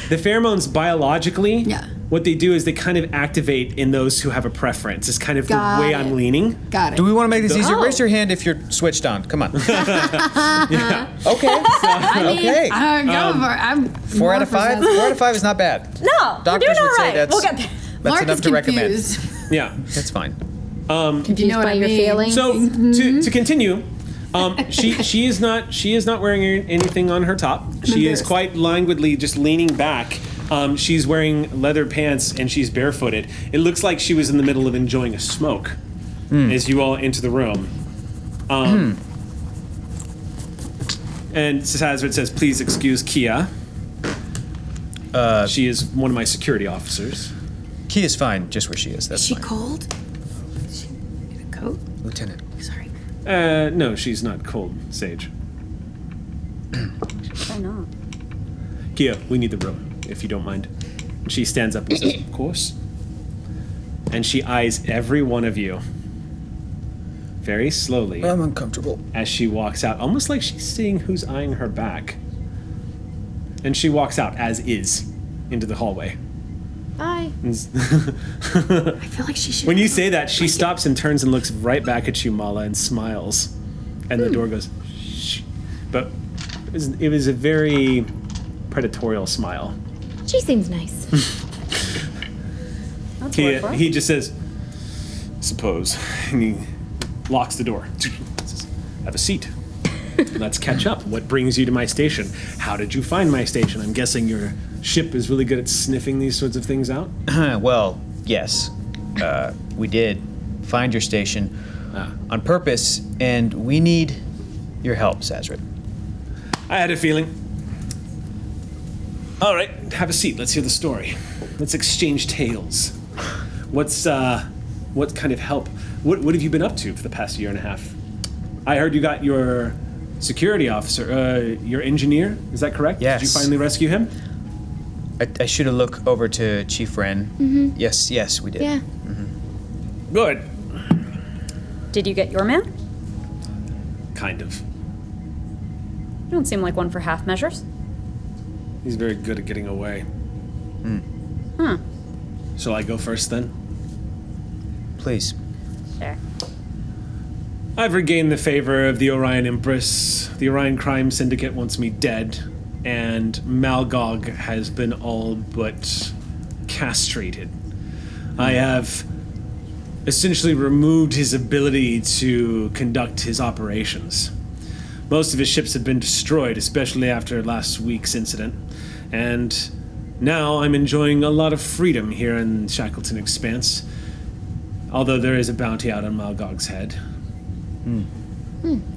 The pheromones biologically. Yeah. What they do is they kind of activate in those who have a preference. It's kind of Got the way it. I'm leaning. Got it. Do we want to make this easier? Oh. Raise your hand if you're switched on. Come on. Yeah. Okay. I mean, Okay. go for it. I'm 4 out of 5. 4 out of 5 is not bad. No, Doctors you're doing would all say right. that's We'll get there. that's Mark enough is to recommend. confused. Yeah. That's fine. If you know what by I your mean. feelings. So to continue, she is not wearing anything on her top. She is embarrassed. quite languidly just leaning back. She's wearing leather pants and she's barefooted. It looks like she was in the middle of enjoying a smoke as you all enter the room. And Sazrit says, "Please excuse Kia. She is one of my security officers." Key is fine, just where she is. That's Is she fine. cold? Is she in a coat? Lieutenant. Sorry. No, she's not cold, Sage. Why not? Kia, we need the room, if you don't mind. And she stands up and says, "Of course." And she eyes every one of you very slowly I'm uncomfortable. as she walks out, almost like she's seeing who's eyeing her back. And she walks out as is into the hallway. Bye. I feel like she should. When you say that, she stops and turns and looks right back at you, Mala, and smiles. And the door goes, shh. But it was a very predatorial smile. She seems nice. That's word for it. He just says, "Suppose." And he locks the door. Says, "Have a seat. Let's catch up. What brings you to my station? How did you find my station? I'm guessing your ship is really good at sniffing these sorts of things out." Well, yes. We did find your station on purpose, and we need your help, Sazrit. I had a feeling. All right, have a seat. Let's hear the story. Let's exchange tales. What kind of help? What have you been up to for the past year and a half? I heard you got your security officer, your engineer. Is that correct? Yes. Did you finally rescue him? I should have looked over to Chief Wren. Mm-hmm. Yes, we did. Yeah. Good. Did you get your man? Kind of. You don't seem like one for half measures. He's very good at getting away. Huh. Shall I go first then? Please. There. I've regained the favor of the Orion Empress. The Orion Crime Syndicate wants me dead, and Malgog has been all but castrated. I have essentially removed his ability to conduct his operations. Most of his ships have been destroyed, especially after last week's incident, and now I'm enjoying a lot of freedom here in Shackleton Expanse, although there is a bounty out on Malgog's head.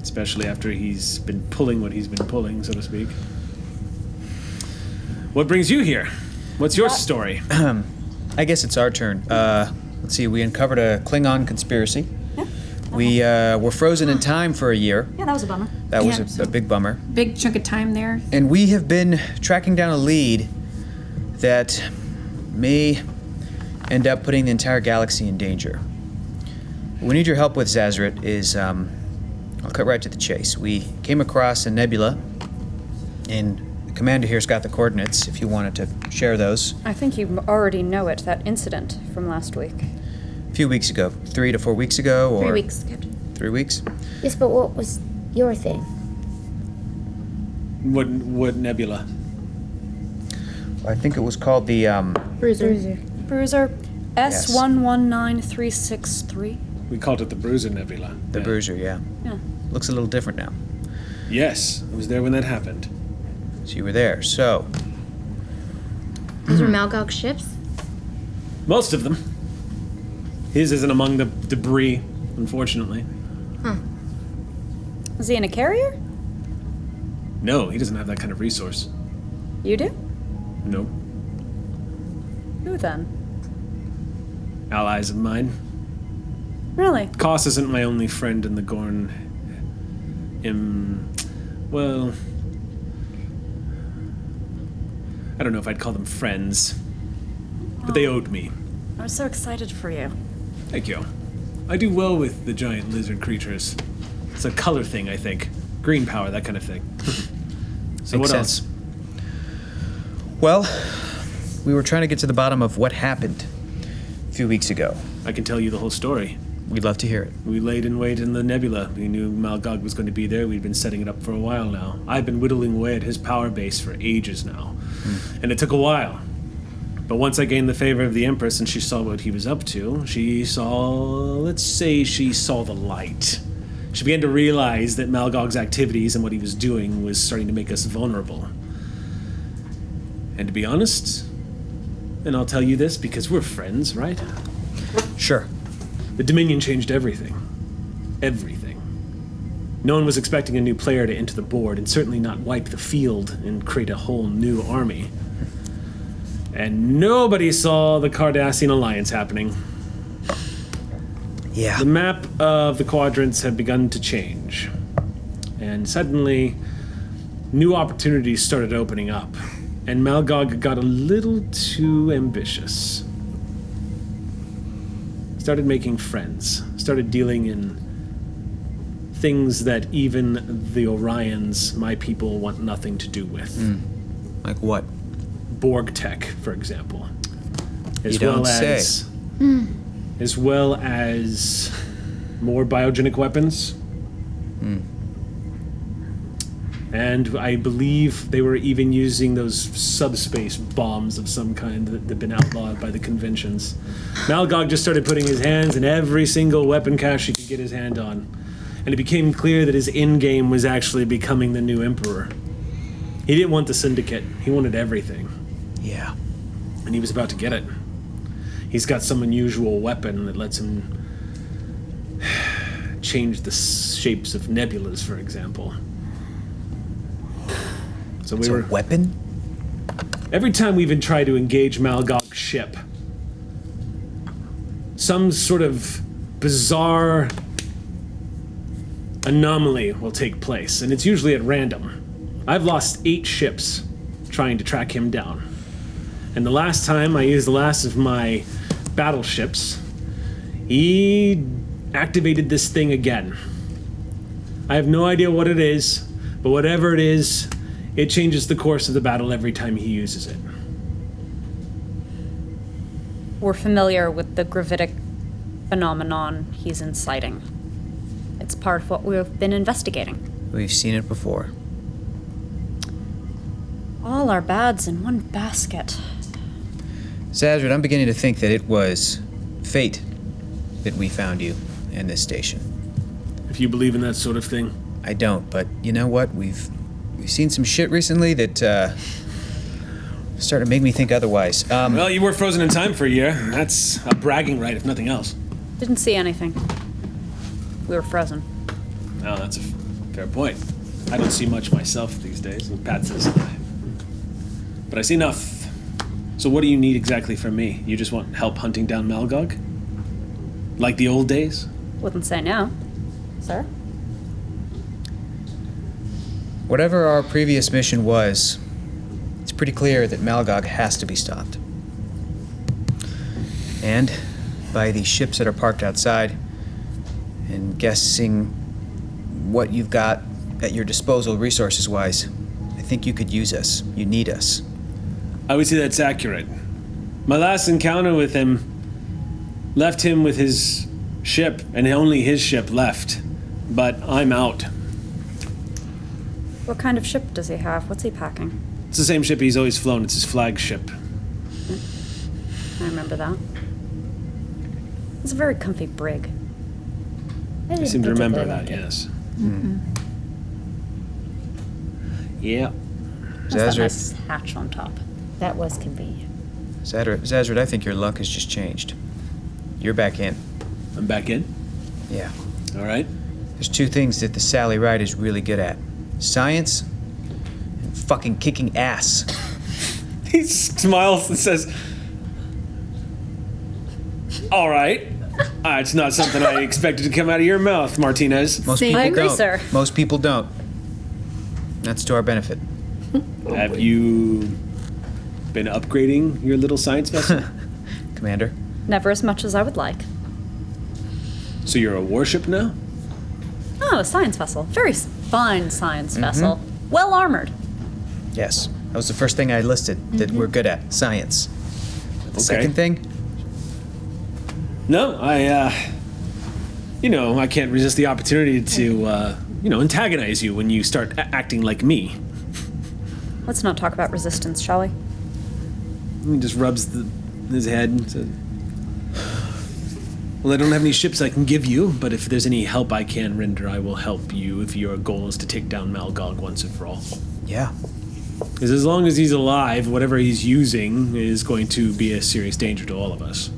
Especially after he's been pulling what he's been pulling, so to speak. What brings you here? What's your story? I guess it's our turn. Let's see, we uncovered a Klingon conspiracy. We were frozen in time for a year. Yeah, that was a bummer. That Yeah. was a big bummer. Big chunk of time there. And we have been tracking down a lead that may end up putting the entire galaxy in danger. What we need your help with, Sazrit, is I'll cut right to the chase. We came across a nebula, and the commander here's got the coordinates if you wanted to share those. I think you already know it, that incident from last week. A few weeks ago, 3 to 4 weeks ago, or 3 weeks, Captain. 3 weeks. Yes, but what was your thing? What nebula? I think it was called the Bruiser. Bruiser Yes. S119363. We called it the Bruiser Nebula. the Yeah. Bruiser. Yeah, Yeah. looks a little different now. Yes, I was there when that happened. So you were there. So Those were Malgog ships? Most of them. His isn't among the debris, unfortunately. Is he in a carrier? No, he doesn't have that kind of resource. You do? No. Who then? Allies of mine. Really? Koss isn't my only friend in the Gorn. Well, I don't know if I'd call them friends, but they owed me. I was so excited for you. Thank you. I do well with the giant lizard creatures. It's a color thing, I think. Green power, that kind of thing. So Makes what sense. else? Well, we were trying to get to the bottom of what happened a few weeks ago. I can tell you the whole story. We'd love to hear it. We laid in wait in the Nebula. We knew Malgog was going to be there. We'd been setting it up for a while now. I've been whittling away at his power base for ages now. And it took a while. But once I gained the favor of the Empress and she saw what he was up to, she saw the light. She began to realize that Malgog's activities and what he was doing was starting to make us vulnerable. And to be honest, and I'll tell you this because we're friends, right? Sure. The Dominion changed everything. Everything. No one was expecting a new player to enter the board, and certainly not wipe the field and create a whole new army. And nobody saw the Cardassian alliance happening. Yeah. The map of the quadrants had begun to change. And suddenly, new opportunities started opening up. And Malgog got a little too ambitious. Started making friends. Started dealing in things that even the Orions, my people, want nothing to do with. Like what? Borg tech, for example. You don't say. As well as more biogenic weapons. And I believe they were even using those subspace bombs of some kind that had been outlawed by the conventions. Malgog just started putting his hands in every single weapon cache he could get his hand on. And it became clear that his endgame was actually becoming the new emperor. He didn't want the Syndicate. He wanted everything. Yeah. And he was about to get it. He's got some unusual weapon that lets him change the shapes of nebulas, for example. So It's a weapon? Every time we even try to engage Malgog's ship, some sort of bizarre anomaly will take place, and it's usually at random. I've lost 8 ships trying to track him down. And the last time I used the last of my battleships, he activated this thing again. I have no idea what it is, but whatever it is, it changes the course of the battle every time he uses it. We're familiar with the gravitic phenomenon he's inciting. It's part of what we've been investigating. We've seen it before. All our bads in one basket. Zazrid, I'm beginning to think that it was fate that we found you in this station. If you believe in that sort of thing. I don't, but you know what? We've seen some shit recently that started to make me think otherwise. Well, you were frozen in time for a year. That's a bragging right, if nothing else. Didn't see anything. We were frozen. Oh, that's a fair point. I don't see much myself these days. Pat says I. But I see enough. So what do you need exactly from me? You just want help hunting down Malgog? Like the old days? Wouldn't say no. Sir? Whatever our previous mission was, it's pretty clear that Malgog has to be stopped. And by the ships that are parked outside, and guessing what you've got at your disposal resources-wise, I think you could use us. You need us. I would say that's accurate. My last encounter with him left him with his ship, and only his ship left. But I'm out. What kind of ship does he have? What's he packing? It's the same ship he's always flown. It's his flagship. I remember that. It's a very comfy brig. I seem to remember that, yes. Yeah. That's that Zazrid, nice hatch on top. That was convenient. Zazrid, I think your luck has just changed. You're back in. I'm back in. Yeah. All right. There's 2 things that the Sally Ride is really good at. Science and fucking kicking ass. He smiles and says, all right. It's not something I expected to come out of your mouth, Martinez. Most I people agree, don't. sir. Most people don't. That's to our benefit. Have you been upgrading your little science vessel? Commander? Never as much as I would like. So you're a warship now? Oh, a science vessel. Very fine science vessel. Well armored. Yes, that was the first thing I listed that we're good at, science. But the second thing? No, I can't resist the opportunity to, antagonize you when you start acting like me. Let's not talk about resistance, shall we? He just rubs his head and says, well, I don't have any ships I can give you, but if there's any help I can render, I will help you if your goal is to take down Malgog once and for all. Yeah. Because as long as he's alive, whatever he's using is going to be a serious danger to all of us.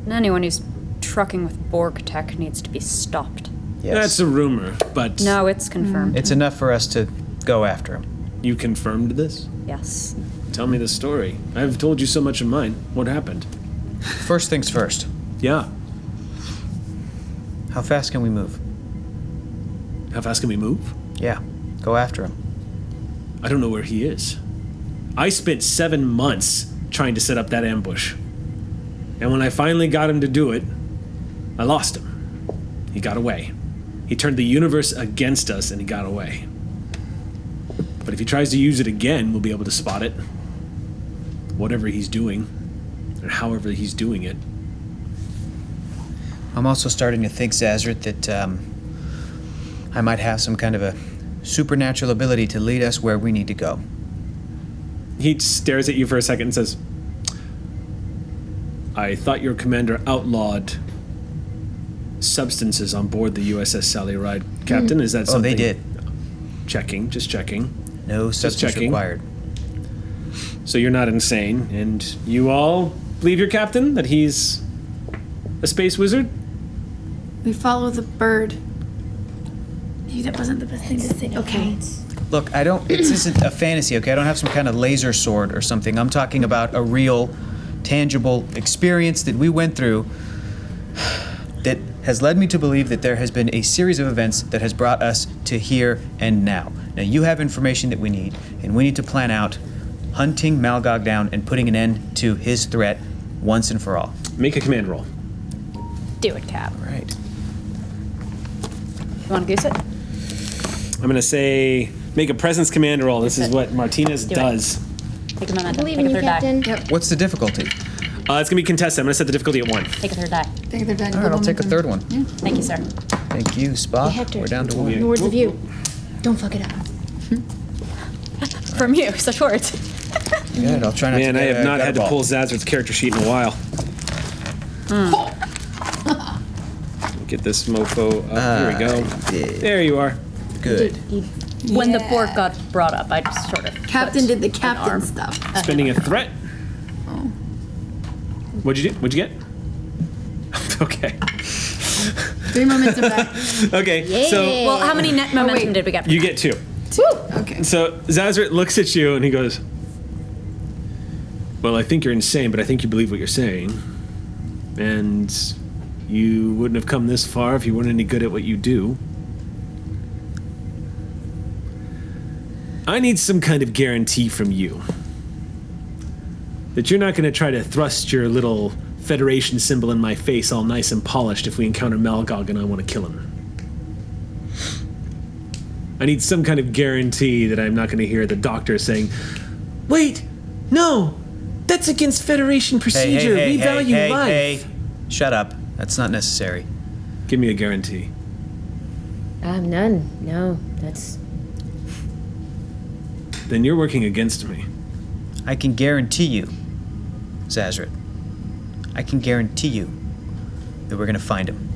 And anyone who's trucking with Borg tech needs to be stopped. Yes. That's a rumor, but... No, it's confirmed. It's enough for us to go after him. You confirmed this? Yes. Tell me the story. I've told you so much of mine. What happened? First things first. Yeah. How fast can we move? How fast can we move? Yeah, go after him. I don't know where he is. I spent 7 months trying to set up that ambush. And when I finally got him to do it, I lost him. He got away. He turned the universe against us and he got away. But if he tries to use it again, we'll be able to spot it. Whatever he's doing, or however he's doing it. I'm also starting to think, Zazrit, that I might have some kind of a supernatural ability to lead us where we need to go. He stares at you for a second and says, I thought your commander outlawed substances on board the USS Sally Ride. Captain, is that something? Oh, they did. Just checking. No substance required. So you're not insane, and you all believe your captain, that he's a space wizard? We follow the bird. Maybe that wasn't the best thing to say. Okay. Look, this isn't a fantasy, okay? I don't have some kind of laser sword or something. I'm talking about a real, tangible experience that we went through that has led me to believe that there has been a series of events that has brought us to here and now. Now, you have information that we need, and we need to plan out hunting Malgog down and putting an end to his threat once and for all. Make a command roll. Do it, Cap. All right. You want to goose it? I'm going to say make a presence command roll. This is it. what Martinez Do it. does. Take a momentum. Believe Take in a you, third die. Captain. Yep. What's the difficulty? It's going to be contested. I'm going to set the difficulty at 1. Take a third die. Take their All right, I'll take a third one. Yeah. Thank you, sir. Thank you, Spock. Hector. We're down to Yeah. 1. In the words of you, don't fuck it up. From you, such words. Good, I'll try not Man, to I get have not had to gutterball. pull Zazrit's character sheet in a while. Get this mofo up. Here we go. There you are. Good. When the Borg got brought up, I just sort of Captain put did the an captain arm. stuff. Spending a threat. Oh. What'd you do? What'd you get? Okay. 3 momentum back. Okay. So Well, how many net momentum wait. did we get? you get 2. Okay. So Zazrit looks at you and he goes, well, I think you're insane, but I think you believe what you're saying. And you wouldn't have come this far if you weren't any good at what you do. I need some kind of guarantee from you that you're not going to try to thrust your little Federation symbol in my face all nice and polished if we encounter Malgog and I want to kill him. I need some kind of guarantee that I'm not going to hear the doctor saying, wait, no, that's against Federation procedure. We value life. Hey, shut up. That's not necessary. Give me a guarantee. None. No, that's... Then you're working against me. I can guarantee you, Zazrit, I can guarantee you that we're going to find him.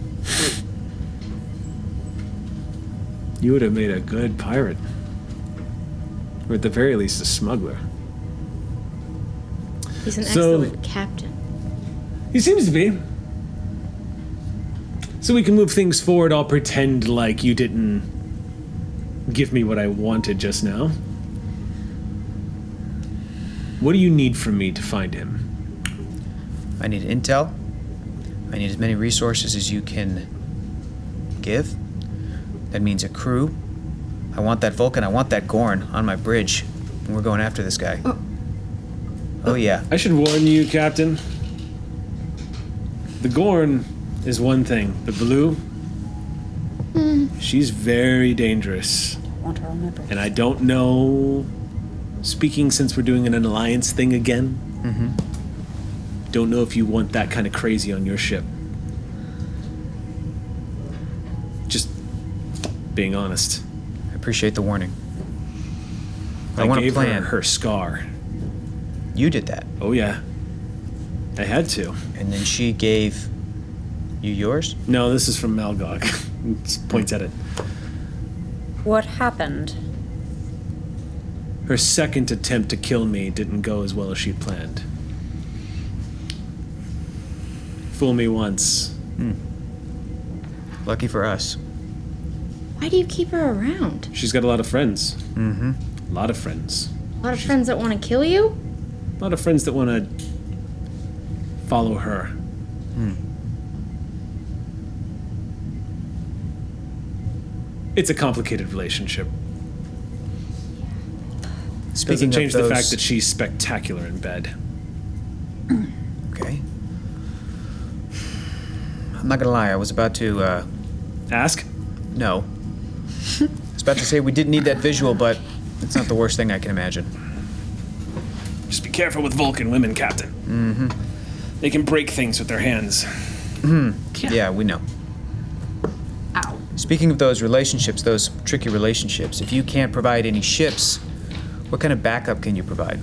You would have made a good pirate. Or at the very least, a smuggler. He's an So- excellent captain. He seems to be. So we can move things forward. I'll pretend like you didn't give me what I wanted just now. What do you need from me to find him? I need intel. I need as many resources as you can give. That means a crew. I want that Vulcan, I want that Gorn on my bridge. And we're going after this guy. Oh yeah. I should warn you, Captain. The Gorn is one thing, but Baloo, she's very dangerous. Want to remember. And I don't know, speaking since we're doing an alliance thing again, don't know if you want that kind of crazy on your ship. Just being honest. I appreciate the warning. I I want to gave plan. her scar. You did that. Oh yeah. I had to. And then she gave you yours? No, this is from Malgog. Just points at it. What happened? Her second attempt to kill me didn't go as well as she planned. Fool me once. Lucky for us. Why do you keep her around? She's got a lot of friends. Mm-hmm. A lot of friends. A lot of friends that want to kill you? A lot of friends that want to follow her. It's a complicated relationship. Speaking Doesn't change of those, the fact that she's spectacular in bed. Okay. I'm not gonna lie, I was about to, Ask? no. I was about to say we didn't need that visual, but it's not the worst thing I can imagine. Just be careful with Vulcan women, Captain. Mm-hmm. They can break things with their hands. Yeah, we know. Ow. Speaking of those relationships, those tricky relationships, if you can't provide any ships, what kind of backup can you provide?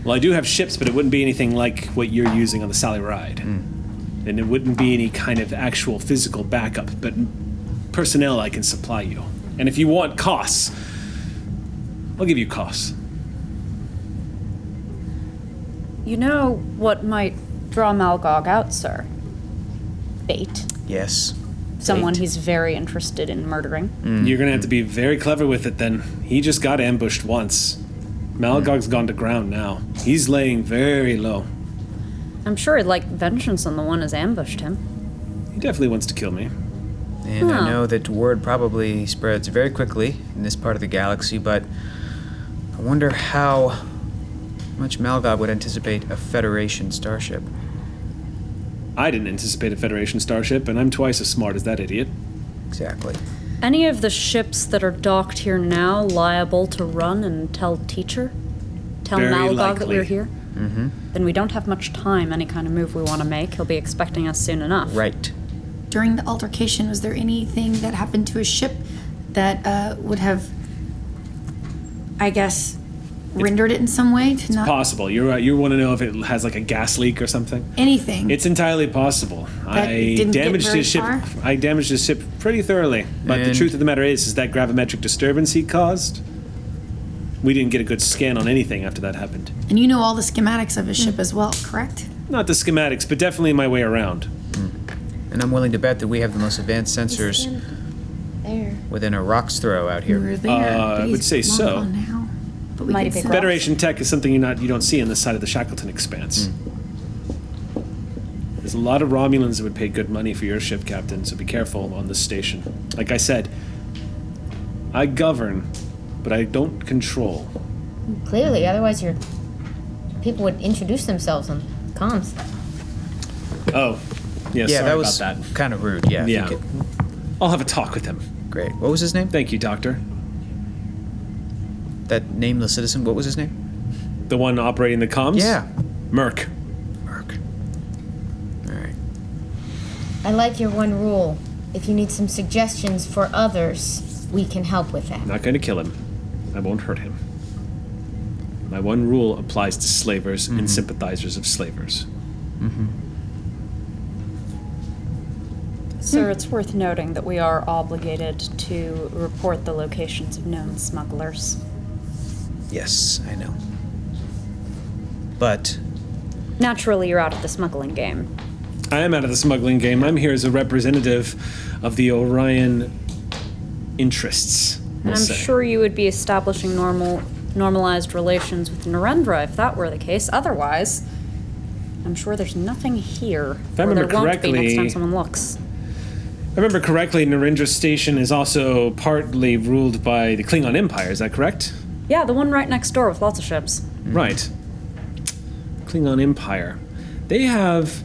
Well, I do have ships, but it wouldn't be anything like what you're using on the Sally Ride. And it wouldn't be any kind of actual physical backup, but personnel I can supply you. And if you want costs, I'll give you costs. You know what might draw Malgog out, sir? Bait. Yes. Someone Bait. he's very interested in murdering. You're gonna have to be very clever with it then. He just got ambushed once. Malgog's gone to ground now. He's laying very low. I'm sure he'd like vengeance on the one who's ambushed him. He definitely wants to kill me. And I Huh. know that word probably spreads very quickly in this part of the galaxy, but I wonder how much Malgog would anticipate a Federation starship. I didn't anticipate a Federation starship, and I'm twice as smart as that idiot. Exactly. Any of the ships that are docked here now liable to run and tell teacher? Tell Very Malgog that likely. we're here? Mm-hmm. Then we don't have much time, any kind of move we want to make. He'll be expecting us soon enough. Right. During the altercation, was there anything that happened to a ship that would have, I guess, rendered it in some way to not Possible. You're right. You want to know if it has like a gas leak or something? anything? It's entirely possible. That it didn't get damaged very his ship. far? I damaged his ship pretty thoroughly. But the And- truth of the matter is that gravimetric disturbance he caused. We didn't get a good scan on anything after that happened. And you know all the schematics of his ship as well, correct? Not the schematics, but definitely my way around. And I'm willing to bet that we have the most advanced sensors There. within a rock's throw out We here. were there. I but would he's say long so. gone now. But we Mighty could big send- rock. Federation tech is something you don't see on this side of the Shackleton Expanse. There's a lot of Romulans that would pay good money for your ship, Captain, so be careful on this station. Like I said, I govern, but I don't control. Clearly, otherwise your people would introduce themselves on comms. Oh, yeah, Yeah, sorry that was about that. kind of rude. Yeah. if you Yeah. could- I'll have a talk with him. Great. What was his name? Thank you, Doctor. That nameless citizen. What was his name? The one operating the comms? Yeah. Merc. Mark. All right. I like your one rule. If you need some suggestions for others, we can help with that. I'm not going to kill him. I won't hurt him. My one rule applies to slavers and sympathizers of slavers. Sir, it's worth noting that we are obligated to report the locations of known smugglers. Yes, I know. But Naturally, you're out of the smuggling game. I am out of the smuggling game. I'm here as a representative of the Orion interests. And we'll I'm say. sure you would be establishing normalized relations with Narendra if that were the case. Otherwise, I'm sure there's nothing here. I or remember there won't be next correctly- time someone looks. If I remember correctly, Narendra Station is also partly ruled by the Klingon Empire. Is that correct? Yeah, the one right next door with lots of ships. Right. Klingon Empire. They have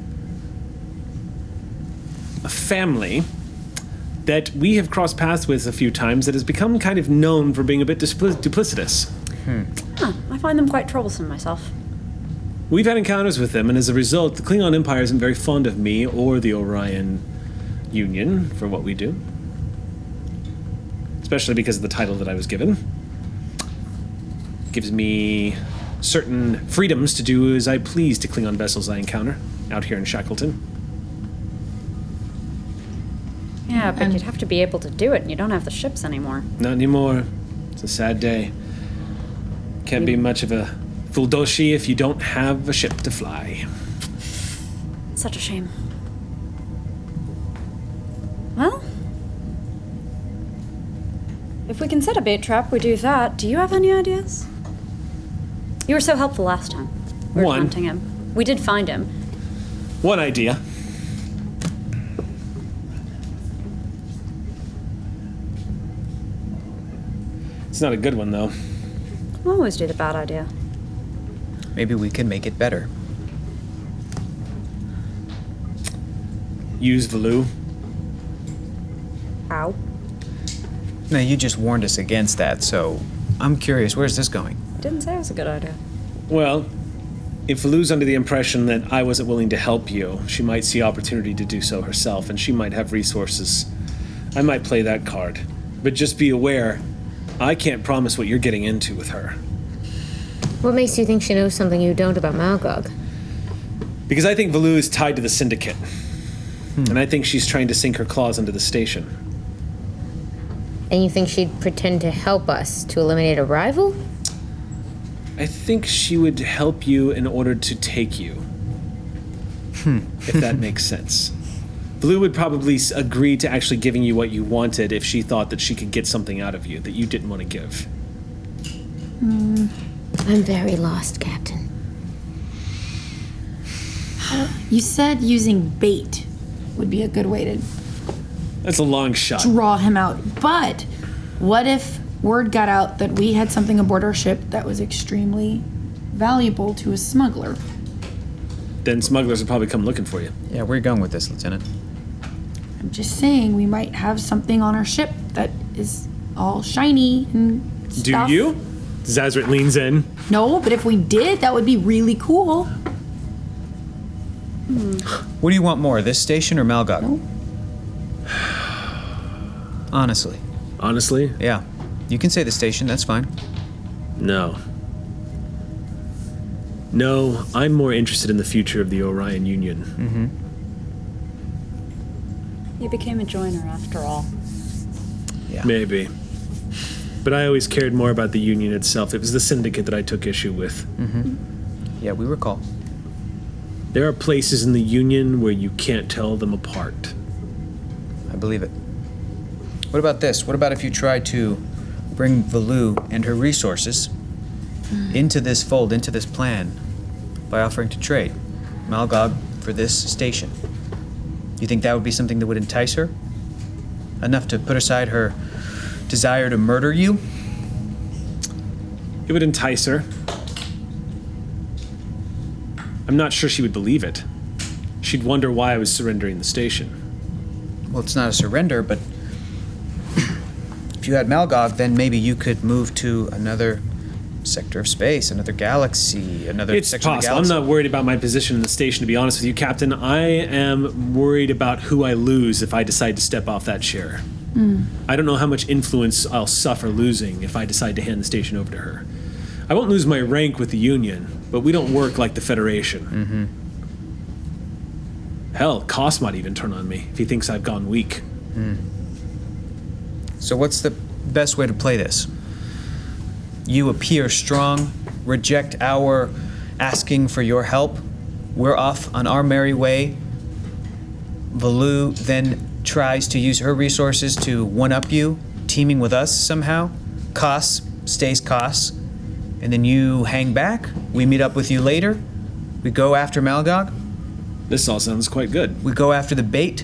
family that we have crossed paths with a few times that has become kind of known for being a bit duplicitous. I find them quite troublesome myself. We've had encounters with them, and as a result, the Klingon Empire isn't very fond of me or the Orion Union for what we do. Especially because of the title that I was given. It gives me certain freedoms to do as I please to Klingon vessels I encounter out here in Shackleton. Yeah, but you'd have to be able to do it, and you don't have the ships anymore. Not anymore. It's a sad day. Can't be much of a Fuldoshi if you don't have a ship to fly. Such a shame. Well, if we can set a bait trap, we do that. Do you have any ideas? You were so helpful last time. We were One. hunting him. We did find him. One idea. It's not a good one, though. I always do the bad idea. Maybe we can make it better. Use Valu. Ow. Now, you just warned us against that, so I'm curious, where's this going? Didn't say it was a good idea. Well, if Valu's under the impression that I wasn't willing to help you, she might see opportunity to do so herself, and she might have resources. I might play that card. But just be aware, I can't promise what you're getting into with her. What makes you think she knows something you don't about Malgog? Because I think Valu is tied to the Syndicate. And I think she's trying to sink her claws into the station. And you think she'd pretend to help us to eliminate a rival? I think she would help you in order to take you. If that makes sense. Valu would probably agree to actually giving you what you wanted if she thought that she could get something out of you that you didn't want to give. I'm very lost, Captain. You said using bait would be a good way to That's a long shot. draw him out. But what if word got out that we had something aboard our ship that was extremely valuable to a smuggler? Then smugglers would probably come looking for you. Yeah, where are you going with this, Lieutenant? I'm just saying we might have something on our ship that is all shiny and stuff. Do you? Zazrit leans in. No, but if we did, that would be really cool. What do you want more, this station or Malgog? No. Honestly. Honestly, Yeah. You can say the station, that's fine. no. No, I'm more interested in the future of the Orion Union. You became a joiner after all. Yeah. Maybe. But I always cared more about the Union itself. It was the Syndicate that I took issue with. Yeah, we recall. There are places in the Union where you can't tell them apart. I believe it. What about this? What about if you try to bring Valu and her resources into this fold, into this plan, by offering to trade Malgog for this station? You think that would be something that would entice her? Enough to put aside her desire to murder you? It would entice her. I'm not sure she would believe it. She'd wonder why I was surrendering the station. Well, it's not a surrender, but if you had Malgog, then maybe you could move to another sector of space, another galaxy, another It's section of the possible. I'm galaxy. not worried about my position in the station, to be honest with you, Captain. I am worried about who I lose if I decide to step off that chair. I don't know how much influence I'll suffer losing if I decide to hand the station over to her. I won't lose my rank with the Union, but we don't work like the Federation. Hell, Koss might even turn on me if he thinks I've gone weak. So what's the best way to play this? You appear strong, reject our asking for your help. We're off on our merry way. Valu then tries to use her resources to one-up you, teaming with us somehow. Koss stays Koss. And then you hang back. We meet up with you later. We go after Malgog. This all sounds quite good. We go after the bait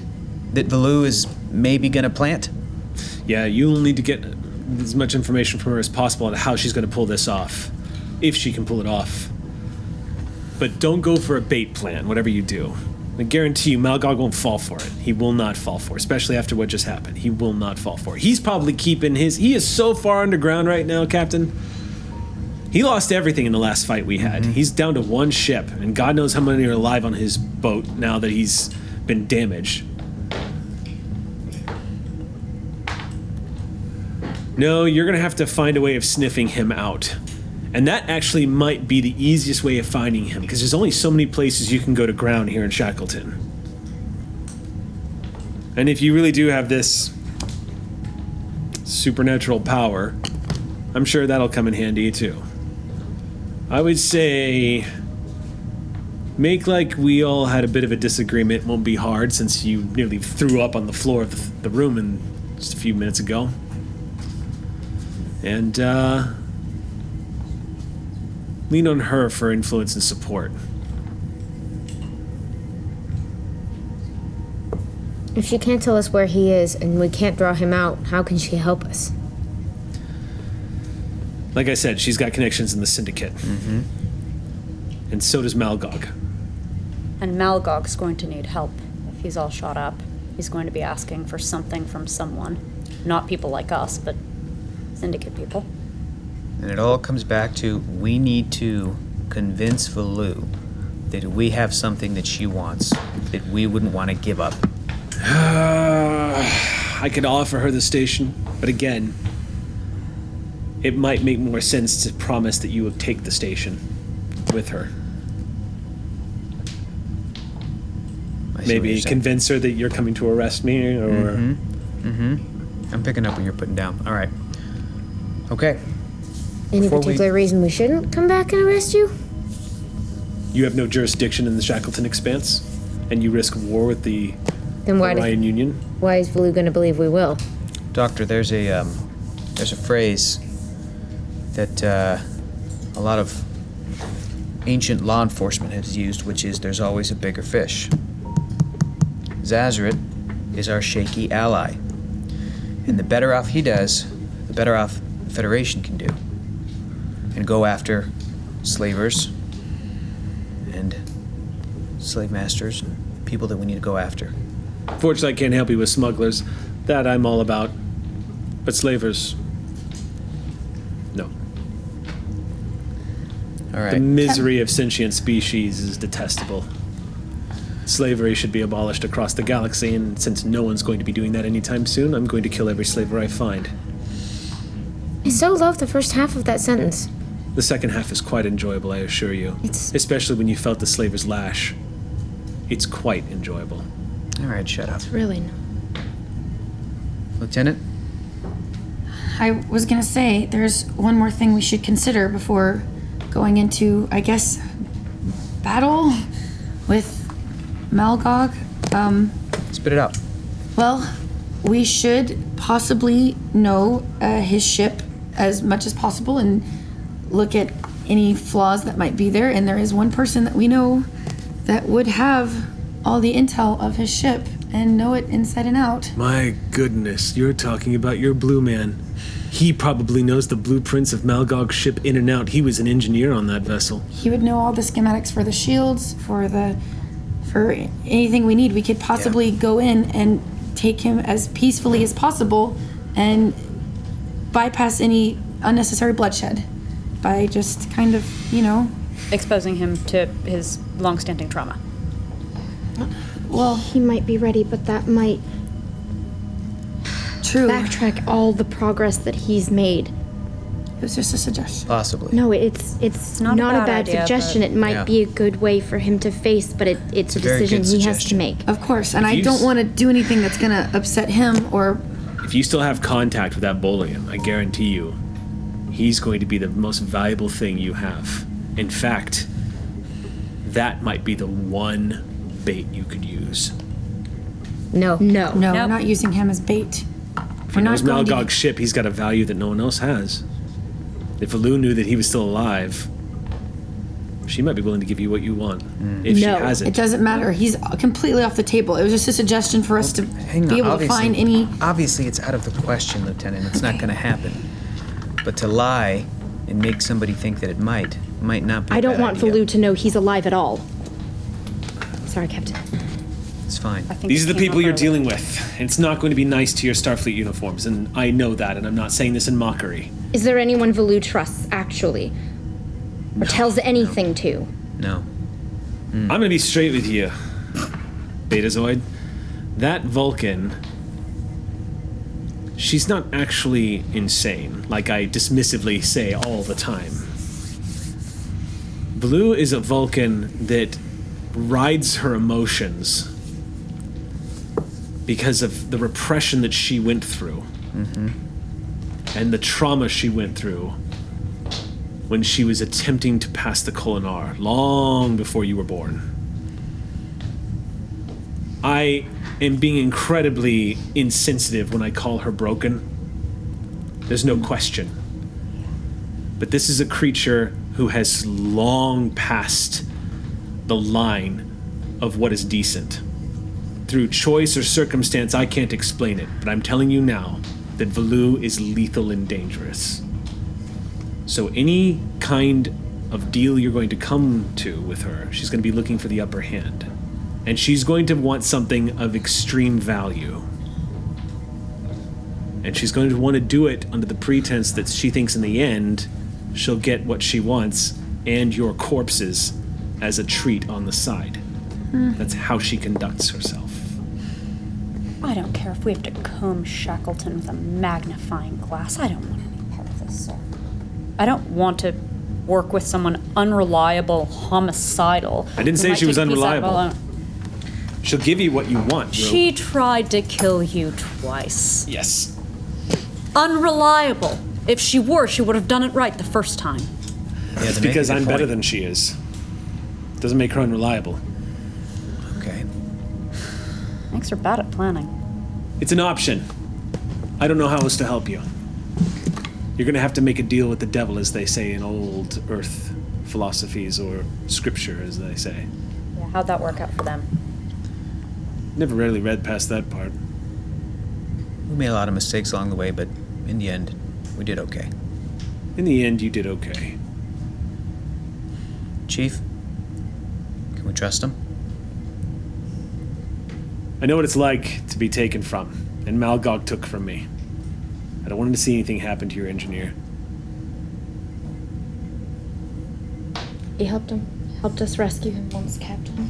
that Valu is maybe gonna plant. Yeah, you'll need to get as much information from her as possible on how she's going to pull this off. If she can pull it off. But don't go for a bait plan, whatever you do. I guarantee you Malgog won't fall for it. He will not fall for it, especially after what just happened. He will not fall for it. He's probably keeping his... He is so far underground right now, Captain. He lost everything in the last fight we had. He's down to one ship, and God knows how many are alive on his boat now that he's been damaged. No, you're going to have to find a way of sniffing him out. And that actually might be the easiest way of finding him, because there's only so many places you can go to ground here in Shackleton. And if you really do have this supernatural power, I'm sure that'll come in handy too. I would say make like we all had a bit of a disagreement. Won't be hard since you nearly threw up on the floor of the room just a few minutes ago. And lean on her for influence and support. If she can't tell us where he is and we can't draw him out, how can she help us? Like I said, she's got connections in the Syndicate. And so does Malgog. And Malgog's going to need help if he's all shot up. He's going to be asking for something from someone. Not people like us, but Syndicate people. And it all comes back to we need to convince Valu that we have something that she wants that we wouldn't want to give up. I could offer her the station, but again, it might make more sense to promise that you will take the station with her. Maybe convince her that you're coming to arrest me, or... I'm picking up what you're putting down. All right. Okay. Any Before particular reason we shouldn't come back and arrest you? You have no jurisdiction in the Shackleton Expanse, and you risk war with the Then Orion Union. why is Valu going to believe we will? Doctor, there's a phrase that a lot of ancient law enforcement has used, which is there's always a bigger fish. Zazaret is our shaky ally. And the better off he does, the better off the Federation can do. And go after slavers and slave masters and people that we need to go after. Fortunately, I can't help you with smugglers. That I'm all about. But slavers... no. All right. The misery of sentient species is detestable. Slavery should be abolished across the galaxy, and since no one's going to be doing that anytime soon, I'm going to kill every slaver I find. I so love the first half of that sentence. The second half is quite enjoyable, I assure you. Especially when you felt the slaver's lash. It's quite enjoyable. All right, shut up. Really no. Lieutenant? I was gonna say, there's one more thing we should consider before going into, I guess, battle with Malgog. Spit it out. Well, we should possibly know his ship as much as possible and look at any flaws that might be there. And there is one person that we know that would have all the intel of his ship and know it inside and out. My goodness, you're talking about your blue man. He probably knows the blueprints of Malgog's ship in and out. He was an engineer on that vessel. He would know all the schematics for the shields, for anything we need. We could possibly go in and take him as peacefully as possible and bypass any unnecessary bloodshed by just kind of, Exposing him to his long-standing trauma. Well, He might be ready, but that might true. backtrack all the progress that he's made. It was just a suggestion. Possibly. No, it's not not a a bad bad idea, suggestion. but- It might Yeah. be a good way for him to face, but it's a very decision good he has to suggestion. make. Of course, and If I you don't s- want to do anything that's going to upset him or... If you still have contact with that Bolian, I guarantee you, he's going to be the most valuable thing you have. In fact, that might be the one bait you could use. No. No. No, we're Nope. not using him as bait. If he knows going to- Malgog's ship, he's got a value that no one else has. If Valu knew that he was still alive, she might be willing to give you what you want. If she No. hasn't. It doesn't matter. He's completely off the table. It was just a suggestion for us to Hang on. be able to find any... Obviously, it's out of the question, Lieutenant. It's not going to happen. But to lie and make somebody think that it might not be. I a don't bad want idea. Valu to know he's alive at all. Sorry, Captain. It's fine. I think These it are the came people up you're earlier. dealing with. It's not going to be nice to your Starfleet uniforms, and I know that, and I'm not saying this in mockery. Is there anyone Valu trusts, actually? Or tells anything to? No. I'm going to be straight with you, Betazoid. That Vulcan, she's not actually insane, like I dismissively say all the time. Blue is a Vulcan that rides her emotions because of the repression that she went through. And the trauma she went through when she was attempting to pass the Kolinar long before you were born. I am being incredibly insensitive when I call her broken. There's no question. But this is a creature who has long passed the line of what is decent. Through choice or circumstance, I can't explain it, but I'm telling you now that Valu is lethal and dangerous. So any kind of deal you're going to come to with her, she's going to be looking for the upper hand. And she's going to want something of extreme value. And she's going to want to do it under the pretense that she thinks in the end she'll get what she wants and your corpses as a treat on the side. That's how she conducts herself. I don't care if we have to comb Shackleton with a magnifying glass. I don't want any part of this, sir. I don't want to work with someone unreliable, homicidal. I didn't who say might she was take a piece out of unreliable. a- She'll give you what you want, Rue. She tried to kill you twice. Yes. Unreliable. If she were, she would have done it right the first time. Yeah, It's because I'm better than she is. Doesn't make her unreliable. Okay. Makes her bad at planning. It's an option. I don't know how else to help you. You're gonna have to make a deal with the devil, as they say in old Earth philosophies, or scripture, as they say. Yeah, how'd that work out for them? Never really read past that part. We made a lot of mistakes along the way, but in the end, we did okay. In the end, you did okay. Chief, can we trust him? I know what it's like to be taken from, and Malgog took from me. I don't want him to see anything happen to your engineer. You helped him. Helped us rescue him once, Captain.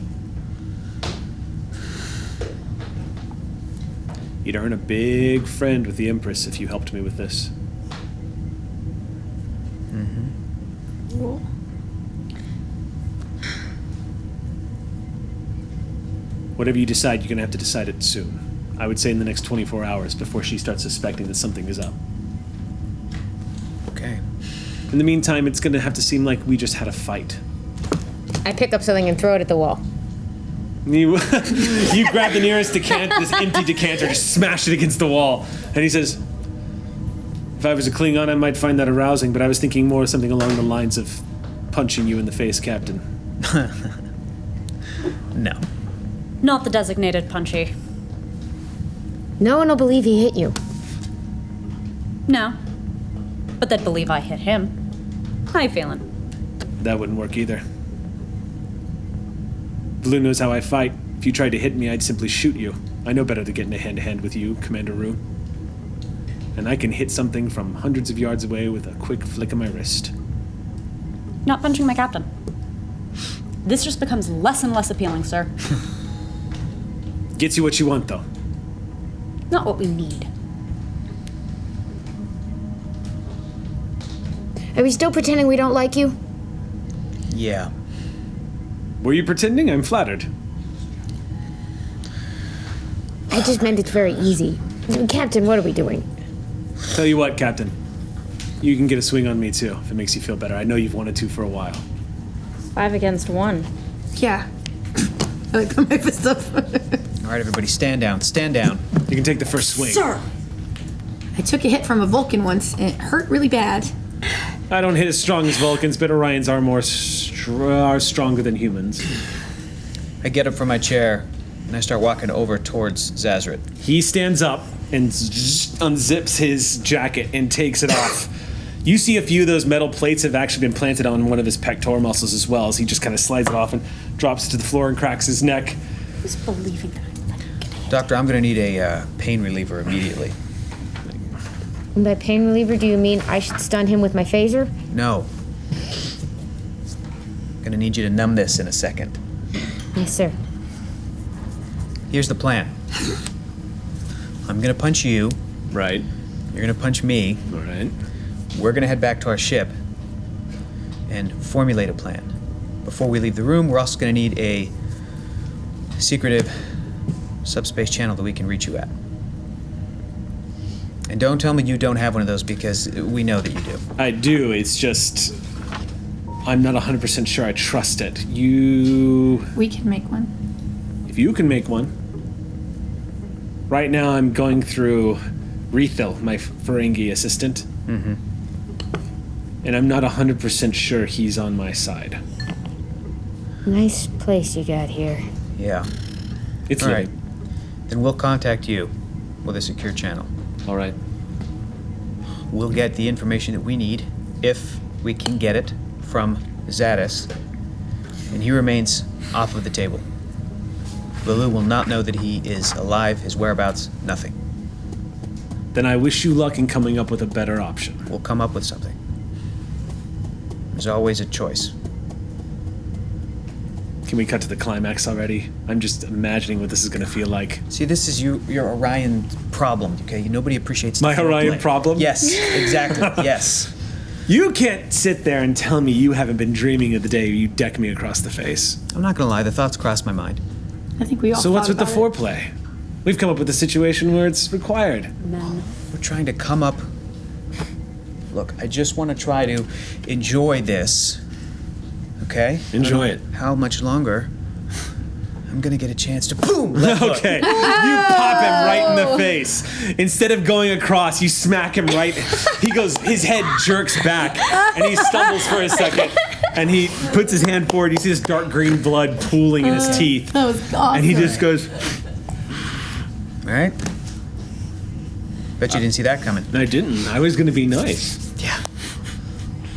You'd earn a big friend with the Empress if you helped me with this. Cool. Whatever you decide, you're gonna have to decide it soon. I would say in the next 24 hours before she starts suspecting that something is up. Okay. In the meantime, it's gonna have to seem like we just had a fight. I pick up something and throw it at the wall. You, you grab the nearest decanter, this empty decanter, just smash it against the wall. And he says, if I was a Klingon, I might find that arousing, but I was thinking more something along the lines of punching you in the face, Captain. No. Not the designated punchy. No one will believe he hit you. No. But they'd believe I hit him. How you feeling? That wouldn't work either. Blue knows how I fight. If you tried to hit me, I'd simply shoot you. I know better than getting a hand-to-hand with you, Commander Rue. And I can hit something from hundreds of yards away with a quick flick of my wrist. Not punching my captain. This just becomes less and less appealing, sir. Gets you what you want, though. Not what we need. Are we still pretending we don't like you? Yeah. Were you pretending? I'm flattered. I just meant it's very easy. Captain, what are we doing? Tell you what, Captain. You can get a swing on me, too, if it makes you feel better. I know you've wanted to for a while. 5 against 1. Yeah. I like put my fist up. All right, everybody, stand down. Stand down. You can take the first swing. Sir! I took a hit from a Vulcan once, and it hurt really bad. I don't hit as strong as Vulcans, but Orions are are stronger than humans. I get up from my chair, and I start walking over towards Zazaret. He stands up and unzips his jacket and takes it off. You see a few of those metal plates have actually been planted on one of his pectoral muscles as well, as he just kind of slides it off and drops it to the floor and cracks his neck. Who's believing that I'm Doctor, I'm gonna need a pain reliever immediately. And by pain reliever, do you mean I should stun him with my phaser? No. Gonna need you to numb this in a second. Yes, sir. Here's the plan. I'm gonna punch you. Right. You're gonna punch me. All right. We're gonna head back to our ship and formulate a plan. Before we leave the room, we're also gonna need a secretive subspace channel that we can reach you at. And don't tell me you don't have one of those, because we know that you do. I do. It's just I'm not 100% sure I trust it. We can make one. If you can make one. Right now I'm going through Rethil, my Ferengi assistant. Mm-hmm. And I'm not 100% sure he's on my side. Nice place you got here. Yeah. It's all right. Then we'll contact you with a secure channel. All right. We'll get the information that we need, if we can get it, from Zadis, and he remains off of the table. Lulu will not know that he is alive, his whereabouts, nothing. Then I wish you luck in coming up with a better option. We'll come up with something. There's always a choice. Can we cut to the climax already? I'm just imagining what this is going to feel like. See, this is your Orion problem, okay? Nobody appreciates My the Orion foreplay. problem? Yes, exactly, yes. You can't sit there and tell me you haven't been dreaming of the day you deck me across the face. I'm not gonna lie, the thoughts crossed my mind. I think we all So what's thought with the about it. foreplay? We've come up with a situation where it's required. None. We're trying to come up... Look, I just want to try to enjoy this, okay? Enjoy it. How much longer I'm gonna get a chance to boom! Left hook. Okay, you pop him right in the face. Instead of going across, you smack him right. He goes, his head jerks back, and he stumbles for a second, and he puts his hand forward. You see this dark green blood pooling in his teeth, That was awesome. and he just goes. All right. Bet you didn't see that coming. I didn't. I was gonna be nice. Yeah.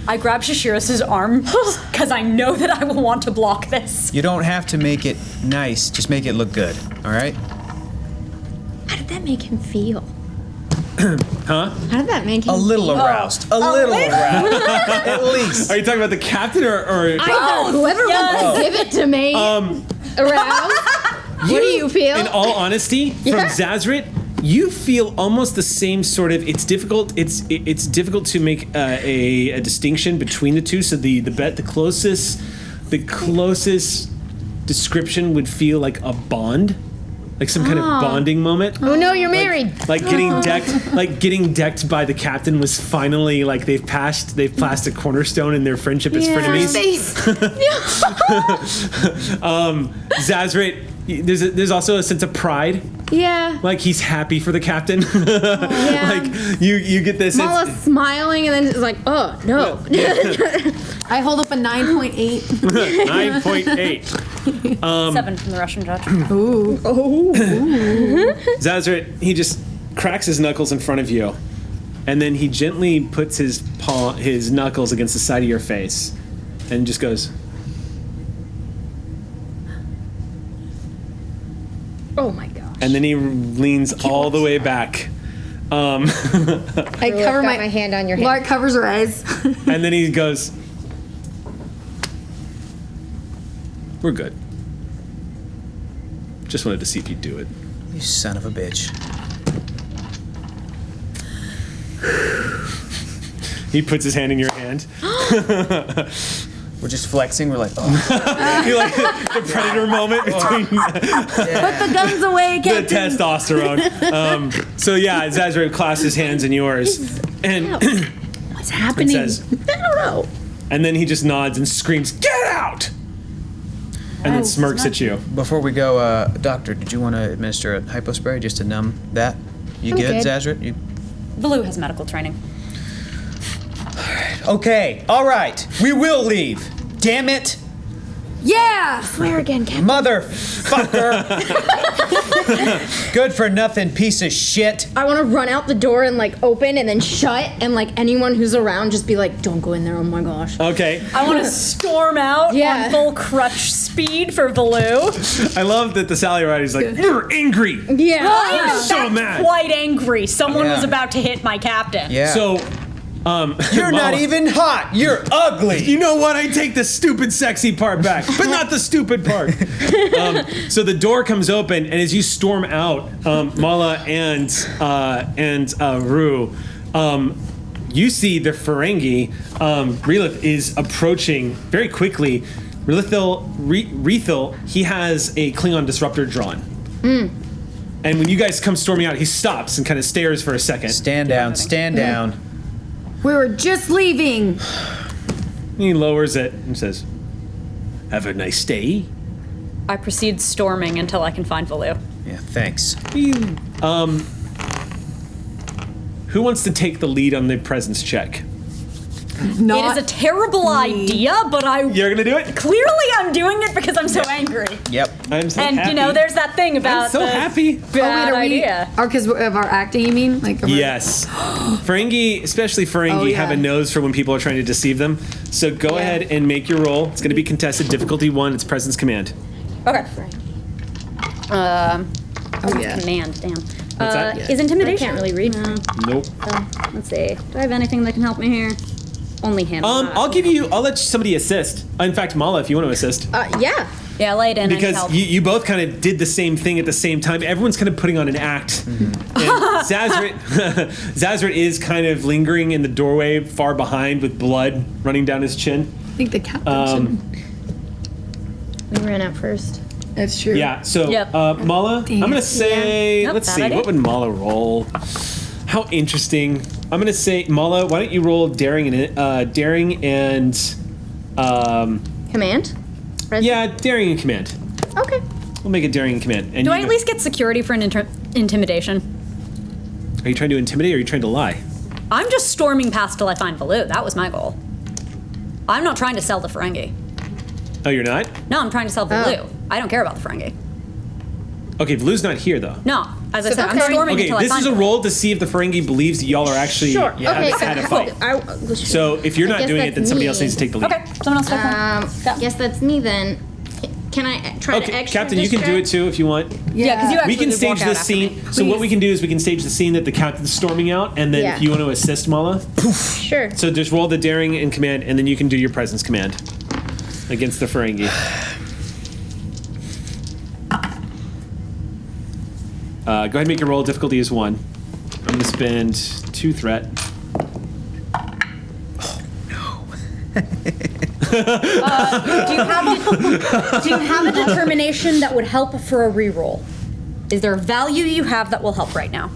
I grab Shashiris' arm because I know that I will want to block this. You don't have to make it nice. Just make it look good. All right. How did that make him feel? Huh? How did that make him A little feel? aroused. A little aroused. At least. Are you talking about the captain or? Whoever wants to give it to me. Aroused? What do you feel? In all honesty, from Zazrit, you feel almost the same sort of. It's difficult. It's difficult to make a distinction between the two. So the closest description would feel like a bond, like some kind of bonding moment. Oh no, you're married. Like getting decked by the captain was finally like they've passed a cornerstone in their friendship as frenemies. Face. Zazrit, there's also a sense of pride. Yeah. Like he's happy for the captain. Like you get this. Mala smiling and then it's like, oh no. I hold up a 9.8. 9.8. 7 from the Russian judge. Zazrit, he just cracks his knuckles in front of you, and then he gently puts his knuckles against the side of your face, and just goes. Oh my gosh. And then he leans all the way back. I cover my hand on your head. Lark covers her eyes. And then he goes, "We're good. Just wanted to see if you'd do it." You son of a bitch. He puts his hand in your hand. We're just flexing. We're like, oh. You like the predator moment between Put the guns away, the Captain. testosterone. So yeah, Zazra clasps his hands in yours, and What's happening? says, I don't know. and then he just nods and screams, "Get out!" And then smirks at you. Before we go, Doctor, did you want to administer a hypospray just to numb that? You good, Zazrit? You... Baloo has medical training. Okay, all right. We will leave. Damn it. Yeah! Swear again, Captain. Motherfucker! Good for nothing piece of shit. I want to run out the door and like open and then shut, and like anyone who's around just be like, "Don't go in there! Oh my gosh!" Okay. I want to storm out Yeah. on full crush speed for Valoo. I love that the Sally Ride is like, you're angry. Yeah. I am so mad. quite angry. Someone Yeah. was about to hit my captain. Yeah. So, you're not Mala, even hot. You're ugly. You know what? I take the stupid, sexy part back, but not the stupid part. So the door comes open, and as you storm out, Mala and Rue, you see the Ferengi. Relith is approaching very quickly. Rethil, he has a Klingon disruptor drawn. And when you guys come storming out, he stops and kind of stares for a second. Stand down. Stand down. We were just leaving. He lowers it and says, "Have a nice day." I proceed storming until I can find Valoo. Yeah. Thanks. Who wants to take the lead on the presence check? It is a terrible idea, but You're gonna do it? clearly I'm doing it because I'm so angry. Yep. I'm so And happy. you know, there's that thing about I'm so the happy. bad idea. Because of our acting, you mean? Like, Yes. Ferengi, especially Ferengi, Oh, yeah. have a nose for when people are trying to deceive them. So go ahead and make your roll. It's going to be contested. Difficulty 1. It's presence command. Okay. Oh, yeah. Command, damn. that? Is intimidation? I can't really read. Nope. Let's see. Do I have anything that can help me here? Only him. I'll let somebody assist. In fact, Mala, if you want to assist. Yeah. Yeah, lay it in. I need Because help. you both kind of did the same thing at the same time. Everyone's kind of putting on an act. And Zazrit is kind of lingering in the doorway far behind with blood running down his chin. I think the captain We ran out first. That's true. Yeah, so Yep. Mala, I'm gonna say, Yep, let's bad see, idea. what would Mala roll? How interesting. I'm gonna say, Mala, why don't you roll daring and Command. yeah, daring and command. Okay. We'll make it daring and command. And Do you I at know- least get security for an intimidation? Are you trying to intimidate or are you trying to lie? I'm just storming past till I find Valoo. That was my goal. I'm not trying to sell the Ferengi. Oh, you're not? No, I'm trying to sell Valoo. I don't care about the Ferengi. Okay, Blue's not here though. No, as I said, I'm okay. storming Okay, until I this find is a Valoo. roll to see if the Ferengi believes that y'all are actually Sure. had Okay. a fight. So if you're I not guess doing it, that's then somebody else me. needs to take the lead. Okay, someone else take one. Guess that's me then. Can I try to Okay, extra Captain, you can do it too if you want. Yeah, because you actually We can did walk stage out this after scene. me. So what we can do is we can stage the scene that the captain's storming out, and then Yeah. if you want to assist Mala, Sure. so just roll the daring and command, and then you can do your presence command against the Ferengi. Go ahead and make your roll. Difficulty is 1. I'm gonna spend 2 threat. Do you have a determination that would help for a reroll? Is there a value you have that will help right now?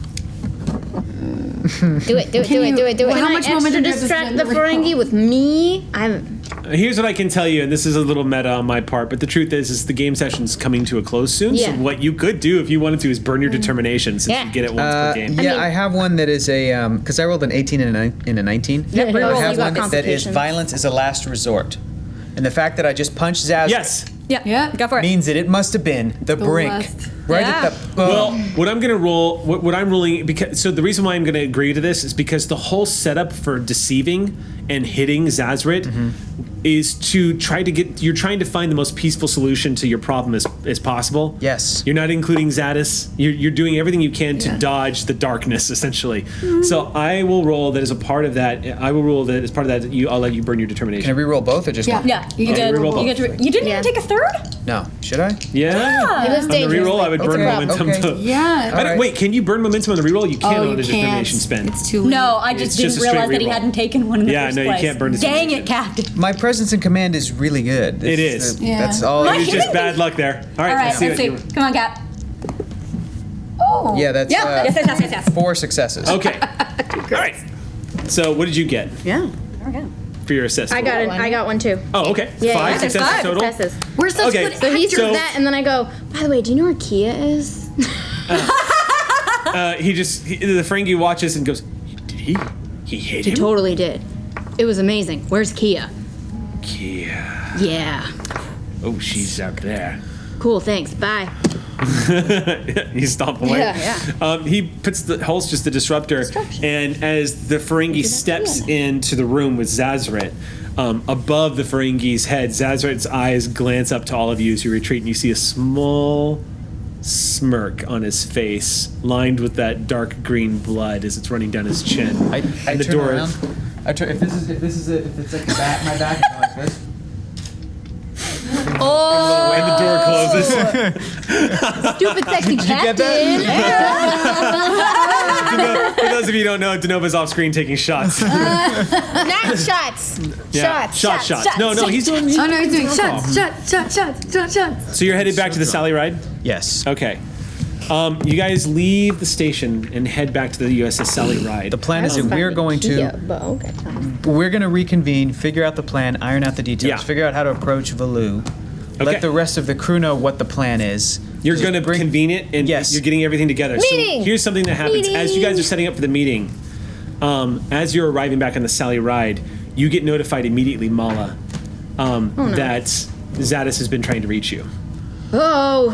Do it. Well, how Can much I extra momentum do you have to distract spend the to recall? Ferengi with me? Here's what I can tell you, and this is a little meta on my part, but the truth is the game session's coming to a close soon. Yeah. So what you could do if you wanted to is burn your determination since Yeah. you get it once per game. Yeah, I have one that is a because I rolled an 18 and a 19. Yep, I reroll. have You got one that is complications. violence is a last resort, and the fact that I just punched Zaz Yes. Yeah, go for it. means that it must have been the brink, last. right Yeah. at the. Well, what I'm gonna roll, what I'm rolling, because so the reason why I'm gonna agree to this is because the whole setup for deceiving and hitting Zazrit is to try to get. You're trying to find the most peaceful solution to your problem as possible. Yes. You're not including Zadis. You're doing everything you can to dodge the darkness, essentially. So I will roll that as a part of that. I will roll that as part of that. I'll let you burn your determination. Can I re-roll both or just one? Yeah, you Okay, did. reroll both. You didn't even take a third? No. Should I? Yeah. It was On the dangerous. reroll, I would It's burn a problem. momentum. Okay. To, Yeah. I don't, wait, can you burn momentum on the reroll? You can't Oh, on you the can't. determination spend. It's too late. No, I It's just just didn't a straight realize that he reroll. hadn't taken one in the Yeah, first no, you place. can't burn his Dang determination. it, Captain. My presence and command is really good. It is. Yeah. That's all. It's just bad luck there. All right, All right, let's see let's what see. you. Come on, Cap. Oh. Yeah, that's Yeah, yes. 4 successes. Okay. All right. So what did you get Yeah, there we go. for your assist? I got one too. Oh, okay. Yeah, 5 yeah. successes Five. total. Successes. We're such Okay. good So he actors. says that, and then I go, by the way, do you know where Kia is? The Ferengi watches and goes, did he? He hit him? Totally did. It was amazing. Where's Kia? Yeah. Yeah. Oh, she's up there. Cool, thanks. Bye. You stomp away. Yeah. He holsters the disruptor, and as the Ferengi steps into the room with Zazret, above the Ferengi's head, Zazret's eyes glance up to all of you as you retreat, and you see a small smirk on his face, lined with that dark green blood as it's running down his chin. I and the turn door. around. If it's like my back, I go like this. Oh, And the door closes. stupid sexy get captain. For those of you who don't know, Denova's off screen taking shots. Not shots. Yeah. Shots. No, he's doing. Oh no, he's doing shots. So you're headed back to the Sally Ride? Yes. Okay. You guys leave the station and head back to the USS Sally Ride. The plan is that we're going to reconvene, figure out the plan, iron out the details, figure out how to approach Valu. Okay. Let the rest of the crew know what the plan is. You're going to convene it, and Yes. you're getting everything together. Meeting! So here's something that happens. As you guys are setting up for the meeting, as you're arriving back on the Sally Ride, you get notified immediately, Mala, that Zadis has been trying to reach you. Oh,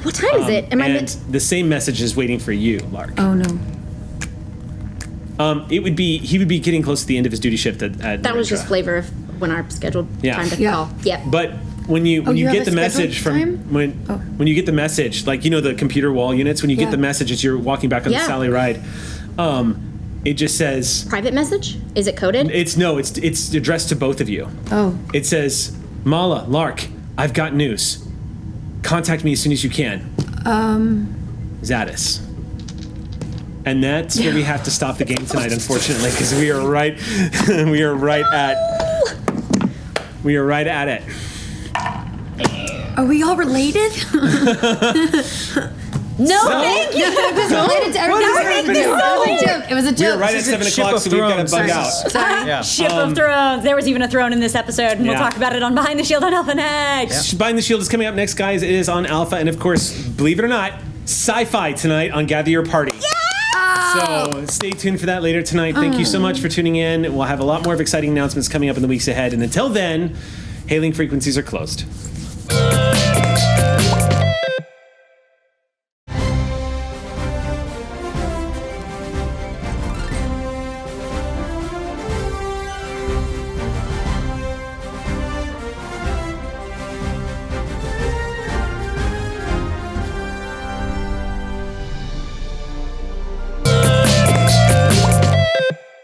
what time is it? Am I and meant? the same message is waiting for you, Lark. Oh no. He would be getting close to the end of his duty shift at That was Narendra. just flavor of when our scheduled time to Yeah. call. Yep. But when you you have get a the message from scheduled when you get the message, like the computer wall units, when you get the message as you're walking back on the Yeah. Sally Ride, it just says Private message? Is it coded? it's addressed to both of you. Oh. It says, Mala, Lark, I've got news. Contact me as soon as you can. Zadis. And that's where we have to stop the game tonight, unfortunately, because we are right at it. Are we all related? No, thank you. Related to everything. It was a joke. We're right at 7 o'clock, so we've got to bug out. Yeah. Ship of Thrones. There was even a throne in this episode, and we'll Yeah. talk about it on Behind the Shield on Alpha Next. Behind the Shield is coming up next, guys. It is on Alpha, and of course, believe it or not, sci-fi tonight on Gather Your Party. So stay tuned for that later tonight. Thank you so much for tuning in. We'll have a lot more of exciting announcements coming up in the weeks ahead. And until then, hailing frequencies are closed.